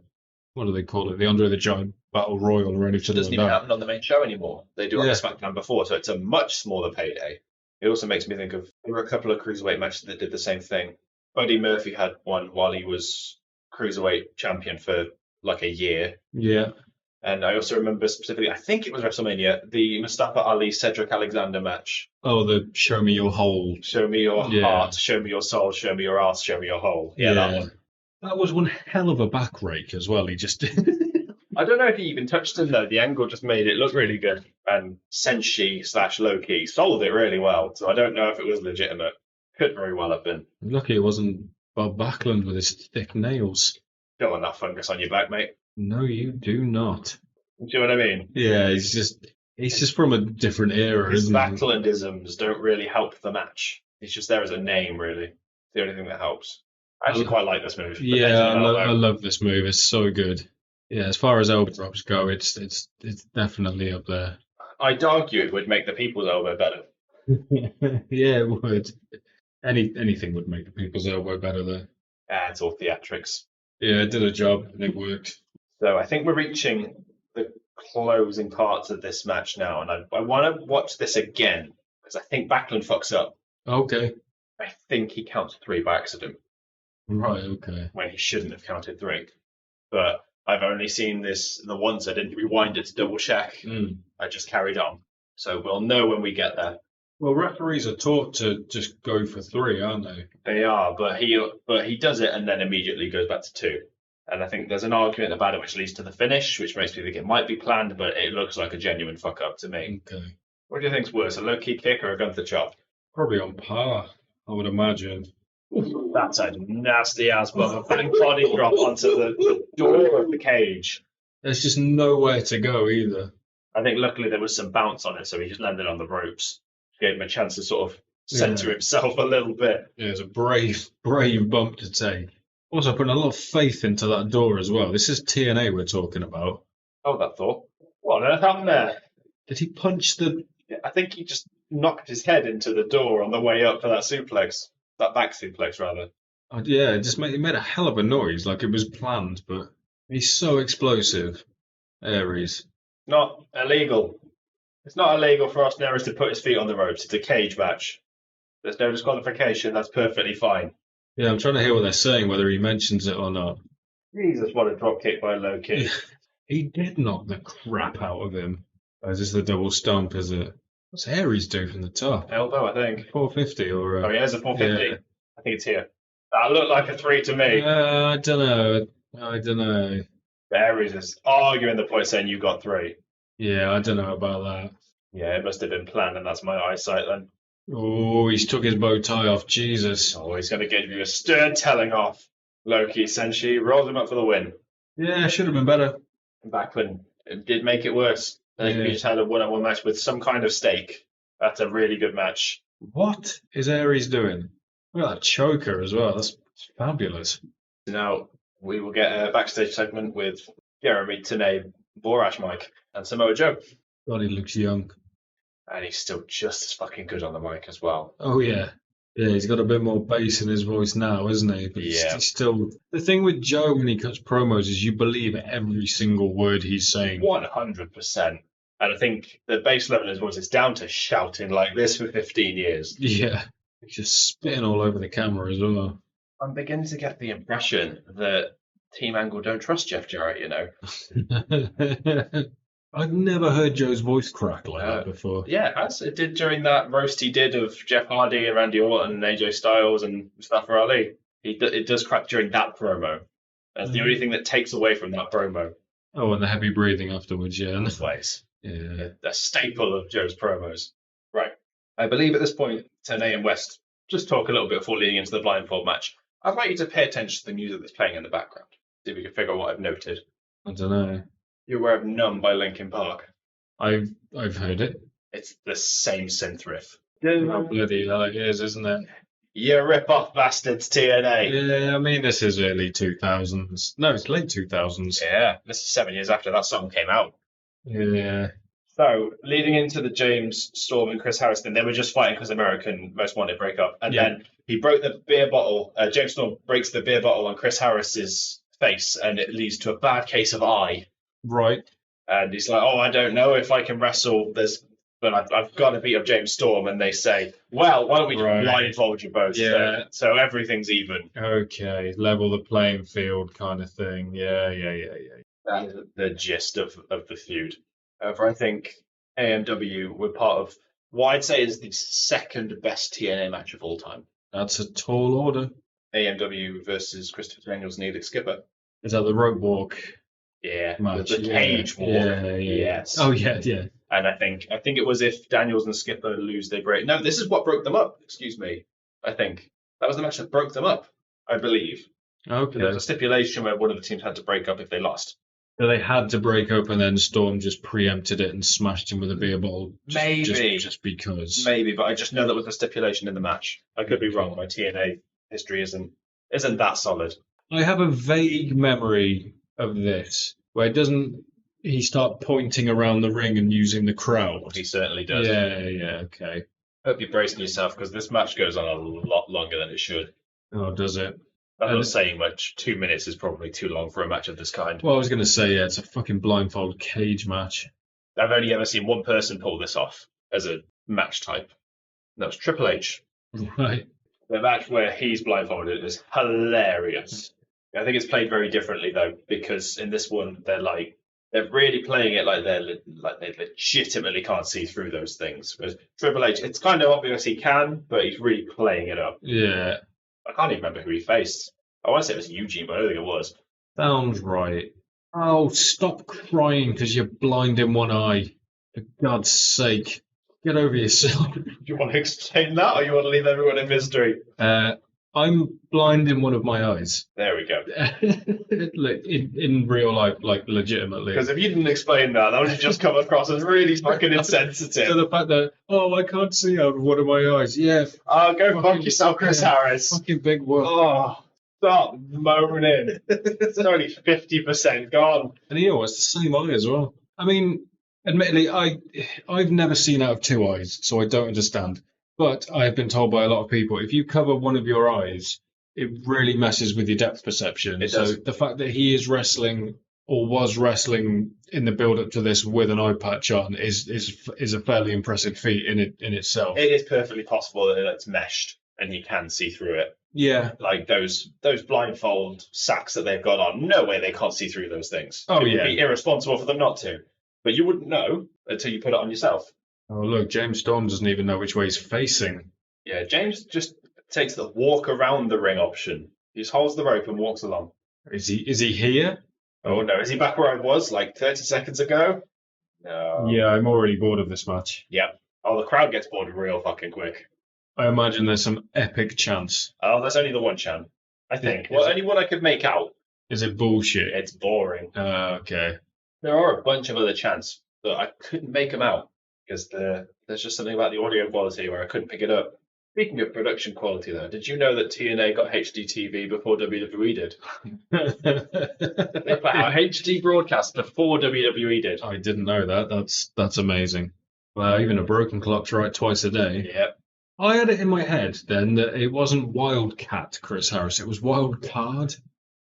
what do they call it, the Andre the Giant Battle Royal or anything like that. It doesn't even happen on the main show anymore. They do it on the SmackDown before, so it's a much smaller payday. It also makes me think of, there were a couple of Cruiserweight matches that did the same thing. Buddy Murphy had one while he was Cruiserweight champion for like a year. Yeah. And I also remember specifically, I think it was WrestleMania, the Mustafa Ali Cedric Alexander match. Oh, the show me your hole. Show me your heart, show me your soul, show me your ass, show me your hole. Yeah, that one. That was one hell of a back rake as well. He just I don't know if he even touched him though. The angle just made it look really good. And Senshi/Low Ki sold it really well. So I don't know if it was legitimate. Could very well have been. Lucky it wasn't Bob Backlund with his thick nails. Don't want that fungus on your back, mate. No, you do not. Do you know what I mean? Yeah, he's just He's just from a different era, His isn't he? Backlandisms don't really help the match. He's just there as a name, really. It's the only thing that helps. I actually quite like this move. The Yeah, Benjamin I elbow. love this move. It's so good. Yeah, as far as elbow drops go, it's definitely up there. I'd argue it would make the people's elbow better. Yeah, it would. Anything would make the people's elbow better there. It's all theatrics. Yeah, it did a job and it worked. So I think we're reaching the closing parts of this match now, and I want to watch this again because I think Backlund fucks up. Okay. I think he counts 3 by accident Right, okay. when he shouldn't have counted 3. But I've only seen this the once. I didn't rewind it to double check. I just carried on. So we'll know when we get there. Well, referees are taught to just go for 3, aren't they? They are, but he does it and then immediately goes back to 2. And I think there's an argument about it which leads to the finish, which makes me think it might be planned, but it looks like a genuine fuck up to me. Okay. What do you think's worse, a low key kick or a Gunther chop? Probably on par, I would imagine. That's a nasty ass body drop onto the door of the cage. There's just nowhere to go either. I think luckily there was some bounce on it, so he just landed on the ropes. Gave him a chance to sort of center himself a little bit. Yeah, it's a brave bump to take. Also, putting a lot of faith into that door as well. This is TNA we're talking about. Oh, that thought. What on earth happened there? Did he punch the... I think he just knocked his head into the door on the way up for that suplex. That back suplex, rather. Oh, yeah, it made a hell of a noise, like it was planned, but he's so explosive, Aries. Not illegal. It's not illegal for Austin Aries to put his feet on the ropes. It's a cage match. There's no disqualification. That's perfectly fine. Yeah, I'm trying to hear what they're saying, whether he mentions it or not. Jesus, what a drop kick by Low Kick. He did knock the crap out of him. Is this the double stomp, is it? What's Aries do from the top? Elbow, I think. 450 or... Oh, yeah, it's a 450. Yeah. I think it's here. That looked like a 3 to me. I don't know. Aries is arguing the point saying you got 3. Yeah, I don't know about that. Yeah, it must have been planned, and that's my eyesight then. Oh, he's took his bow tie off. Jesus. Oh, he's going to give you a stern telling off. Loki Senshi rolls him up for the win. Yeah, should have been better. Backlund did make it worse. I think we just had a one-on-one match with some kind of stake. That's a really good match. What is Aries doing? Look at that choker as well. That's fabulous. Now, we will get a backstage segment with Jeremy Tanay, Borash Mike, and Samoa Joe. God, he looks young. And he's still just as fucking good on the mic as well. Oh, yeah. Yeah, he's got a bit more bass in his voice now, isn't he? But he's still... The thing with Joe when he cuts promos is you believe every single word he's saying. 100%. And I think the bass level in his voice is down to shouting like this for 15 years. Yeah. He's just spitting all over the camera as well. I'm beginning to get the impression that Team Angle don't trust Jeff Jarrett, you know. I've never heard Joe's voice crack like that before. Yeah, as it did during that roast he did of Jeff Hardy and Randy Orton and AJ Styles and Mustafa Ali. It does crack during that promo. That's the only thing that takes away from that promo. Oh, and the heavy breathing afterwards, yeah. Always. Yeah. A staple of Joe's promos. Right. I believe at this point, Tenay and West just talk a little bit before leading into the blindfold match. I'd like you to pay attention to the music that's playing in the background. See if we can figure out what I've noted. I don't know. You're aware of Numb by Linkin Park? I've heard it. It's the same synth riff. Oh, bloody hell it is, isn't it? You rip-off bastards, TNA. Yeah, I mean, this is early 2000s. No, it's late 2000s. Yeah, this is 7 years after that song came out. Yeah. So, leading into the James Storm and Chris Harris thing, they were just fighting because American Most Wanted breakup. And then he broke the beer bottle. James Storm breaks the beer bottle on Chris Harris's face, and it leads to a bad case of eye. Right. And he's like, oh, I don't know if I can wrestle this, but I've got to beat up James Storm. And they say, well, why don't we just blindfold you both? Yeah. So everything's even. Okay, level the playing field kind of thing. Yeah. That is the gist of the feud. However, I think AMW were part of what I'd say is the second best TNA match of all time. That's a tall order. AMW versus Christopher Daniels and Elix Skipper. Is that the rope walk? Yeah, match? The cage walk. Yeah. Yes. Oh, yeah. And I think it was if Daniels and Skipper lose, they break. No, this is what broke them up. Excuse me. I think that was the match that broke them up. I believe. Okay. There was a stipulation where one of the teams had to break up if they lost. So they had to break up, and then Storm just preempted it and smashed him with a beer bottle. Just because. Maybe, but I just know that was the stipulation in the match. I could be wrong. My TNA history isn't that solid. I have a vague memory of this where he start pointing around the ring and using the crowd? He certainly does. Yeah, okay. Hope you're bracing yourself because this match goes on a lot longer than it should. Oh, does it? I'm not saying much. 2 minutes is probably too long for a match of this kind. Well, I was going to say, yeah, it's a fucking blindfold cage match. I've only ever seen one person pull this off as a match type. And that was Triple H. Right. The match where he's blindfolded is hilarious. I think it's played very differently though, because in this one they're really playing it like they legitimately can't see through those things. Whereas Triple H, it's kind of obvious he can, but he's really playing it up. Yeah. I can't even remember who he faced. I want to say it was Eugene, but I don't think it was. Sounds right. Oh, stop crying because you're blind in one eye. For God's sake. Get over yourself. Do you want to explain that, or you want to leave everyone in mystery? I'm blind in one of my eyes. There we go. in real life, like legitimately. Because if you didn't explain that would just come across as really fucking insensitive. So the fact that, I can't see out of one of my eyes. Yeah. Go fuck yourself, Chris Harris. Fucking big whoop. Oh, stop moaning. It's only 50% gone. And it's the same eye as well. I mean, admittedly, I've never seen out of two eyes, so I don't understand. But I have been told by a lot of people, if you cover one of your eyes, it really messes with your depth perception. It does. So the fact that he is wrestling or was wrestling in the build-up to this with an eye patch on is a fairly impressive feat in itself. It is perfectly possible that it's meshed and you can see through it. Yeah. Like those blindfold sacks that they've got on, no way they can't see through those things. Oh, It would be irresponsible for them not to. But you wouldn't know until you put it on yourself. Oh, look, James Storm doesn't even know which way he's facing. Yeah, James just takes the walk around the ring option. He just holds the rope and walks along. Is he here? Oh, no. Is he back where I was, 30 seconds ago? No. Yeah, I'm already bored of this match. Yeah. Oh, the crowd gets bored real fucking quick. I imagine there's some epic chants. Oh, there's only the one chant, I think. Well, only one I could make out. Is it bullshit? It's boring. Okay. There are a bunch of other chants, but I couldn't make them out because there's just something about the audio quality where I couldn't pick it up. Speaking of production quality, though, did you know that TNA got HD TV before WWE did? They put out HD broadcast before WWE did. I didn't know that. That's amazing. Well, even a broken clock's right twice a day. Yep. I had it in my head then that it wasn't Wildcat, Chris Harris. It was Wild Card.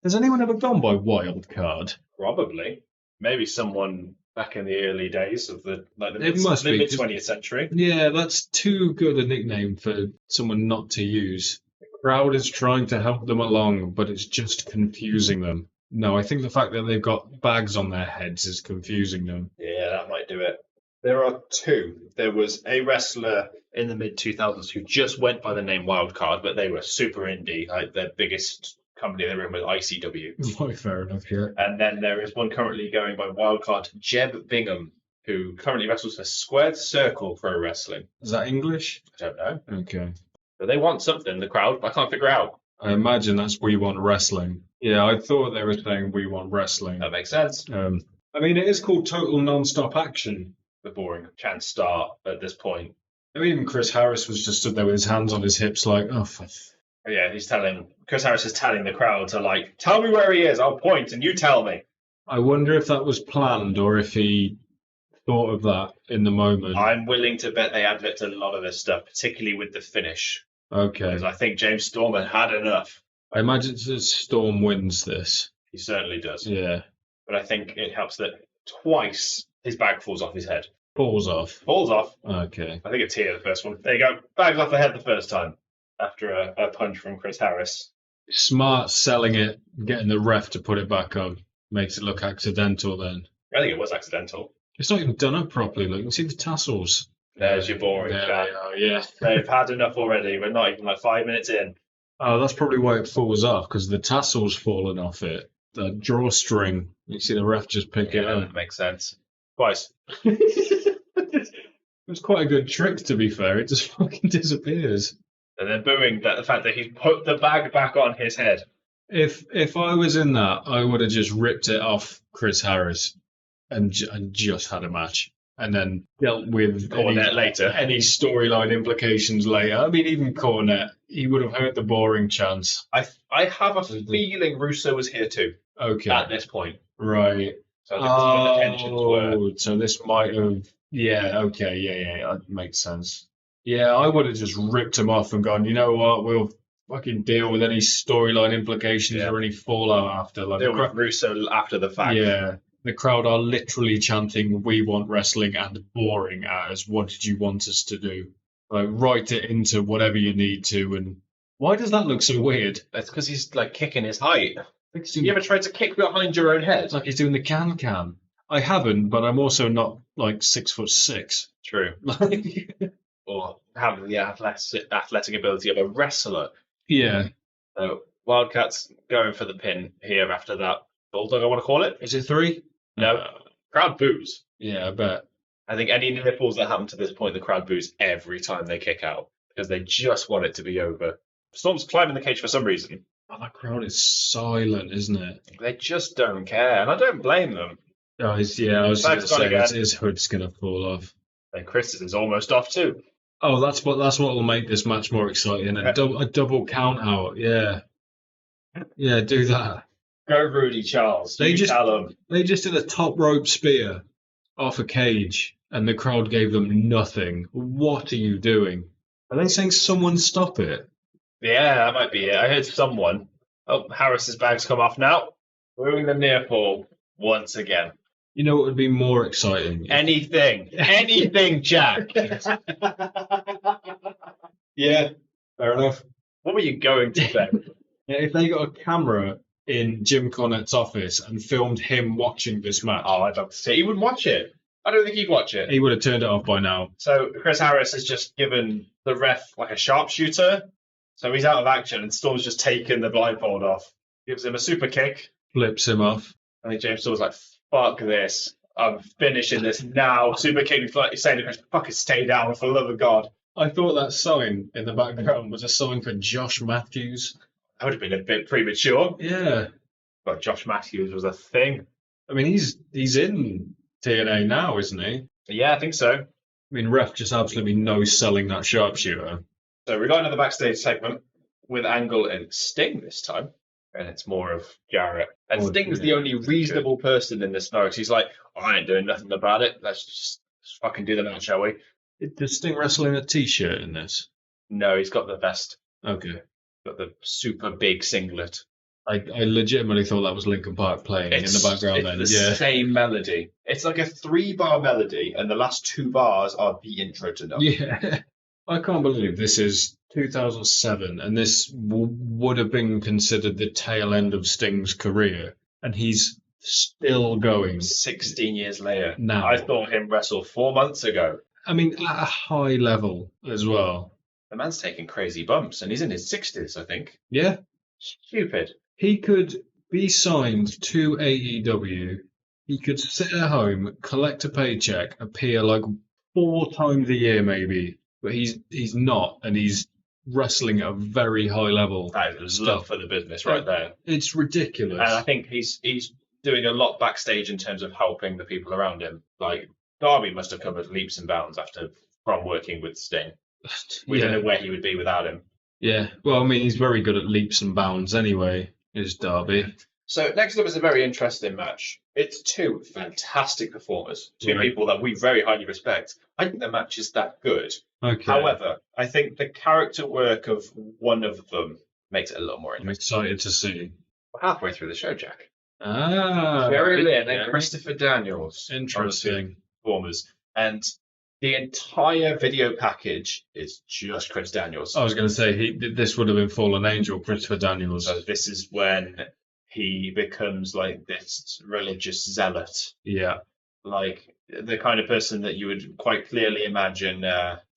Has anyone ever gone by Wild Card? Probably. Maybe someone back in the early days of the mid 20th century. Yeah, that's too good a nickname for someone not to use. The crowd is trying to help them along, but it's just confusing them. No, I think the fact that they've got bags on their heads is confusing them. Yeah, that might do it. There are two. There was a wrestler in the mid 2000s who just went by the name Wildcard, but they were super indie. Their biggest company they were in was ICW. Right, fair enough, yeah. And then there is one currently going by Wildcard Jeb Bingham, who currently wrestles for Squared Circle Pro Wrestling. Is that English? I don't know. Okay. But they want something, the crowd, but I can't figure out. I imagine that's We Want Wrestling. Yeah, I thought they were saying We Want Wrestling. That makes sense. I mean, it is called Total Non-Stop Action. The boring chance start at this point. I mean, even Chris Harris was just stood there with his hands on his hips like, Yeah, Chris Harris is telling the crowd to tell me where he is, I'll point and you tell me. I wonder if that was planned or if he thought of that in the moment. I'm willing to bet they ad-libbed a lot of this stuff, particularly with the finish. Okay. Because I think James Storm had enough. I imagine Storm wins this. He certainly does. Yeah. But I think it helps that twice his bag falls off his head. Falls off? Falls off. Okay. I think it's here, the first one. There you go. Bags off the head the first time. After a punch from Chris Harris. Smart selling it, getting the ref to put it back on. Makes it look accidental then. I think it was accidental. It's not even done up properly. Look, you can see the tassels. There's your boring chat. There they are, yeah. They've had enough already. We're not even 5 minutes in. Oh, that's probably why it falls off, because the tassel's fallen off it. The drawstring. You see the ref just pick it up. That makes sense. Twice. It was quite a good trick, to be fair. It just fucking disappears. And then booing the fact that he's put the bag back on his head. If I was in that, I would have just ripped it off Chris Harris and just had a match, and then dealt with Cornette later. any storyline implications later. I mean, even Cornette, he would have heard the boring chants. I have a feeling Russo was here too. Okay. At this point. Right. So this is when the tensions were. So this might have. Yeah. Okay. Yeah. That makes sense. Yeah, I would have just ripped him off and gone. You know what? We'll fucking deal with any storyline implications or any fallout after. Like deal with Russo after the fact. Yeah. The crowd are literally chanting, "We want wrestling," and boring at us. What did you want us to do? Like, write it into whatever you need to. And why does that look so weird? That's because he's like kicking his height. You ever tried to kick behind your own head? It's like he's doing the can. I haven't, but I'm also not like 6'6". True. Or have the athletic ability of a wrestler. Yeah. So Wildcats going for the pin here after that. Bulldog, I want to call it. Is it 3? No. Crowd boos. Yeah, I bet. I think any near falls that happen to this point, the crowd boos every time they kick out because they just want it to be over. Storm's climbing the cage for some reason. Oh, that crowd is silent, isn't it? They just don't care, and I don't blame them. Oh, I was going to say his hood's going to fall off. And Chris is almost off too. Oh, that's what will make this match more exciting. A double count out, yeah. Yeah, do that. Go Rudy Charles. They just did a top rope spear off a cage, and the crowd gave them nothing. What are you doing? Are they saying someone stop it? Yeah, that might be it. I heard someone. Oh, Harris's bag's come off now. Doing the near fall once again. You know what would be more exciting? Anything, Jack. Yeah, fair enough. What were you going to say? Yeah, if they got a camera in Jim Cornette's office and filmed him watching this match. Oh, I'd love to see. He wouldn't watch it. I don't think he'd watch it. He would have turned it off by now. So Chris Harris has just given the ref like a sharpshooter. So he's out of action and Storm's just taken the blindfold off. Gives him a super kick. Flips him off. I think James Storm's like, fuck this. I'm finishing this now. Super kick, like saying to Chris, fucking stay down for the love of God. I thought that sign in the background was a sign for Josh Matthews. That would have been a bit premature. Yeah. But Josh Matthews was a thing. I mean, he's in TNA now, isn't he? Yeah, I think so. I mean, ref just absolutely no-selling that sharpshooter. So we got another backstage segment with Angle and Sting this time. And it's more of Jarrett. And Sting's the only reasonable person in this scenario. Because he's like, I ain't doing nothing about it. Let's just fucking do the match, shall we? Does Sting wrestle in a t-shirt in this? No, he's got the vest. Okay. Got the super big singlet. I legitimately thought that was Linkin Park playing in the background then. It's the same melody. It's like a 3-bar melody, and the last 2 bars are the intro to them. Yeah. I can't believe this is 2007, and this would have been considered the tail end of Sting's career, and he's still going. 16 years later. Now. I thought him wrestle 4 months ago. I mean, at a high level as well. The man's taking crazy bumps, and he's in his 60s, I think. Yeah. Stupid. He could be signed to AEW. He could sit at home, collect a paycheck, appear like 4 times a year maybe. But he's not, and he's wrestling at a very high level. That is love for the business right there. It's ridiculous. And I think he's doing a lot backstage in terms of helping the people around him. Like, Darby must have covered leaps and bounds from working with Sting. We don't know where he would be without him. Yeah, well, I mean, he's very good at leaps and bounds anyway, is Darby. So next up is a very interesting match. It's 2 fantastic performers, 2 people that we very highly respect. I think the match is that good. Okay. However, I think the character work of one of them makes it a little more interesting. I'm excited to see. We're halfway through the show, Jack. Ah. Jerry Lynn and Christopher Daniels. Interesting. Performers. And the entire video package is just Chris Daniels. I was going to say, this would have been Fallen Angel, Christopher Daniels. So this is when he becomes like this religious zealot. Yeah. Like the kind of person that you would quite clearly imagine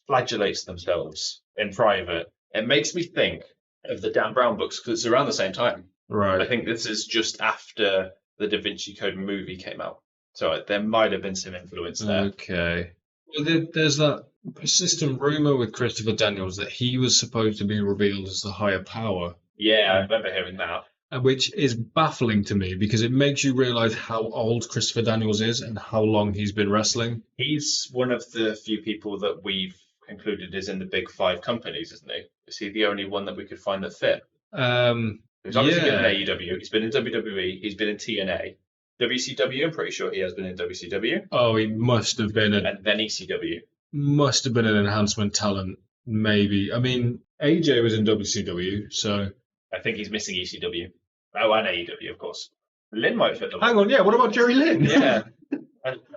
flagellates themselves in private. It makes me think of the Dan Brown books because it's around the same time. Right. I think this is just after the Da Vinci Code movie came out. So there might have been some influence there. Okay. Well, there's that persistent rumor with Christopher Daniels that he was supposed to be revealed as the higher power. Yeah, I remember hearing that. which is baffling to me because it makes you realize how old Christopher Daniels is and how long he's been wrestling. He's one of the few people that we've concluded is in the big five companies, isn't he? Is he the only one that we could find that fit? He's obviously been in AEW. He's been in WWE. He's been in TNA. WCW, I'm pretty sure he has been in WCW. Oh, he must have been and then ECW. Must have been an enhancement talent, maybe. I mean, AJ was in WCW, so I think he's missing ECW. Oh, and AEW, of course. Lynn might fit the Hang on, yeah. What about Jerry Lynn? Yeah.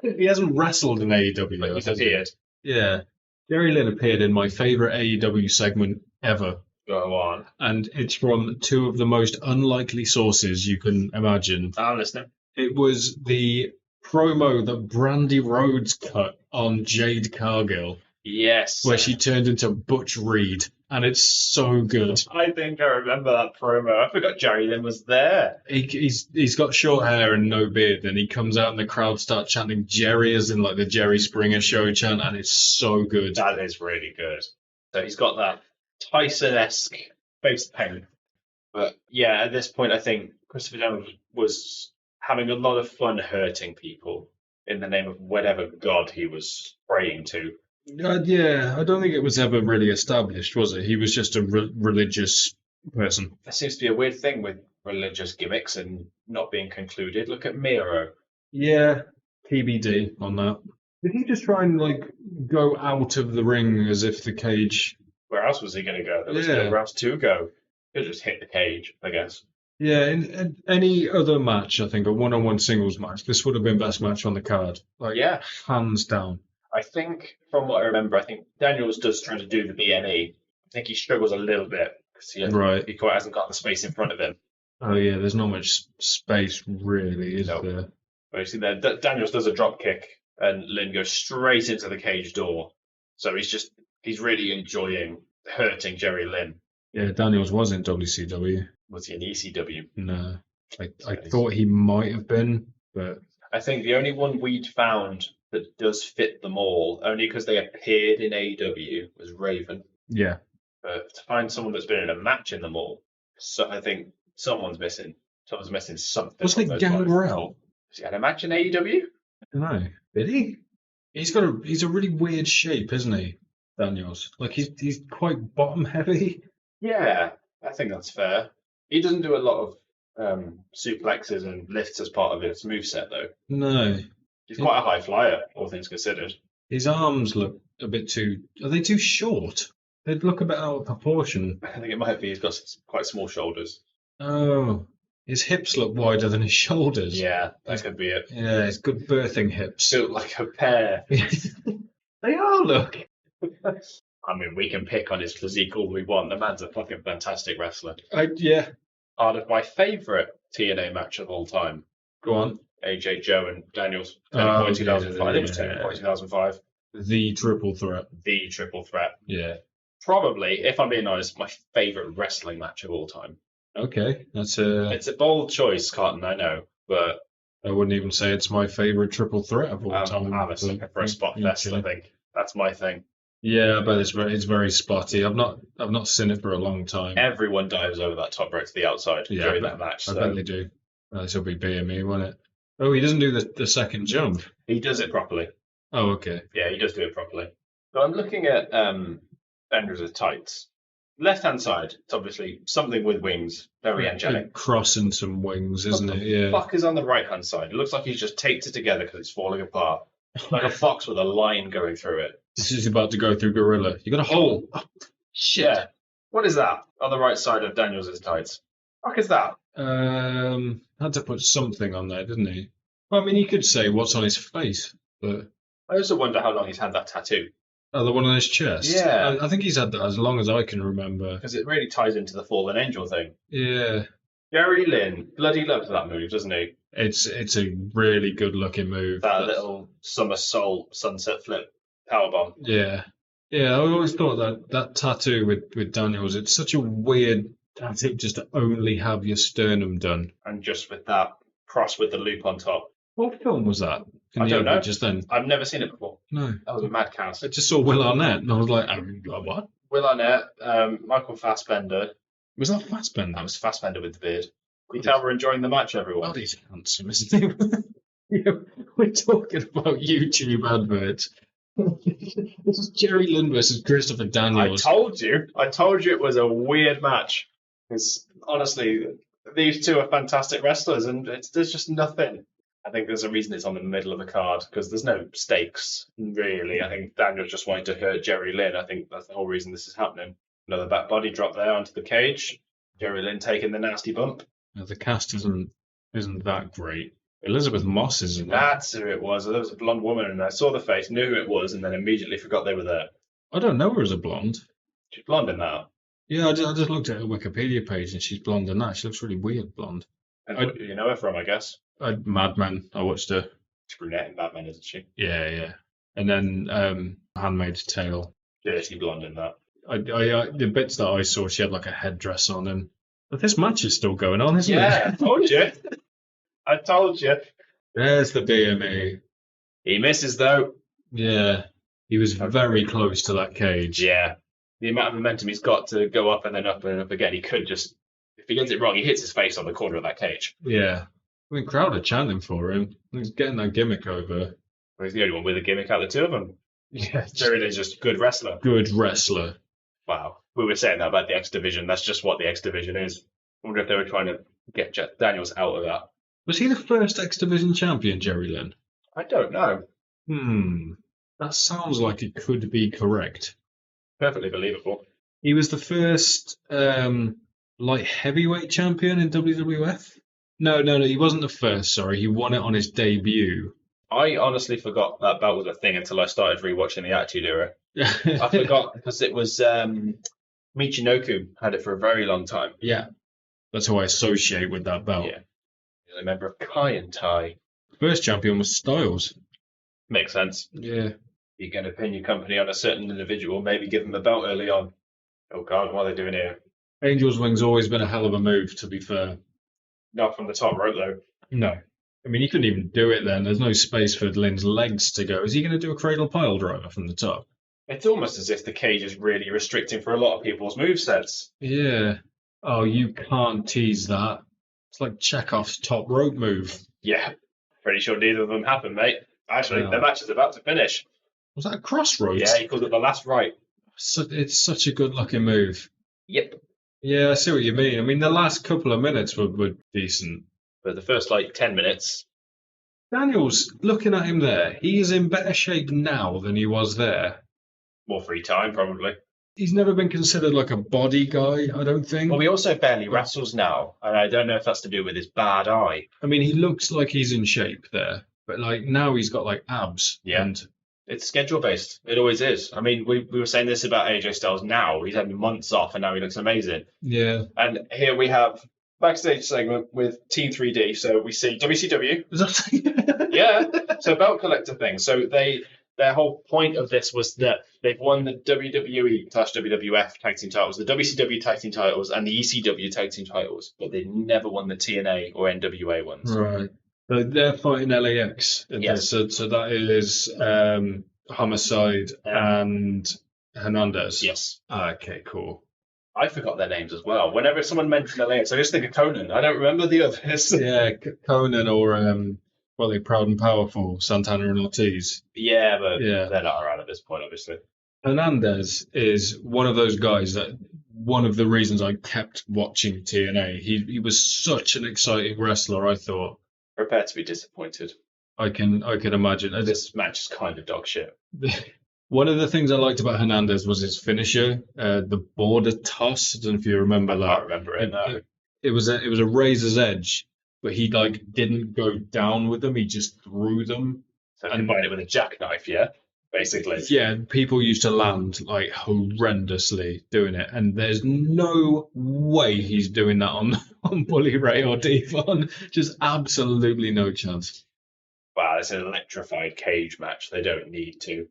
He hasn't wrestled in AEW. But he's appeared. Yeah. Jerry Lynn appeared in my favourite AEW segment ever. Go on. And it's from two of the most unlikely sources you can imagine. I'm listening. It was the promo that Brandy Rhodes cut on Jade Cargill. Yes. Where she turned into Butch Reed. And it's so good. I think I remember that promo. I forgot Jerry Lynn was there. He's got short hair and no beard, and he comes out and the crowd start chanting Jerry as in like the Jerry Springer Show chant, and it's so good. That is really good. So he's got that Tyson-esque face paint. But yeah, at this point I think Christopher Daniels was having a lot of fun hurting people in the name of whatever god he was praying to. Yeah, I don't think it was ever really established, was it? He was just a religious person. There seems to be a weird thing with religious gimmicks and not being concluded. Look at Miro. Yeah, TBD on that. Did he just try and like go out of the ring as if the cage? Where else was he going to go? There was nowhere else to go. He could just hit the cage, I guess. Yeah, in any other match, I think a one-on-one singles match, this would have been best match on the card. Like, yeah, hands down. I think, from what I remember, I think Daniels does try to do the BNE. I think he struggles a little bit because he quite hasn't got the space in front of him. Oh yeah, there's not much space really, is there? But you see there, Daniels does a drop kick and Lynn goes straight into the cage door. So he's really enjoying hurting Jerry Lynn. Yeah, Daniels was in WCW. Was he in ECW? No, I thought he might have been, but I think the only one we'd found that does fit them all, only because they appeared in AEW, was Raven. Yeah. But to find someone that's been in a match in them all, so I think someone's missing. Someone's missing something. Wasn't it Gangrel? Has he had a match in AEW? I don't know. Did he? He's a really weird shape, isn't he, Daniels? Like he's quite bottom heavy. Yeah, I think that's fair. He doesn't do a lot of suplexes and lifts as part of his moveset, though. No. He's quite a high flyer, all things considered. His arms look a bit too... Are they too short? They look a bit out of proportion. I think it might be he's got quite small shoulders. Oh. His hips look wider than his shoulders. Yeah, that could be it. Yeah, his good birthing hips. Built like a pear. They are, look. I mean, we can pick on his physique all we want. The man's a fucking fantastic wrestler. Yeah. Part of my favourite TNA match of all time. Go on. AJ, Joe, and Daniels. 2005. Yeah. It was 2005. The triple threat. The triple threat. Yeah. Probably, if I'm being honest, my favourite wrestling match of all time. Okay, it's a bold choice, Carton, I know, but I wouldn't even say it's my favourite triple threat of all time. I'm a sucker for a spot fest. I think that's my thing. Yeah, but it's very spotty. I've not seen it for a long time. Everyone dives over that top rope to the outside during that match. I bet they do. This will be BME, won't it? Oh, he doesn't do the second jump. He does it properly. Oh, okay. Yeah, he does do it properly. So I'm looking at Benders' tights. Left-hand side, it's obviously something with wings, very angelic. Crossing some wings, isn't it? Yeah. What the fuck is on the right-hand side? It looks like he's just taped it together because it's falling apart. Like a fox with a line going through it. This is about to go through Gorilla. You got a hole. Oh, shit. Yeah. What is that on the right side of Daniels' tights? What is that? Had to put something on there, didn't he? Well, I mean, he could say what's on his face, but I also wonder how long he's had that tattoo. Oh, the one on his chest? Yeah. I think he's had that as long as I can remember. Because it really ties into the Fallen Angel thing. Yeah. Jerry Lynn bloody loves that move, doesn't he? It's a really good looking move. That little somersault sunset flip powerbomb. Yeah. Yeah, I always thought that tattoo with Daniels, it's such a weird tattoo just to only have your sternum done. And just with that cross with the loop on top. What film was that? I don't know. Just then. I've never seen it before. No. That was a mad cast. I just saw Will Arnett and I was like, what? Will Arnett, Michael Fassbender. Was that Fassbender? That was Fassbender with the beard. You tell we're enjoying the match, everyone. God, he's handsome, isn't he? Yeah, we're talking about YouTube adverts. This is Jerry Lynn versus Christopher Daniels. I told you it was a weird match. Because honestly, these two are fantastic wrestlers, and there's just nothing. I think there's a reason it's on the middle of the card, because there's no stakes, really. I think Daniel's just wanting to hurt Jerry Lynn. I think that's the whole reason this is happening. Another back body drop there onto the cage. Jerry Lynn taking the nasty bump. The cast isn't that great. Elizabeth Moss isn't. That's who it was. There was a blonde woman, and I saw the face, knew who it was, and then immediately forgot they were there. I don't know her as a blonde. She's blonde in that. Yeah, I just looked at her Wikipedia page, and she's blonde in that. She looks really weird blonde. And what you know her from, I guess. Mad Men. I watched her. She's brunette in Mad Men, isn't she? Yeah. And then Handmaid's Tale. Dirty blonde in that. The bits that I saw, she had like a headdress on, and but this match is still going on, isn't it? Yeah, I told you. There's the BME. He misses though. Yeah, he was very close to that cage. Yeah, the amount of momentum he's got to go up and then up and up again, he could just, if he gets it wrong, he hits his face on the corner of that cage. Yeah, I mean, crowd are chanting for him. He's getting that gimmick over. Well, he's the only one with a gimmick out of the two of them. Yeah, Jerry Lynn's just a good wrestler. Good wrestler. Wow, we were saying that about the X Division. That's just what the X Division is. I wonder if they were trying to get Daniels out of that. Was he the first X Division champion, Jerry Lynn? I don't know. That sounds like it could be correct. Perfectly believable. He was the first light heavyweight champion in WWF? No, he wasn't the first, sorry. He won it on his debut. I honestly forgot that belt was a thing until I started rewatching the Attitude Era. I forgot because it was Michinoku had it for a very long time. Yeah, that's who I associate with that belt. Yeah, a member of Kai and Tai. First champion was Styles. Makes sense. Yeah. You're going to pin your company on a certain individual, maybe give them a belt early on. Oh God, what are they doing here? Angel's Wing's always been a hell of a move, to be fair. Not from the top rope though. No. I mean, he couldn't even do it then. There's no space for Lynn's legs to go. Is he going to do a cradle pile driver from the top? It's almost as if the cage is really restricting for a lot of people's movesets. Yeah. Oh, you can't tease that. It's like Chekhov's top rope move. Yeah. Pretty sure neither of them happened, mate. Actually, the match is about to finish. Was that a crossroads? Yeah, he called it the last right. So, it's such a good-looking move. Yep. Yeah, I see what you mean. I mean, the last couple of minutes were decent. But the first, 10 minutes... Daniels, looking at him there, he is in better shape now than he was there. More free time, probably. He's never been considered like a body guy, I don't think. Well, he also barely wrestles now, and I don't know if that's to do with his bad eye. I mean, he looks like he's in shape there, but now he's got abs. Yeah. And it's schedule based. It always is. I mean, we were saying this about AJ Styles now. He's had months off, and now he looks amazing. Yeah. And here we have backstage segment with Team 3D. So we see WCW. Is that? Yeah. So belt collector thing. So their whole point of this was that they've won the WWE/WWF tag team titles, the WCW tag team titles, and the ECW tag team titles, but they've never won the TNA or NWA ones. Right. So they're fighting LAX. Yes. So that is Homicide and Hernandez. Yes. Okay, cool. I forgot their names as well. Whenever someone mentioned LAX, I just think of Conan. I don't remember the others. Yeah, Conan or they're Proud and Powerful, Santana and Ortiz. Yeah, but they're not around at this point, obviously. Hernandez is one of those guys that one of the reasons I kept watching TNA. He was such an exciting wrestler, I thought. Prepare to be disappointed. I can imagine. This match is kind of dog shit. One of the things I liked about Hernandez was his finisher, the border toss. I don't know if you remember that. I can't remember it now. It was a razor's edge, but he didn't go down with them. He just threw them. So combined it with a jackknife, yeah, basically. Yeah, people used to land horrendously doing it, and there's no way he's doing that on Bully Ray or Devon. Just absolutely no chance. Wow, it's an electrified cage match. They don't need to.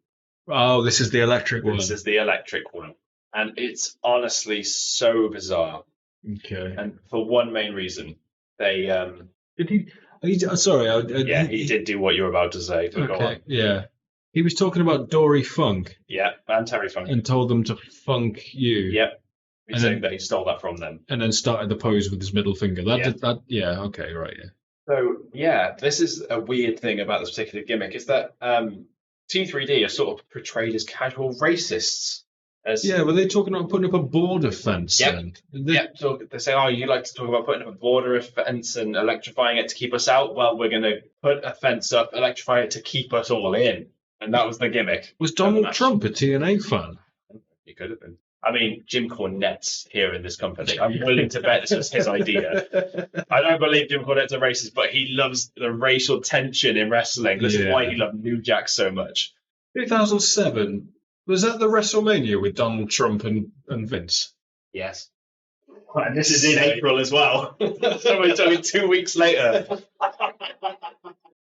Oh, this is the electric one. This is the electric one, and it's honestly so bizarre. Okay. And for one main reason, they did he? Sorry, he did do what you were about to say. So go on. Yeah. He was talking about Dory Funk. Yeah, and Terry Funk. And told them to funk you. Yep. He's saying that he stole that from them. And then started the pose with his middle finger. Okay, right, yeah. So, yeah, this is a weird thing about this particular gimmick, is that Team 3D are sort of portrayed as casual racists. Were they talking about putting up a border fence? Yep. So they say, oh, you like to talk about putting up a border fence and electrifying it to keep us out? Well, we're going to put a fence up, electrify it to keep us all in. And that was the gimmick. Was Donald Trump a TNA fan? He could have been. I mean, Jim Cornette's here in this company. I'm willing to bet this was his idea. I don't believe Jim Cornette's a racist, but he loves the racial tension in wrestling. This is why he loved New Jack so much. 2007, was that the WrestleMania with Donald Trump and Vince? Yes. And this is in April as well. So we're talking 2 weeks later.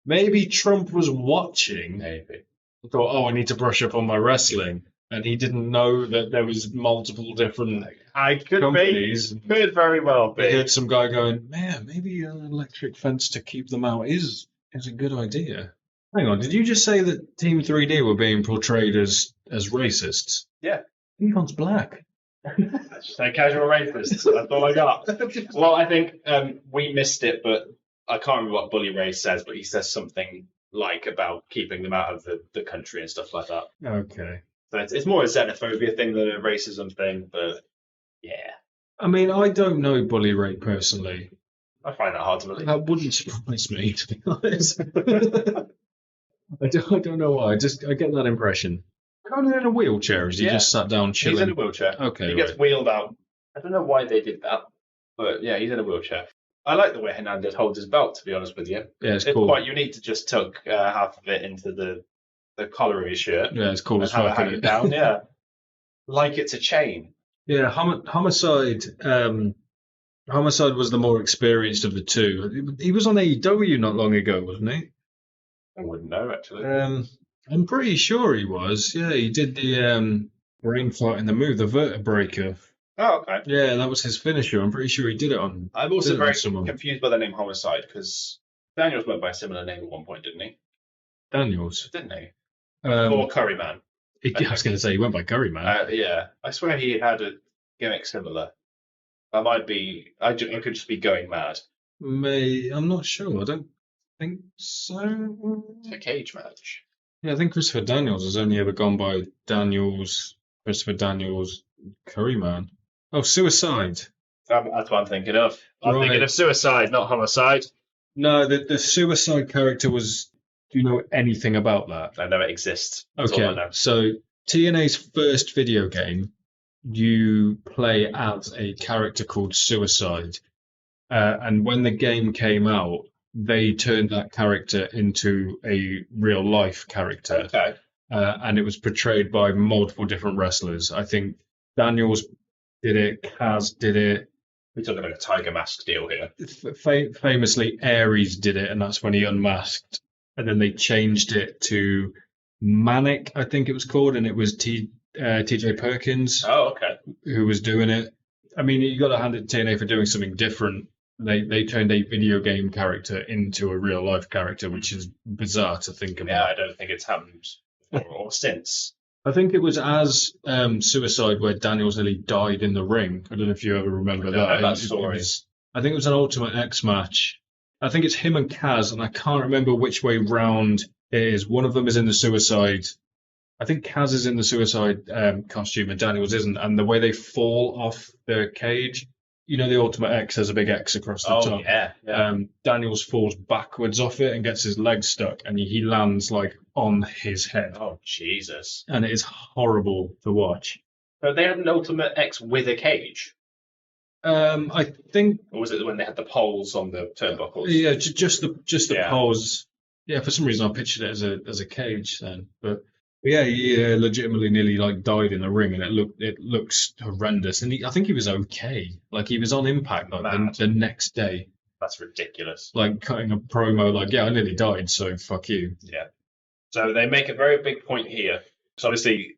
Maybe Trump was watching. Maybe. Thought, I need to brush up on my wrestling. And he didn't know that there was multiple different companies. Could very well be. He heard some guy going, man, maybe an electric fence to keep them out is a good idea. Hang on, did you just say that Team 3D were being portrayed as racists? Yeah. Egon's black. They're casual racists. That's all I got. Well, I think we missed it, but I can't remember what Bully Ray says, but he says something like about keeping them out of the country and stuff like that. Okay. So it's more a xenophobia thing than a racism thing, but yeah. I mean, I don't know Bully Ray personally. I find that hard to believe. That wouldn't surprise me, to be honest. I don't know why. I get that impression. Kind of in a wheelchair, as he just sat down chilling. He's in a wheelchair. Okay. He gets wheeled out. I don't know why they did that, but yeah, he's in a wheelchair. I like the way Hernandez holds his belt, to be honest with you. Yeah, it's cool. Quite unique to just tuck half of it into the collar of his shirt. Yeah, it's cool as fuck. Hang it down, yeah. Like it's a chain. Yeah, Homicide. Homicide was the more experienced of the two. He was on AEW not long ago, wasn't he? I wouldn't know, actually. I'm pretty sure he was. Yeah, he did the brain fart in the move, the vertebreaker. Oh, okay. Yeah, that was his finisher. I'm pretty sure he did it on. I'm also very confused by the name Homicide, because Daniels went by a similar name at one point, didn't he? Daniels? Didn't he? Or Curryman. I was going to say he went by Curryman. Yeah, I swear he had a gimmick similar. That might be. I could just be going mad. I'm not sure. I don't think so. It's a cage match. Yeah, I think Christopher Daniels has only ever gone by Christopher Daniels, Curryman. Oh, Suicide. That's what I'm thinking of. I'm thinking of Suicide, not Homicide. No, the Suicide character was. Do you know anything about that? I know it exists. That's all I know. So TNA's first video game, you play as a character called Suicide. And when the game came out, they turned that character into a real life character. Okay. And it was portrayed by multiple different wrestlers. I think Daniels did it, Kaz did it. We're talking about a Tiger Mask deal here. Famously, Aries did it, and that's when he unmasked. And then they changed it to Manic, I think it was called, and it was TJ Perkins. Oh, okay. Who was doing it. I mean, you got to hand it to TNA for doing something different. They turned a video game character into a real life character, which is bizarre to think about. Yeah, I don't think it's happened before or since. I think it was as Suicide where Daniels nearly died in the ring. I don't know if you ever remember that story. I think it was an Ultimate X match. I think it's him and Kaz, and I can't remember which way round it is. One of them is in the Suicide. I think Kaz is in the Suicide costume and Daniels isn't. And the way they fall off the cage, you know, the Ultimate X has a big X across the top. Yeah. Daniels falls backwards off it and gets his leg stuck, and he lands like on his head. Oh, Jesus. And it is horrible to watch. So they had an Ultimate X with a cage? I think. Or was it when they had the poles on the turnbuckles? Yeah, just the poles. Yeah, for some reason I pictured it as a cage then. But yeah, he legitimately nearly like died in the ring, and it looks horrendous. And I think he was okay. Like he was on Impact like the next day. That's ridiculous. Like cutting a promo, like, yeah, I nearly died, so fuck you. Yeah. So they make a very big point here. So obviously,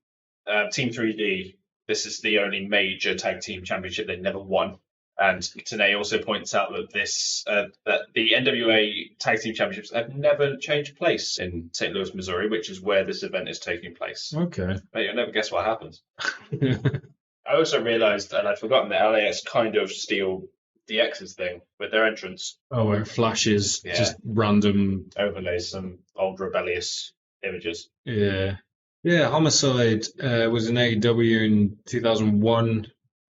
Team 3D, this is the only major tag team championship they've never won. And TNA also points out that that the NWA tag team championships have never changed place in St. Louis, Missouri, which is where this event is taking place. Okay. But you'll never guess what happens. I also realised, and I'd forgotten that LAX kind of steal DX's thing with their entrance. Oh, where it flashes just random overlays, some old rebellious images. Yeah. Yeah, Homicide was in AEW in 2001,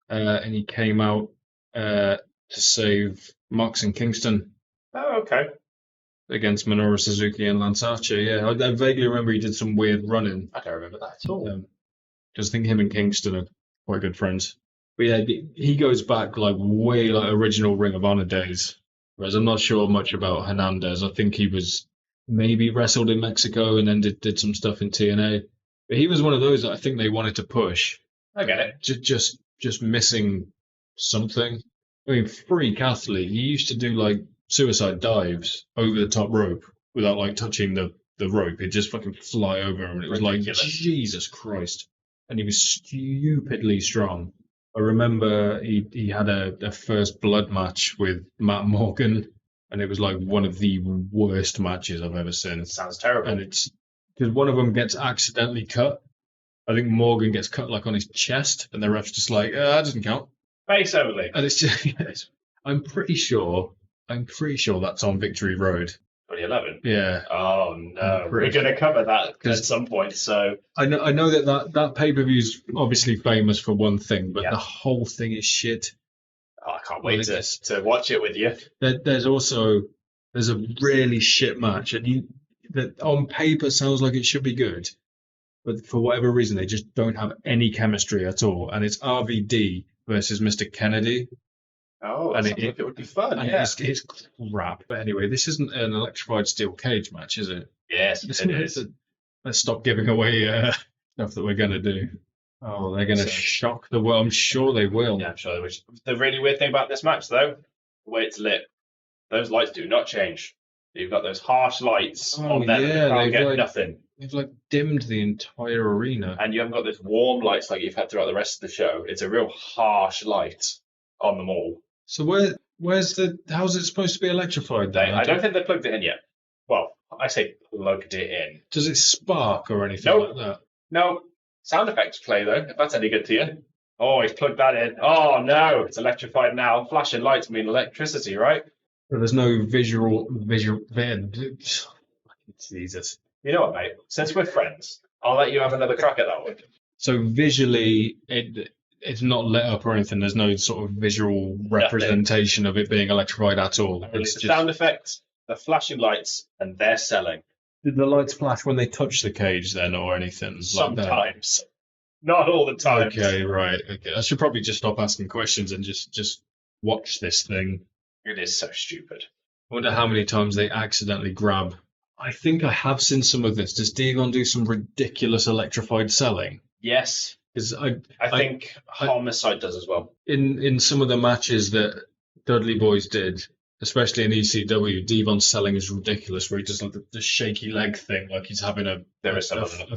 and he came out to save Mox and Kingston Oh, okay. against Minoru Suzuki and Lance Archer. Yeah, I vaguely remember he did some weird running. I don't remember that at all. Just think him and Kingston are quite good friends. But yeah, he goes back like way like original Ring of Honor days. Whereas I'm not sure much about Hernandez. I think he was maybe wrestled in Mexico and then did some stuff in TNA. But he was one of those that I think they wanted to push. I get it. Just missing something. I mean, freak athlete. He used to do like suicide dives over the top rope without like touching the rope. He'd just fucking fly over him. And it was Ridiculous. like, Jesus Christ. And he was stupidly strong. I remember he had a first blood match with Matt Morgan, and it was like one of the worst matches I've ever seen. Sounds terrible. And it's because one of them gets accidentally cut. I think Morgan gets cut like on his chest, and the ref's just like, that doesn't count. Face only. And it's just, I'm pretty sure that's on Victory Road. 2011. Yeah. Oh no, we're going to cover that at some point. So I know that pay-per-view's obviously famous for one thing, but the whole thing is shit. Oh, I can't wait to watch it with you. There's a really shit match, and that on paper sounds like it should be good, but for whatever reason they just don't have any chemistry at all. And it's RVD versus Mr. Kennedy. Oh, and it would be fun. And it's crap. But anyway, this isn't an electrified steel cage match, is it? Yes, it is. Let's stop giving away stuff that we're going to do. Oh, they're going to shock the world. I'm sure they will. Yeah, I'm sure they will. The really weird thing about this match, though, the way it's lit, those lights do not change. You've got those harsh lights on there that can't get nothing. They've like dimmed the entire arena. And you haven't got those warm lights like you've had throughout the rest of the show. It's a real harsh light on them all. So how's it supposed to be electrified then? I don't think they plugged it in yet. Well, I say plugged it in. Does it spark or anything like that? No. Sound effects play though, if that's any good to you. Oh, he's plugged that in. Oh no, it's electrified now. Flashing lights mean electricity, right? So there's no visual. Jesus. You know what, mate? Since we're friends, I'll let you have another crack at that one. So visually, it's not lit up or anything. There's no sort of visual representation of it being electrified at all. It's just sound effects, the flashing lights, and they're selling. Did the lights flash when they touch the cage then, or anything? Sometimes. Like not all the time. Okay, right. Okay. I should probably just stop asking questions and just watch this thing. It is so stupid. I wonder how many times they accidentally grab. I think I have seen some of this. Does Dawg do some ridiculous electrified selling? Yes. Because I think Homicide does as well. In some of the matches that Dudley Boys did, especially in ECW, Devon's selling is ridiculous, where he does like the shaky leg thing, like he's having a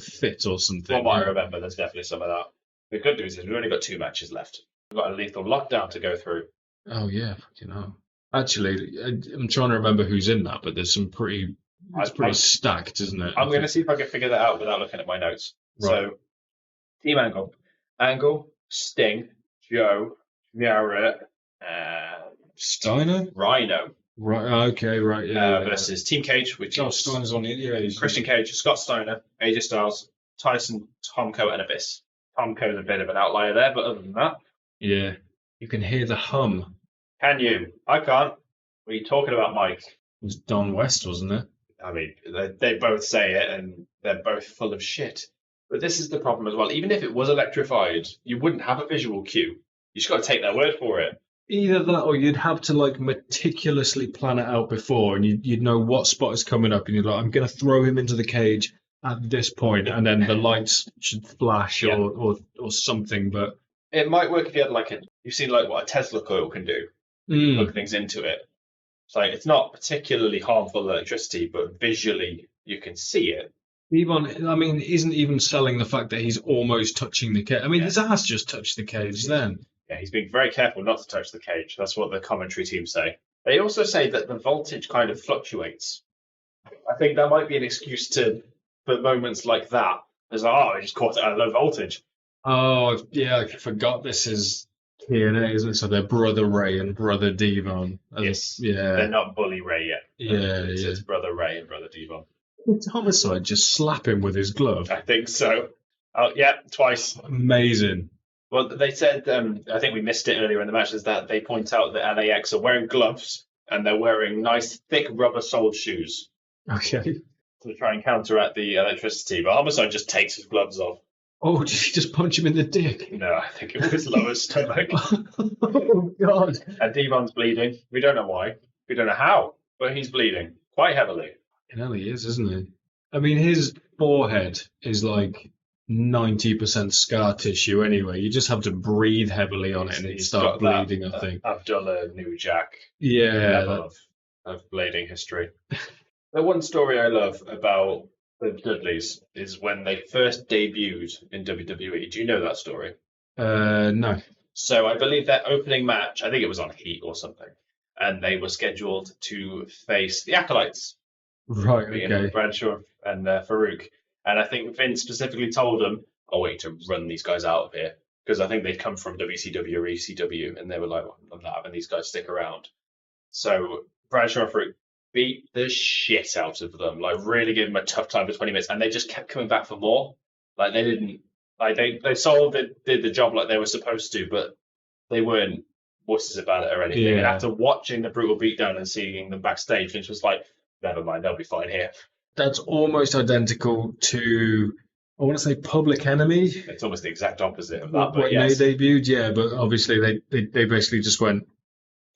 fit or something. From what I remember, there's definitely some of that. The good news is we've only got 2 matches left. We've got a Lethal Lockdown to go through. Oh yeah, fucking hell. Actually, I'm trying to remember who's in that, but there's some pretty stacked, isn't it? I'm going to see if I can figure that out without looking at my notes. Right. So, Team Angle, Sting, Joe, Jarrett, Steiner? Rhino. Right. Okay. Right. Yeah. Versus Team Cage, which is Steiner's on it. Yeah. Christian Cage, Scott Steiner, AJ Styles, Tyson, Tomko, and Abyss. Tomko's a bit of an outlier there, but other than that, yeah, you can hear the hum. Can you? I can't. What are you talking about, Mike? It was Don West, wasn't it? I mean, they both say it, and they're both full of shit. But this is the problem as well. Even if it was electrified, you wouldn't have a visual cue. You just got to take their word for it. Either that, or you'd have to like meticulously plan it out before, and you'd know what spot is coming up, and you're like, I'm going to throw him into the cage at this point, and then the lights should flash or something. But it might work if you had you've seen like what a Tesla coil can do. You plug things into it. So it's not particularly harmful electricity, but visually you can see it. Devon, I mean, isn't even selling the fact that he's almost touching the cage. I mean, his ass just touched the cage then. Yeah, he's being very careful not to touch the cage. That's what the commentary team say. They also say that the voltage kind of fluctuates. I think that might be an excuse for moments like that. It's like, he just caught it at a low voltage. Oh, yeah, I forgot this is TNA, isn't it? So they're Brother Ray and Brother Devon. Yes. They're Yeah, not Bully Ray yet. yeah. It's Brother Ray and Brother Devon. It's Homicide just slap him with his glove. I think so. Oh, yeah, twice. Amazing. Well, they said, I think we missed it earlier in the match, is that they point out that LAX are wearing gloves and they're wearing nice, thick rubber-soled shoes Okay. to try and counteract the electricity. But Homicide just takes his gloves off. Oh, did he just punch him in the dick? No, I think it was lower stomach. Oh, God. And Devon's bleeding. We don't know why. We don't know how, but he's bleeding quite heavily. Hell, he is, isn't he? I mean, his forehead is like 90% scar tissue anyway. You just have to breathe heavily on it and it start bleeding, I think. Abdullah New Jack Yeah. of bleeding history. The one story I love about the Dudleys is when they first debuted in WWE. Do you know that story? No. So I believe their opening match, I think it was on Heat or something, and they were scheduled to face the Acolytes. Right, okay. Bradshaw and Farouk. And I think Vince specifically told them, "Oh, wait, to run these guys out of here." Because I think they'd come from WCW or ECW, and they were like, well, "I'm not having these guys stick around." So Bradshaw and Farouk beat the shit out of them, like really gave them a tough time for 20 minutes, and they just kept coming back for more. Like they didn't, like they solved it, did the job like they were supposed to, but they weren't wusses about it or anything. Yeah. And after watching the brutal beatdown and seeing them backstage, Vince was like, "Never mind, they'll be fine here." That's almost identical to, I want to say, Public Enemy. It's almost the exact opposite of that, but When yes. they debuted, yeah, but obviously they basically just went,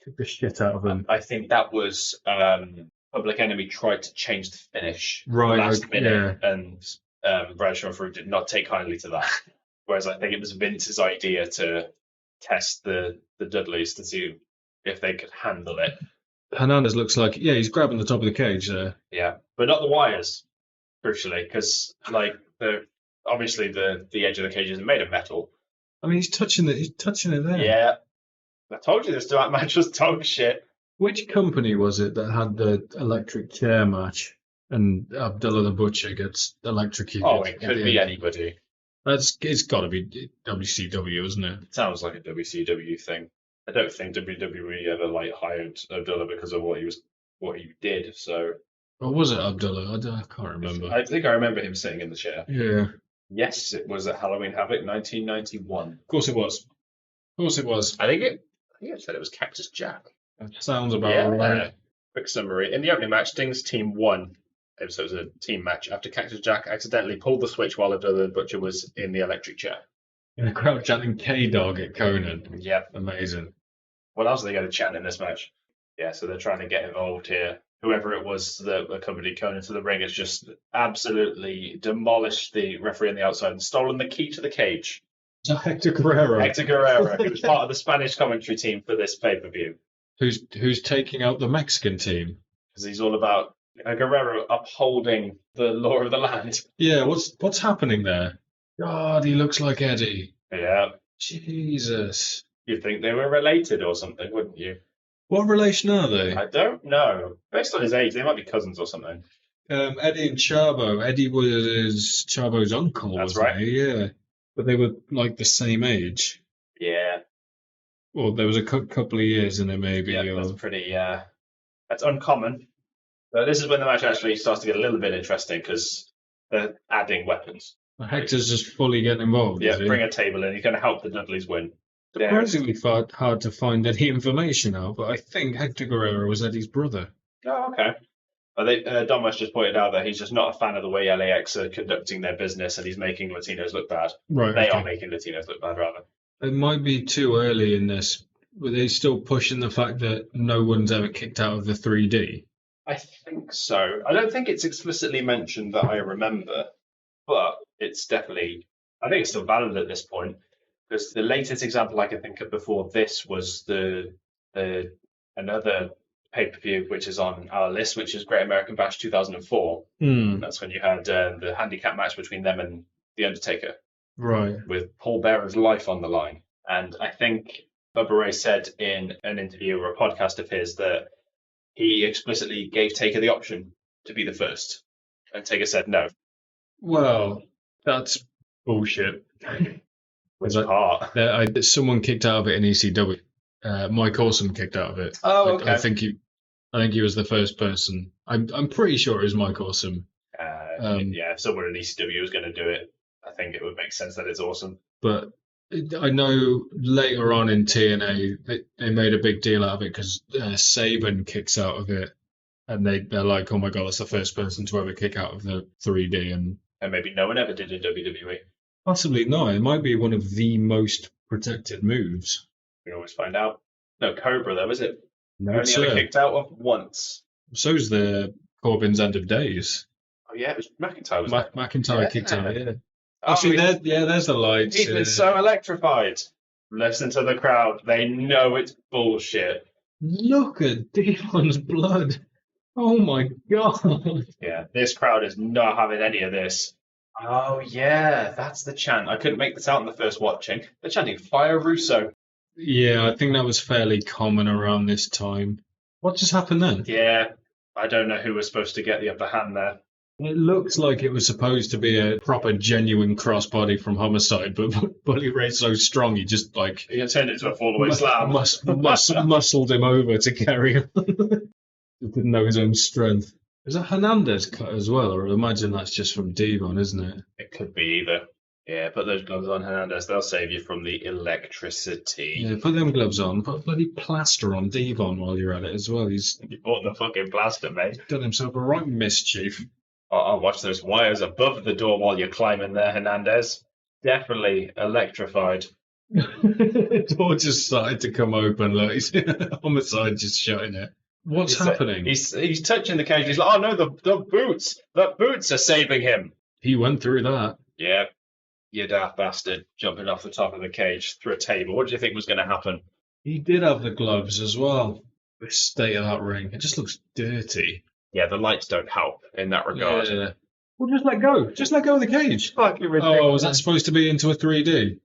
took the shit out of them. I think that was Public Enemy tried to change the finish Right, last minute, yeah. and Bradshaw and Farouk did not take kindly to that. Whereas I think it was Vince's idea to test the Dudleys to see if they could handle it. Hernandez looks like, yeah, he's grabbing the top of the cage there. Yeah, but not the wires, crucially, because like obviously the edge of the cage isn't made of metal. I mean, he's touching it there. Yeah, I told you this match was dog shit. Which company was it that had the electric chair match and Abdullah the Butcher gets electrocuted? Oh, it could be anybody. It's got to be WCW, isn't it? It sounds like a WCW thing. I don't think WWE ever like hired Abdullah because of what he did. So, Or was it Abdullah? I can't remember. I think I remember him sitting in the chair. Yeah. Yes, it was at Halloween Havoc 1991. Of course it was. I think it said it was Cactus Jack. That sounds about right. Quick summary. In the opening match, Sting's team won. So it was a team match after Cactus Jack accidentally pulled the switch while Abdullah the Butcher was in the electric chair. In the crowd chanting K-Dog at Conan. Yep. Amazing. What else are they going to chant in this match? Yeah, so they're trying to get involved here. Whoever it was that accompanied Conan to the ring has just absolutely demolished the referee on the outside and stolen the key to the cage. So Hector Guerrero. Hector Guerrero, who was part of the Spanish commentary team for this pay-per-view. Who's taking out the Mexican team? Because he's all about Guerrero upholding the law of the land. Yeah, what's happening there? God, he looks like Eddie. Yeah. Jesus. You'd think they were related or something, wouldn't you? What relation are they? I don't know. Based on his age, they might be cousins or something. Eddie and Chavo. Eddie was Chavo's uncle, That's wasn't right. he? Yeah. But they were like the same age. Yeah. Well, there was a couple of years in it, maybe. Yeah, that's pretty. That's uncommon. But this is when the match actually starts to get a little bit interesting because they're adding weapons. Hector's just fully getting involved. Yeah, bring a table in. He's going to help the Dudleys win. Surprisingly hard to find any information out, but I think Hector Guerrero was Eddie's brother. Oh, okay. Domas just pointed out that he's just not a fan of the way LAX are conducting their business and he's making Latinos look bad. Right. They are making Latinos look bad, rather. It might be too early in this. Were they still pushing the fact that no one's ever kicked out of the 3D? I think so. I don't think it's explicitly mentioned that I remember, but it's definitely, I think it's still valid at this point, because the latest example I can think of before this was the another pay-per-view which is on our list, which is Great American Bash 2004. That's when you had the handicap match between them and The Undertaker. Right. With Paul Bearer's life on the line. And I think Bubba Ray said in an interview or a podcast of his that he explicitly gave Taker the option to be the first. And Taker said no. Well, that's bullshit. Which part? Someone kicked out of it in ECW. Mike Awesome kicked out of it. Oh, okay. I think he was the first person. I'm pretty sure it was Mike Awesome. Yeah, if someone in ECW was going to do it, I think it would make sense that it's Awesome. But I know later on in TNA they made a big deal out of it because Saban kicks out of it, and they're like, oh my god, that's the first person to ever kick out of the 3D, and maybe no one ever did in WWE. Possibly not. It might be one of the most protected moves. We can always find out. No Cobra though, is it? No, only ever kicked out of once. So's the Corbin's End of Days. Oh yeah, it was McIntyre. Was McIntyre kicked out. Yeah. Actually, there's the lights. He's been so electrified. Listen to the crowd. They know it's bullshit. Look at Devon's blood. Oh my god. Yeah, this crowd is not having any of this. Oh yeah, that's the chant. I couldn't make this out in the first watching. They're chanting Fire Russo. Yeah, I think that was fairly common around this time. What just happened then? Yeah, I don't know who was supposed to get the upper hand there. It looked like it was supposed to be a proper, genuine crossbody from Homicide, but Bully Ray's so strong, he just he turned it into a fall-away slam. Muscled him over to carry him. He didn't know his own strength. Is that Hernandez cut as well, or I imagine that's just from Devon, isn't it? It could be either. Yeah, put those gloves on, Hernandez. They'll save you from the electricity. Yeah, put them gloves on. Put bloody plaster on Devon while you're at it as well. You bought the fucking plaster, mate. Done himself a right mischief. I'll watch those wires above the door while you're climbing there, Hernandez. Definitely electrified. The door just started to come open. Look, Homicide just shutting it. What's happening? He's touching the cage. He's like, oh no, the boots. The boots are saving him. He went through that. Yeah. You daft bastard, jumping off the top of the cage through a table. What do you think was going to happen? He did have the gloves as well. The state of that ring. It just looks dirty. Yeah, the lights don't help in that regard. Yeah. Well, just let go. Just let go of the cage. Fucking ridiculous. Oh, was that supposed to be into a 3D?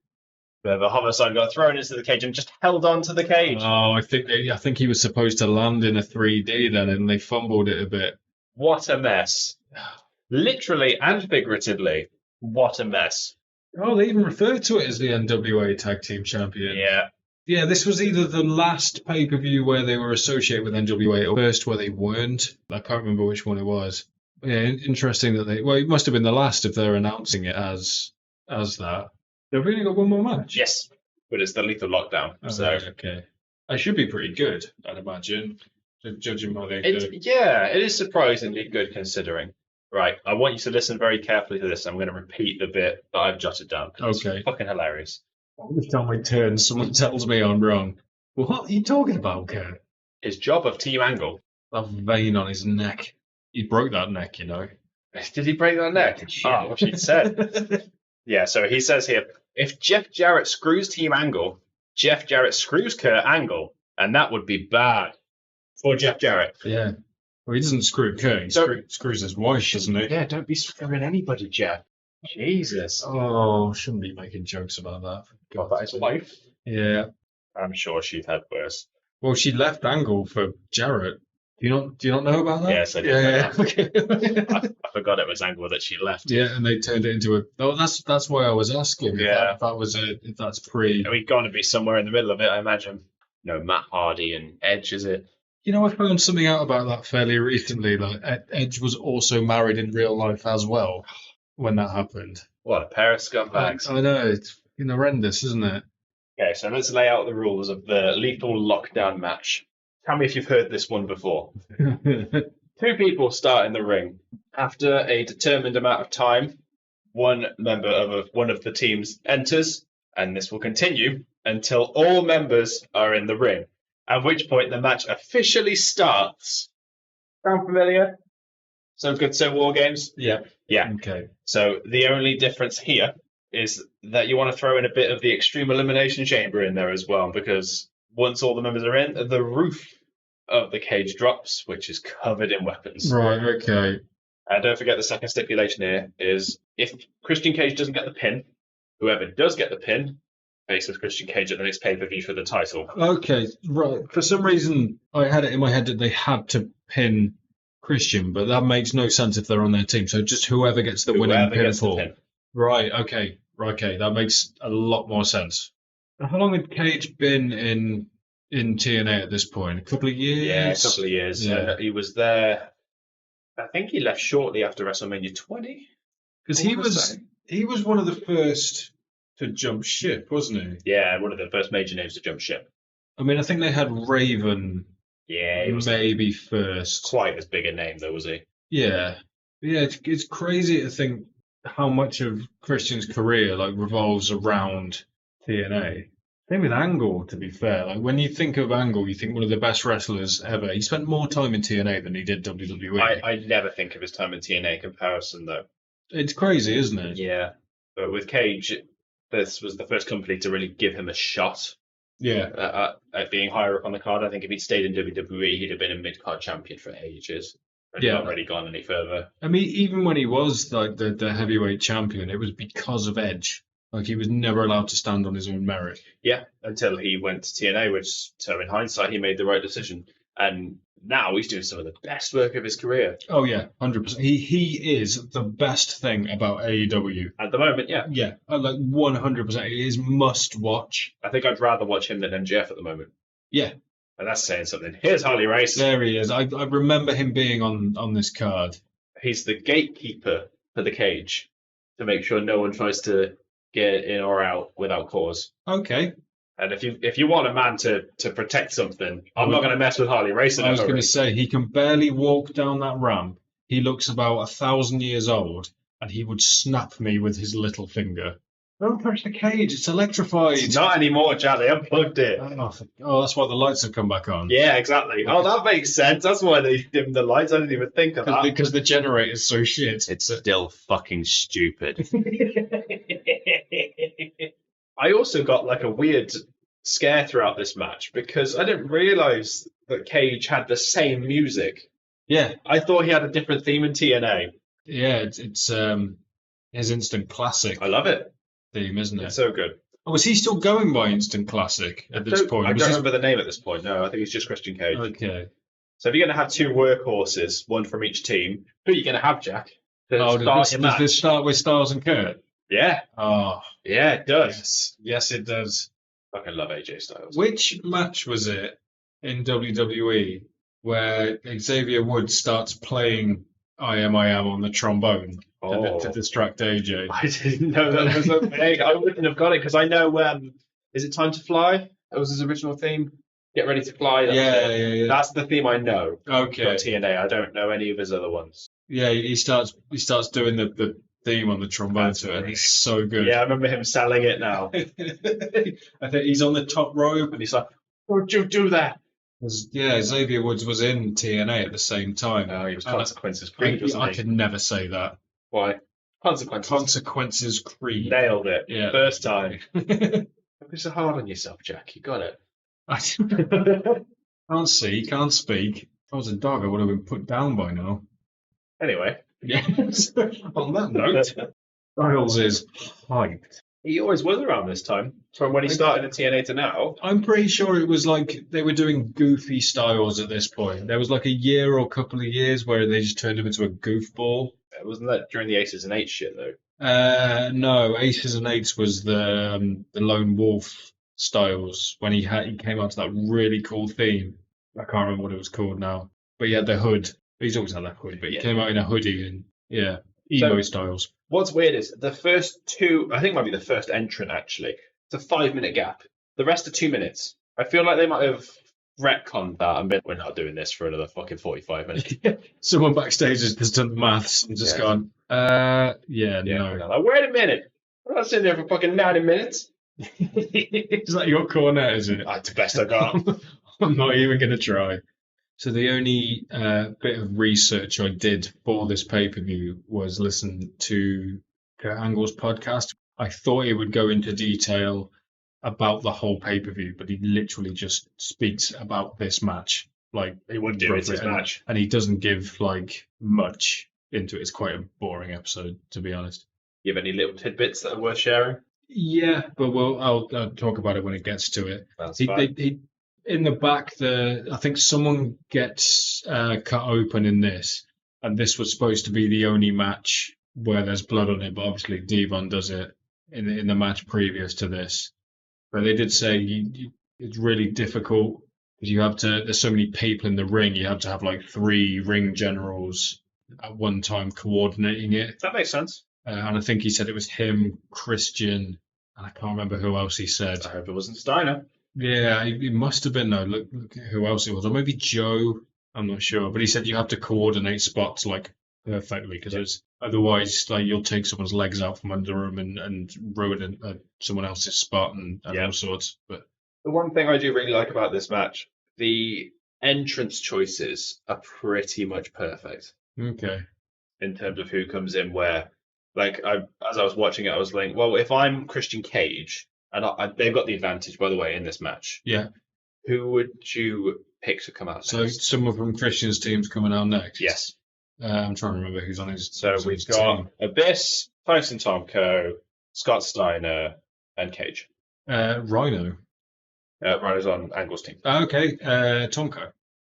The Homicide got thrown into the cage and just held on to the cage. Oh, I think he was supposed to land in a 3D then, and they fumbled it a bit. What a mess. Literally and figuratively, what a mess. Oh, they even referred to it as the NWA Tag Team Champion. Yeah. Yeah, this was either the last pay-per-view where they were associated with NWA or first where they weren't. I can't remember which one it was. Yeah, interesting that it must have been the last if they're announcing it as that. They've only got one more match? Yes, but it's the Lethal Lockdown. Oh, so right, okay. It should be pretty good, I'd imagine, judging by Yeah, it is surprisingly good considering. Right, I want you to listen very carefully to this. I'm going to repeat the bit that I've jotted down. Okay. It's fucking hilarious. Every time I turn, someone tells me I'm wrong. What are you talking about, Kurt? His job of Team Angle. That vein on his neck. He broke that neck, you know. Did he break that neck? Oh, what she said. Yeah, so he says here, if Jeff Jarrett screws Team Angle, Jeff Jarrett screws Kurt Angle, and that would be bad for Jeff Jarrett. Yeah. Well, he doesn't screw Kurt, he screws his wife, doesn't he? Yeah, don't be screwing anybody, Jeff. Jesus. Oh, shouldn't be making jokes about that. What, about his wife? Yeah. I'm sure she'd had worse. Well, she left Angle for Jarrett. Do you not know about that? Yes, I did. Yeah. Okay. I forgot it was Angle that she left. Yeah, and they turned it into a. Oh, that's why I was asking. Yeah. If that's pre. We've got to be somewhere in the middle of it, I imagine. No, Matt Hardy and Edge, is it? You know, I found something out about that fairly recently. Like Edge was also married in real life as well when that happened. What a pair of scumbags! I know, it's horrendous, isn't it? Okay, so let's lay out the rules of the Lethal Lockdown match. Tell me if you've heard this one before. 2 people start in the ring. After a determined amount of time, one member of one of the teams enters, and this will continue until all members are in the ring, at which point the match officially starts. Sound familiar? So good, so War Games? Yeah. Yeah. Okay. So the only difference here is that you want to throw in a bit of the Extreme Elimination Chamber in there as well, because once all the members are in, the roof of the cage drops, which is covered in weapons. Right, okay. And don't forget the second stipulation here is if Christian Cage doesn't get the pin, whoever does get the pin faces Christian Cage at the next pay-per-view for the title. Okay, right. For some reason, I had it in my head that they had to pin Christian, but that makes no sense if they're on their team. So just whoever gets the winning pinfall. Right, okay. Okay, that makes a lot more sense. How long had Cage been in TNA at this point? A couple of years? Yeah, a couple of years. Yeah. He was there. I think he left shortly after WrestleMania 20. Because he was one of the first to jump ship, wasn't he? Yeah, one of the first major names to jump ship. I mean, I think they had Raven Yeah, he was maybe first. quite as big a name though, was he? Yeah. Yeah, it's crazy to think how much of Christian's career like revolves around TNA. Same with Angle, to be fair. Like when you think of Angle, you think one of the best wrestlers ever. He spent more time in TNA than he did WWE. I never think of his time in TNA comparison though. It's crazy, isn't it? Yeah, but with Cage, this was the first company to really give him a shot Yeah. at being higher up on the card. I think if he'd stayed in WWE, he'd have been a mid-card champion for ages. And Yeah. not really gone any further. I mean, even when he was like the heavyweight champion, it was because of Edge. Like he was never allowed to stand on his own merit. Yeah, until he went to TNA, which, so in hindsight, he made the right decision. And now he's doing some of the best work of his career. Oh yeah, 100%. He is the best thing about AEW At the moment, yeah. Yeah, like 100%. It is must watch. I think I'd rather watch him than MJF at the moment. Yeah, And that's saying something. Here's Harley Race. there he is. I remember him being on this card. He's the gatekeeper for the cage to make sure no one tries to get in or out without cause. Okay. And if you want a man to protect something, I'm not going to mess with Harley Race. I was going to say he can barely walk down that ramp. He looks about 1,000 years old, and he would snap me with his little finger. Don't touch the cage, it's electrified. It's not anymore, Jack. They unplugged it. Oh, that's why the lights have come back on. Yeah, exactly. Oh, that makes sense. That's why they dimmed the lights. I didn't even think of that. Because the generator's so shit. It's still fucking stupid. I also got like a weird scare throughout this match because I didn't realize that Cage had the same music. Yeah. I thought he had a different theme in TNA. Yeah, it's his instant classic I love it. theme, isn't it? It's so good. Oh, was he still going by instant classic at this point? I don't remember the name at this point. No, I think it's just Christian Cage. Okay. So if you're going to have two workhorses, one from each team, who are you going to have, Jack? Does this start with Styles and Kurt? Yeah. Oh, Yeah, it does. yes, it does. Fucking love AJ Styles. Which match was it in WWE where Xavier Woods starts playing I Am on the trombone to distract AJ? I didn't know that was a thing. I wouldn't have got it because I know, is it Time to Fly? That was his original theme. Get Ready to Fly. Yeah. That's the theme I know. Okay. For TNA. I don't know any of his other ones. Yeah, he starts doing the theme on the trombone to it, and he's so good. Yeah, I remember him selling it now. I think he's on the top rope, And he's like, "Would you do that?" Yeah, Xavier Woods was in TNA at the same time. Oh, he was Consequences Creed, wasn't I he? could never say that. Why? Consequences. Consequences Creed. Nailed it. Yeah. First time. Don't be so hard on yourself, Jack. You got it. I can't see, can't speak. If I was a dog, I would have been put down by now. Anyway. Yes. On that note, Styles is hyped. He always was around this time. From when he started in TNA to now. I'm pretty sure it was like they were doing goofy Styles at this point. There was like a year or a couple of years where they just turned him into a goofball. Wasn't that during the Aces and Eights shit, though? No, Aces and Eights was the Lone Wolf Styles when he came out to that really cool theme. I can't remember what it was called now, but he had the hood. He's always had that hood, but he came out in a hoodie and emo Styles. What's weird is the first two, I think it might be the first entrant actually. It's a 5-minute gap. The rest are 2 minutes. I feel like they might have retconned that and been, we're not doing this for another fucking 45 minutes. Someone backstage has just done the maths and just gone, no. Like, wait a minute. I'm not sitting there for fucking 90 minutes. Is that your cornet, is it? That's the best I got. I'm not even going to try. So the only bit of research I did for this pay-per-view was listen to Kurt Angle's podcast. I thought he would go into detail about the whole pay-per-view, but he literally just speaks about this match. Like he would do it, his match. And he doesn't give like much into it. It's quite a boring episode, to be honest. You have any little tidbits that are worth sharing? Yeah, but I'll talk about it when it gets to it. That's fine. In the back, I think someone gets cut open in this, and this was supposed to be the only match where there's blood on it, but obviously Devon does it in the match previous to this, but they did say it's really difficult because there's so many people in the ring. You have to have like 3 ring generals at one time coordinating it. That makes sense. And I think he said it was him, Christian, and I can't remember who else he said. I hope it wasn't Steiner. Yeah, it must have been though. Look who else it was, or maybe Joe. I'm not sure, but he said you have to coordinate spots like perfectly because otherwise, like you'll take someone's legs out from under them and ruin someone else's spot and all sorts. But the one thing I do really like about this match, the entrance choices are pretty much perfect. Okay. In terms of who comes in where, like as I was watching it, I was like, well, if I'm Christian Cage, and they've got the advantage, by the way, in this match. Yeah. Who would you pick to come out next? So someone from Christian's team's coming out next? Yes. I'm trying to remember who's on his So we've got team. Abyss, Tyson Tomko, Scott Steiner, and Cage. Rhino. Rhino's on Angle's team. Okay. Tomko.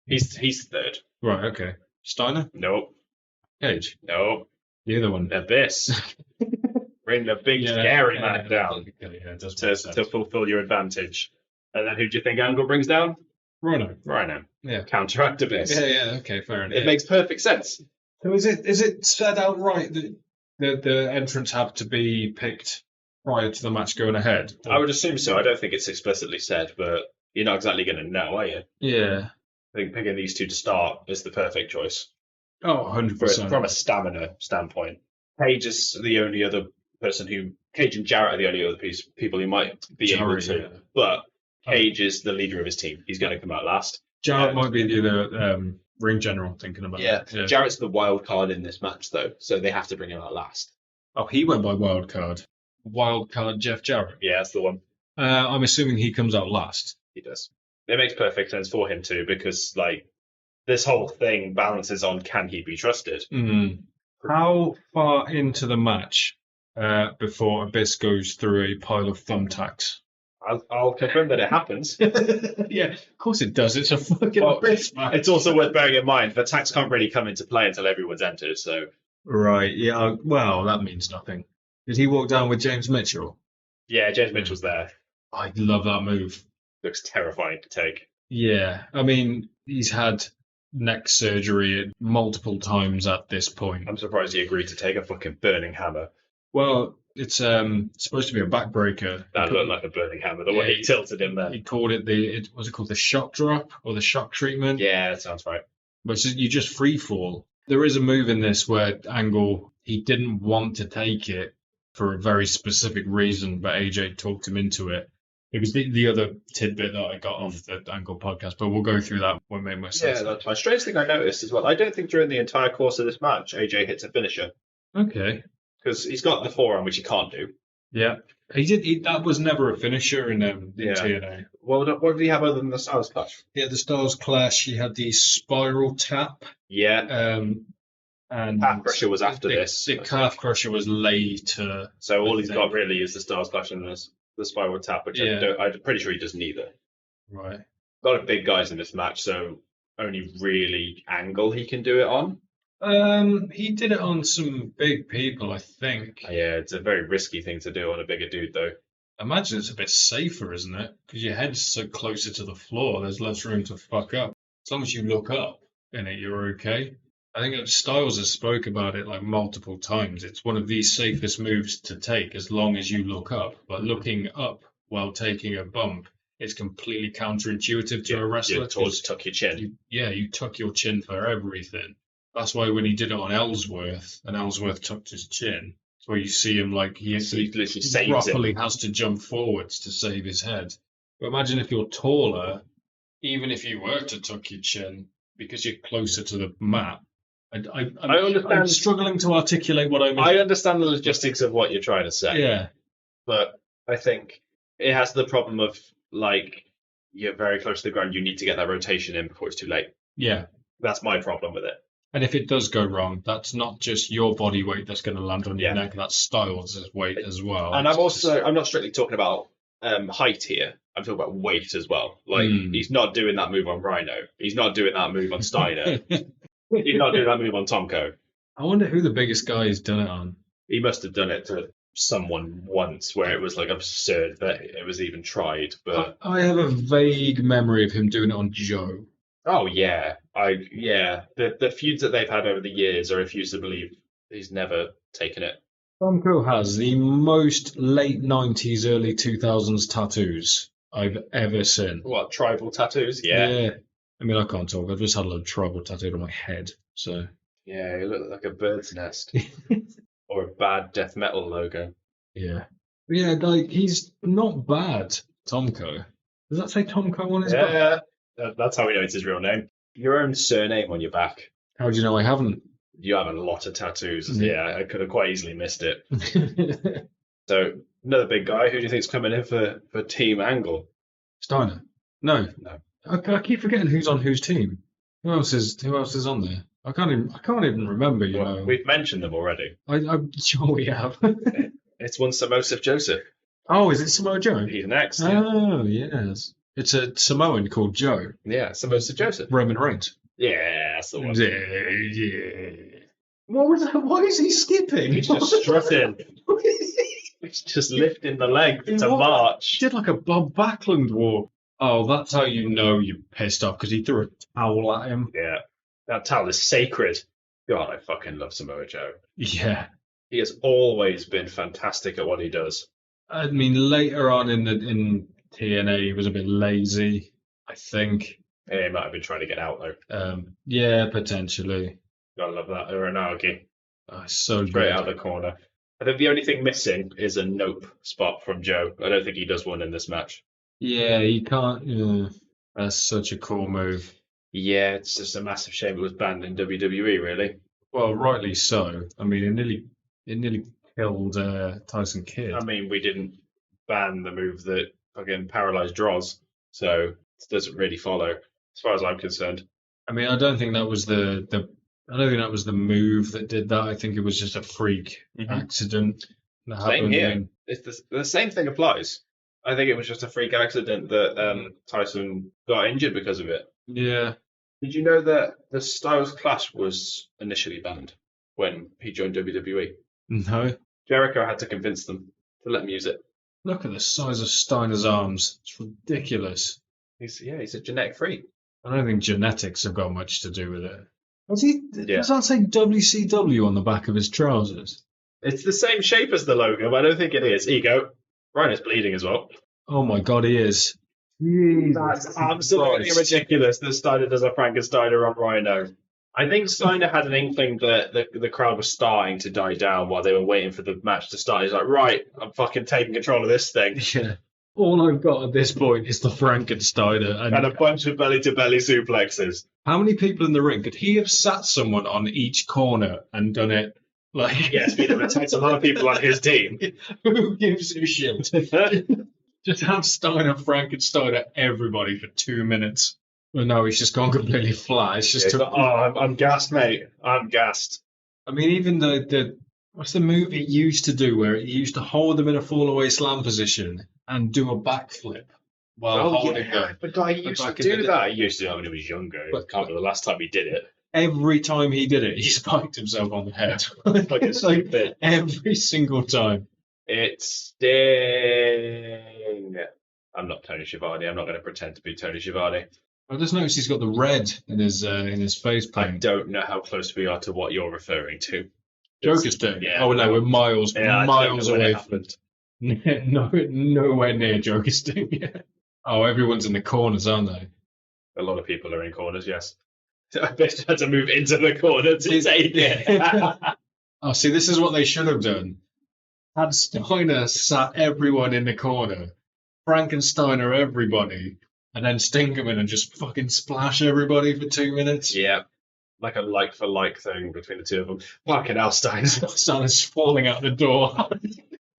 He's third. Right, okay. Steiner? Nope. Cage? Nope. The other one. Abyss. Bring the big scary man down to fulfill your advantage. And then who do you think Angle brings down? Rhino. Yeah. Counteract Abyss. Yeah, okay, fair enough. It makes perfect sense. So is it said outright that the entrants have to be picked prior to the match going ahead? Or? I would assume so. I don't think it's explicitly said, but you're not exactly going to know, are you? Yeah. I think picking these two to start is the perfect choice. Oh, 100%. From a stamina standpoint. Cage is the only other person Cage and Jarrett are the only other people who might be able to. Yeah. But Cage is the leader of his team. He's going to come out last. Jarrett might be the other ring general thinking about it. Yeah. Jarrett's the wild card in this match, though, so they have to bring him out last. Oh, he went by wild card. Wild card Jeff Jarrett. Yeah, that's the one. I'm assuming he comes out last. He does. It makes perfect sense for him too, because like this whole thing balances on can he be trusted? How far into the match before Abyss goes through a pile of thumbtacks? I'll confirm that it happens. Yeah, of course it does. It's a fucking Abyss match. It's also worth bearing in mind the attacks can't really come into play until everyone's entered. So right, yeah. Well, that means nothing. Did he walk down with James Mitchell? Yeah, James Mitchell's there. I love that move. Looks terrifying to take. Yeah, I mean, he's had neck surgery multiple times at this point. I'm surprised he agreed to take a fucking burning hammer. Well, it's supposed to be a backbreaker. That looked like a burning hammer, the way he tilted him there. He called it was it called the shock drop or the shock treatment? Yeah, that sounds right. But you just free fall. There is a move in this where Angle, he didn't want to take it for a very specific reason, but AJ talked him into it. It was the other tidbit that I got off the Angle podcast, but we'll go through that when it makes more sense. Yeah, that's fine. Strange thing I noticed as well, I don't think during the entire course of this match, AJ hits a finisher. Okay. Because he's got the forearm, which he can't do. Yeah. That was never a finisher in TNA. Well, what did he have other than the Styles Clash? Yeah, the Styles Clash, he had the spiral tap. Yeah. And Calf Crusher was after this. The Calf Crusher was later. So all he's got really is the Styles Clash and the spiral tap, which I'm pretty sure he does neither. Right. A lot of big guys in this match, so only really Angle he can do it on. He did it on some big people, I think. Yeah, it's a very risky thing to do on a bigger dude, though. I imagine it's a bit safer, isn't it? Because your head's so closer to the floor, there's less room to fuck up. As long as you look up in it, you're okay. I think Styles has spoke about it like multiple times. It's one of the safest moves to take as long as you look up. But looking up while taking a bump is completely counterintuitive to a wrestler. You tuck your chin. You tuck your chin for everything. That's why when he did it on Ellsworth, and Ellsworth tucked his chin, it's where you see him like he properly has to jump forwards to save his head. But imagine if you're taller, even if you were to tuck your chin, because you're closer to the mat. I'm struggling to articulate what I mean. I understand the logistics of what you're trying to say. Yeah. But I think it has the problem of, like, you're very close to the ground, you need to get that rotation in before it's too late. Yeah. That's my problem with it. And if it does go wrong, that's not just your body weight that's going to land on your neck, that's Styles' weight as well. And I'm not strictly talking about height here. I'm talking about weight as well. Like, he's not doing that move on Rhino. He's not doing that move on Steiner. He's not doing that move on Tomko. I wonder who the biggest guy has done it on. He must have done it to someone once where it was like absurd that it was even tried. But I have a vague memory of him doing it on Joe. oh yeah, the feuds that they've had over the years, I refuse to believe he's never taken it. Tomko has the most late 90s, early 2000s tattoos I've ever seen. What, tribal tattoos? Yeah. I mean, I can't talk. I've just had a lot of tribal tattooed on my head, so. Yeah, you look like a bird's nest. Or a bad death metal logo. Yeah. But yeah, like, he's not bad, Tomko. Does that say Tomko on his back? Yeah, that's how we know it's his real name. Your own surname on your back. How do you know I haven't? You have a lot of tattoos. Yeah, I could have quite easily missed it. So, another big guy. Who do you think's coming in for Team Angle? Steiner. No. No. I keep forgetting who's on whose team. Who else is on there? I can't even remember. You know, we've mentioned them already. I'm sure we have. It's one Samosa Joseph. Oh, is it Samoa Joe? He's next. Oh, yes. It's a Samoan called Joe. Yeah, Samosa Joseph. Roman Reigns. Yeah, that's the one. Yeah. What was that? Why is he skipping? He's just strutting. He's just lifting the leg to march. He did like a Bob Backlund walk. Oh, that's how you know you're pissed off, because he threw a towel at him. Yeah. That towel is sacred. God, I fucking love Samoa Joe. Yeah. He has always been fantastic at what he does. I mean, later on in TNA, he was a bit lazy, I think. Yeah, he might have been trying to get out, though. Yeah, potentially. I love that. Uranagi. Oh, so Straight great. out of the corner. I think the only thing missing is a nope spot from Joe. I don't think he does one in this match. Yeah, he can't. Yeah. That's such a cool move. Yeah, it's just a massive shame it was banned in WWE, really. Well, rightly so. I mean, it nearly killed Tyson Kidd. I mean, we didn't ban the move that fucking paralyzed Droz, so it doesn't really follow, as far as I'm concerned. I mean, I don't think that was the move that did that. I think it was just a freak accident that happened. Same here. It's the same thing applies. I think it was just a freak accident that Tyson got injured because of it. Yeah. Did you know that the Styles Clash was initially banned when he joined WWE? No. Jericho had to convince them to let him use it. Look at the size of Steiner's arms. It's ridiculous. He's a genetic freak. I don't think genetics have got much to do with it. Does that say WCW on the back of his trousers? It's the same shape as the logo, but I don't think it is. Here you go. Rhino's bleeding as well. Oh my god, he is. That's absolutely ridiculous that Steiner does a Frankensteiner on Rhino. I think Steiner had an inkling that the crowd was starting to die down while they were waiting for the match to start. He's like, right, I'm fucking taking control of this thing. Yeah. All I've got at this point is the Frankensteiner. And a bunch of belly-to-belly suplexes. How many people in the ring? Could he have sat someone on each corner and done it? Like, yes, he'd have attacked a lot of people on his team. Who gives a shit? Just have Steiner Frankensteiner everybody for 2 minutes. Well, no, he's just gone completely flat. It's just I'm gassed, mate. I'm gassed. I mean, even the what's the move he used to do where he used to hold them in a fall-away slam position and do a backflip while holding them? But he used to do that. He used to do that when he was younger. I can't remember the last time he did it. Every time he did it, he spiked himself on the head. It's like every single time. It's Sting. I'm not Tony Schiavone. I'm not going to pretend to be Tony Schiavone. I just noticed he's got the red in his face paint. I don't know how close we are to what you're referring to. Joker Sting. Yeah, oh no, we're miles away from it. Nowhere near Joker Sting. Yeah. Oh, everyone's in the corners, aren't they? A lot of people are in corners. Yes. I bet you had to move into the corner to take it. Oh, see, this is what they should have done. Had Steiner sat everyone in the corner, Frankensteiner everybody, and then Sting come in and just fucking splash everybody for 2 minutes. Yeah. Like a like-for-like thing between the two of them. Fucking hell, Steiner's falling out the door.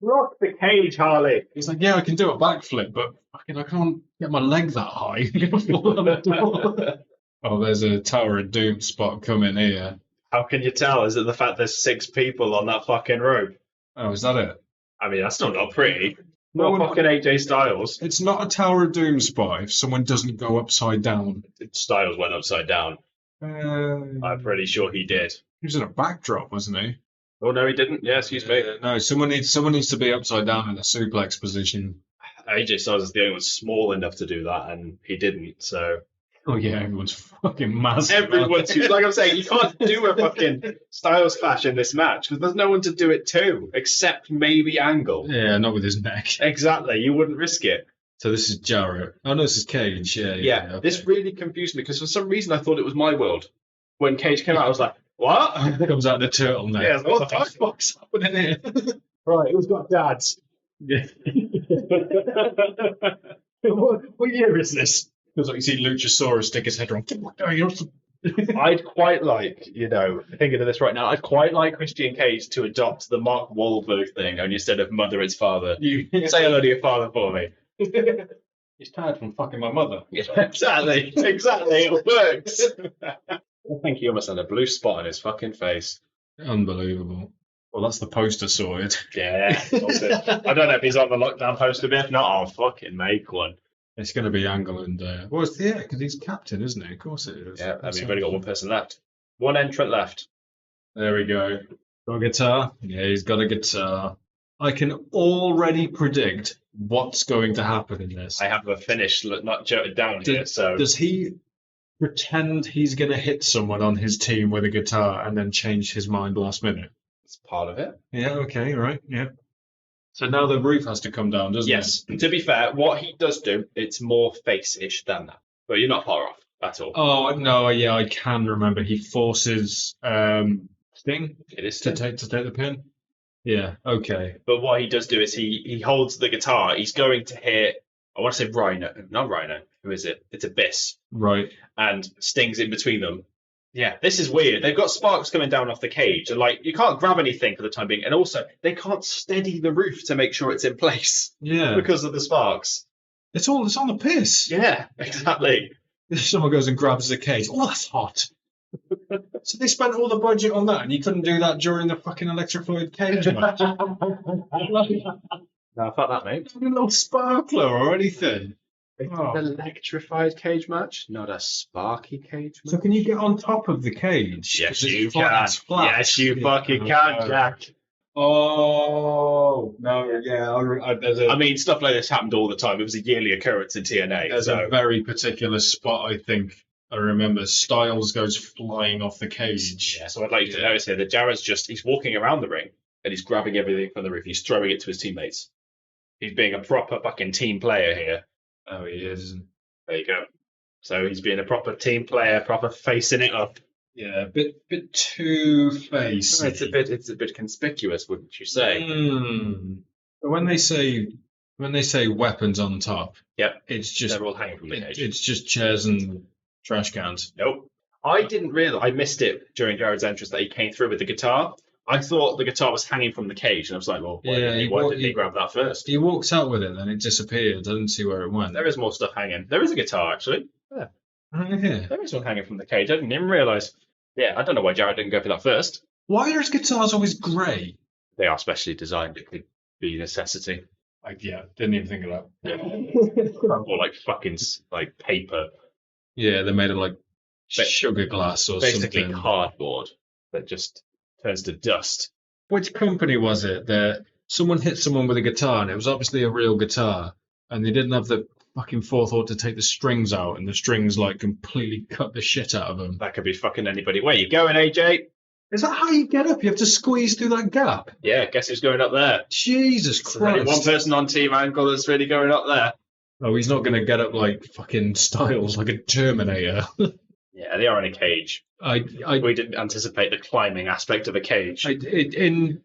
Rock the cage, Harley. He's like, yeah, I can do a backflip, but fucking I can't get my leg that high. I'm gonna fall out the door. Oh, there's a Tower of Doom spot coming here. How can you tell? Is it the fact there's 6 people on that fucking rope? Oh, is that it? I mean, that's still not pretty. Not fucking AJ Styles. It's not a Tower of Doom spot if someone doesn't go upside down. Styles went upside down. I'm pretty sure he did. He was in a backdrop, wasn't he? Oh no, he didn't. Yeah, excuse me. No, someone needs to be upside down in a suplex position. AJ Styles is the only one small enough to do that, and he didn't. So Oh yeah, everyone's fucking massive. everyone's like I'm saying, you can't do a fucking Styles clash in this match because there's no one to do it to, except maybe Angle. Yeah, not with his neck. Exactly, you wouldn't risk it. So this is Jarrett. Oh no, this is Cage. Yeah. Okay. This really confused me because for some reason I thought it was my world. When Cage came out, I was like, "What?" Comes out the turtleneck. Yeah, what the fuck's happening here? Right, who's got dads? Yeah. What year is this? Feels like you see Luchasaurus stick his head around. I'd quite like, thinking of this right now, I'd quite like Christian Cage to adopt the Mark Wahlberg thing, only instead of mother, it's father. You say hello to your father for me. He's tired from fucking my mother. Yeah, exactly, it works. I think he almost had a blue spot on his fucking face. Unbelievable. Well, that's the poster sorted. Yeah. I don't know if he's on the lockdown poster, but if not, I'll fucking make one. It's going to be Angle and because he's captain, isn't he? Of course it is. Yeah, I mean, we've only got one person left. One entrant left. There we go. Got a guitar? Yeah, he's got a guitar. I can already predict what's going to happen in this. I have a finish not jotted down here, so... Does he pretend he's going to hit someone on his team with a guitar and then change his mind last minute? It's part of it. Yeah, okay, right, yeah. So now the roof has to come down, doesn't it? Yes. To be fair, what he does do, it's more face-ish than that. But you're not far off at all. Oh, no, yeah, I can remember. He forces Sting It is to take the pin. Yeah, okay. But what he does do is he holds the guitar. He's going to hit, I want to say Rhino. Not Rhino. Who is it? It's Abyss. Right. And Sting's in between them. Yeah, this is weird. They've got sparks coming down off the cage. And, you can't grab anything for the time being. And also, they can't steady the roof to make sure it's in place. Yeah. Because of the sparks. It's on the piss. Yeah, exactly. If someone goes and grabs the cage, oh, that's hot. So they spent all the budget on that, and you couldn't do that during the fucking electrified cage match? No, fuck that, mate. A little sparkler or anything. It's an electrified cage match, not a sparky cage match. So can you get on top of the cage? Yes, you can. Yes, you fucking can, Jack. Oh, no, yeah. I mean, stuff like this happened all the time. It was a yearly occurrence in TNA. There's a very particular spot, I think. I remember Styles goes flying off the cage. Yeah, so I'd like you to notice here that Jarrett's he's walking around the ring and he's grabbing everything from the roof. He's throwing it to his teammates. He's being a proper fucking team player here. Oh, he is. There you go. So he's being a proper team player, proper facing it up. Yeah, a bit too face. It's a bit conspicuous, wouldn't you say? But when they say weapons on top, yep, it's just they're all hanging from the cage. It's just chairs and trash cans. Nope. I didn't realise. I missed it during Jared's entrance that he came through with the guitar. I thought the guitar was hanging from the cage, and I was like, well, why didn't he grab that first? He walked out with it, then it disappeared. I didn't see where it went. There is more stuff hanging. There is a guitar, actually. Yeah. Yeah. There is one hanging from the cage. I didn't even realise. Yeah, I don't know why Jared didn't go for that first. Why are his guitars always grey? They are specially designed. It could be a necessity. Didn't even think of that. Yeah. Or fucking paper. Yeah, they're made of sugar glass or basically something. Cardboard that just turns to dust. Which company was it that someone hit someone with a guitar and it was obviously a real guitar and they didn't have the fucking forethought to take the strings out and the strings completely cut the shit out of them? That could be fucking anybody. Where you going, AJ? Is that how you get up? You have to squeeze through that gap? Yeah, guess who's going up there? Jesus Christ. There's only one person on Team Angle that's really going up there. Oh, he's not going to get up like fucking Styles, like a Terminator. Yeah, they are in a cage. We didn't anticipate the climbing aspect of a cage. In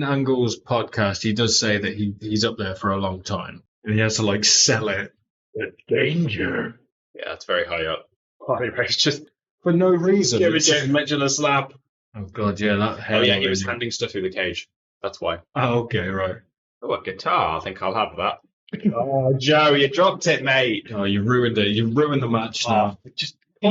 Angle's podcast, he does say that he's up there for a long time, and he has to sell it. The danger. Yeah, that's very high up. Anyway, it's just for no reason. Give it Mitchell a slap. Oh god, yeah, that. Oh yeah, he was handing stuff through the cage. That's why. Oh, okay, right. Oh, a guitar. I think I'll have that. Oh, Joe, you dropped it, mate. Oh, you ruined it. You ruined the match now. Just he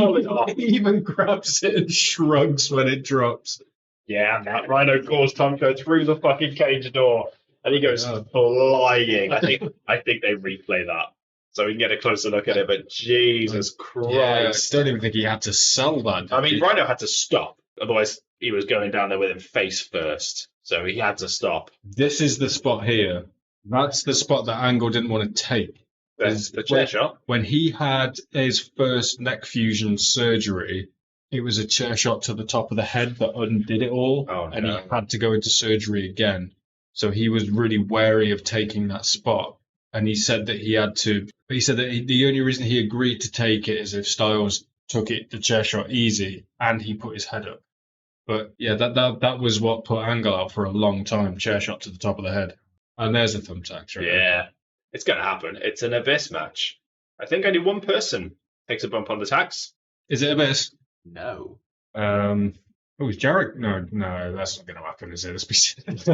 even grabs it and shrugs when it drops. Yeah, and that Rhino calls Tomko through the fucking cage door, and he goes flying. I think they replay that, so we can get a closer look at it. But Jesus Christ, I don't even think he had to sell that. I mean, Rhino had to stop Otherwise, he was going down there with him face first. So he had to stop. This is the spot here. That's the spot that Angle didn't want to take. The chair shot? When he had his first neck fusion surgery, it was a chair shot to the top of the head that undid it all. And he had to go into surgery again. So he was really wary of taking that spot. And he said that the only reason he agreed to take it is if Styles took the chair shot easy and he put his head up. But yeah, that was what put Angle out for a long time, chair shot to the top of the head. And there's a thumbtack. Right? Yeah, it's going to happen. It's an Abyss match. I think only one person takes a bump on the tacks. Is it Abyss? No. Is Jarrett? No, that's not going to happen, is it? Let's be serious.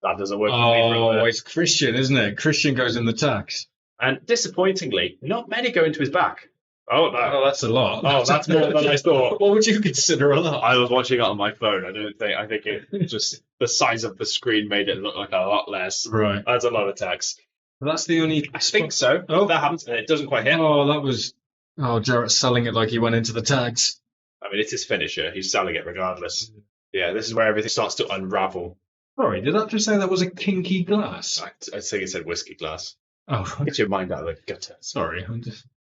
That doesn't work for me. Oh, it's Christian, isn't it? Christian goes in the tacks. And disappointingly, not many go into his back. Oh, no. Oh, that's a lot. Oh, that's more than I thought. What would you consider a lot? I was watching it on my phone. I think it just, the size of the screen made it look like a lot less. Right. That's a lot of text. That's the only... I think so. Oh. That happens. It doesn't quite hit. Oh, Jarrett's selling it like he went into the tags. I mean, it's his finisher. He's selling it regardless. Yeah, this is where everything starts to unravel. Sorry, did that just say that was a kinky glass? I think it said whiskey glass. Oh, get your mind out of the gutter. Sorry,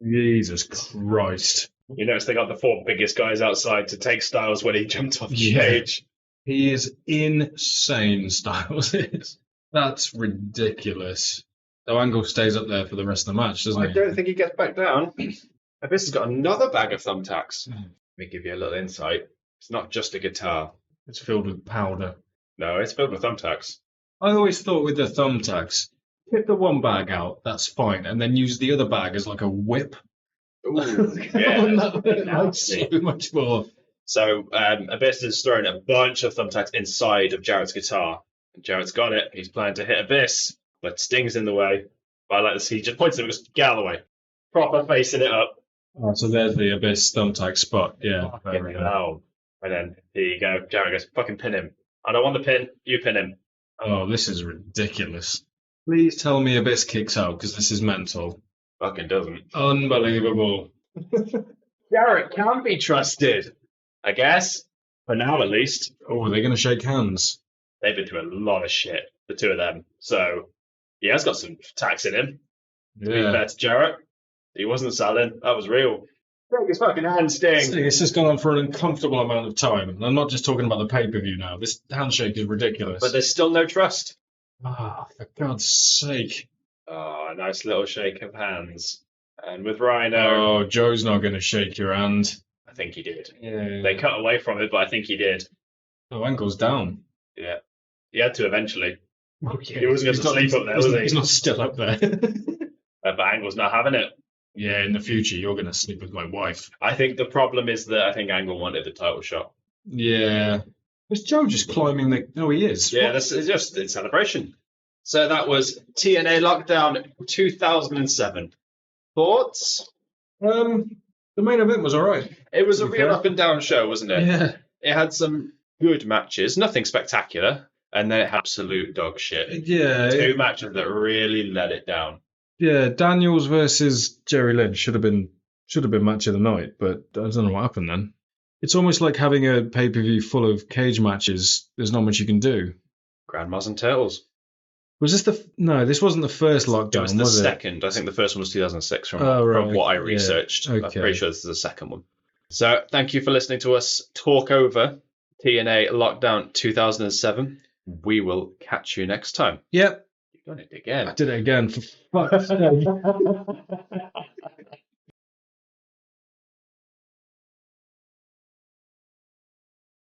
Jesus Christ. You notice they got the 4 biggest guys outside to take Styles when he jumped off the stage. He is insane, Styles is. That's ridiculous. So Angle stays up there for the rest of the match, doesn't he? I don't think he gets back down. Abyss has got another bag of thumbtacks. Let me give you a little insight. It's not just a guitar. It's filled with powder. No, it's filled with thumbtacks. I always thought with the thumbtacks, tip the one bag out, that's fine, and then use the other bag as like a whip. Ooh, yeah. That's so much more. So Abyss is throwing a bunch of thumbtacks inside of Jarrett's guitar. And Jarrett's got it. He's planning to hit Abyss, but Sting's in the way. But I like this. He just points at him and goes, get out of the way. Proper facing it up. Oh, so there's the Abyss thumbtack spot. Yeah. And then here you go. Jarrett goes, fucking pin him. I don't want the pin. You pin him. Oh, this is ridiculous. Please tell me Abyss kicks out, because this is mental. Fucking doesn't. Unbelievable. Jarrett can be trusted, I guess. For now, at least. Oh, are they going to shake hands? They've been through a lot of shit, the two of them. So, he has got some tax in him. To be fair to Jarrett. He wasn't selling. That was real. Break his fucking hand, Sting. This has gone on for an uncomfortable amount of time. And I'm not just talking about the pay-per-view now. This handshake is ridiculous. But there's still no trust. Ah, for God's sake. Oh, a nice little shake of hands. And with Rhino... Oh, Joe's not going to shake your hand. I think he did. Yeah. They cut away from it, but I think he did. Oh, Ankle's down. Yeah. He had to eventually. Oh, yeah. He wasn't going to sleep up there, was he? He's not still up there. But Angle's not having it. Yeah, in the future, you're going to sleep with my wife. I think the problem is that I think Angle wanted the title shot. Yeah. Was Joe just climbing the... Oh, he is. Yeah, this is just in celebration. So that was TNA Lockdown 2007. Thoughts? The main event was all right. It was a real up and down show, wasn't it? Yeah. It had some good matches, nothing spectacular, and then it had absolute dog shit. Yeah. 2 matches that really let it down. Yeah, Daniels versus Jerry Lynch should have been match of the night, but I don't know what happened then. It's almost like having a pay-per-view full of cage matches. There's not much you can do. Grandmas and Turtles. Was this No, this wasn't the first Lockdown, it was the second. I think the first one was 2006 from what I researched. Yeah. Okay. I'm pretty sure this is the second one. So thank you for listening to us talk over TNA Lockdown 2007. We will catch you next time. Yep. You've done it again. I did it again, for fuck's sake.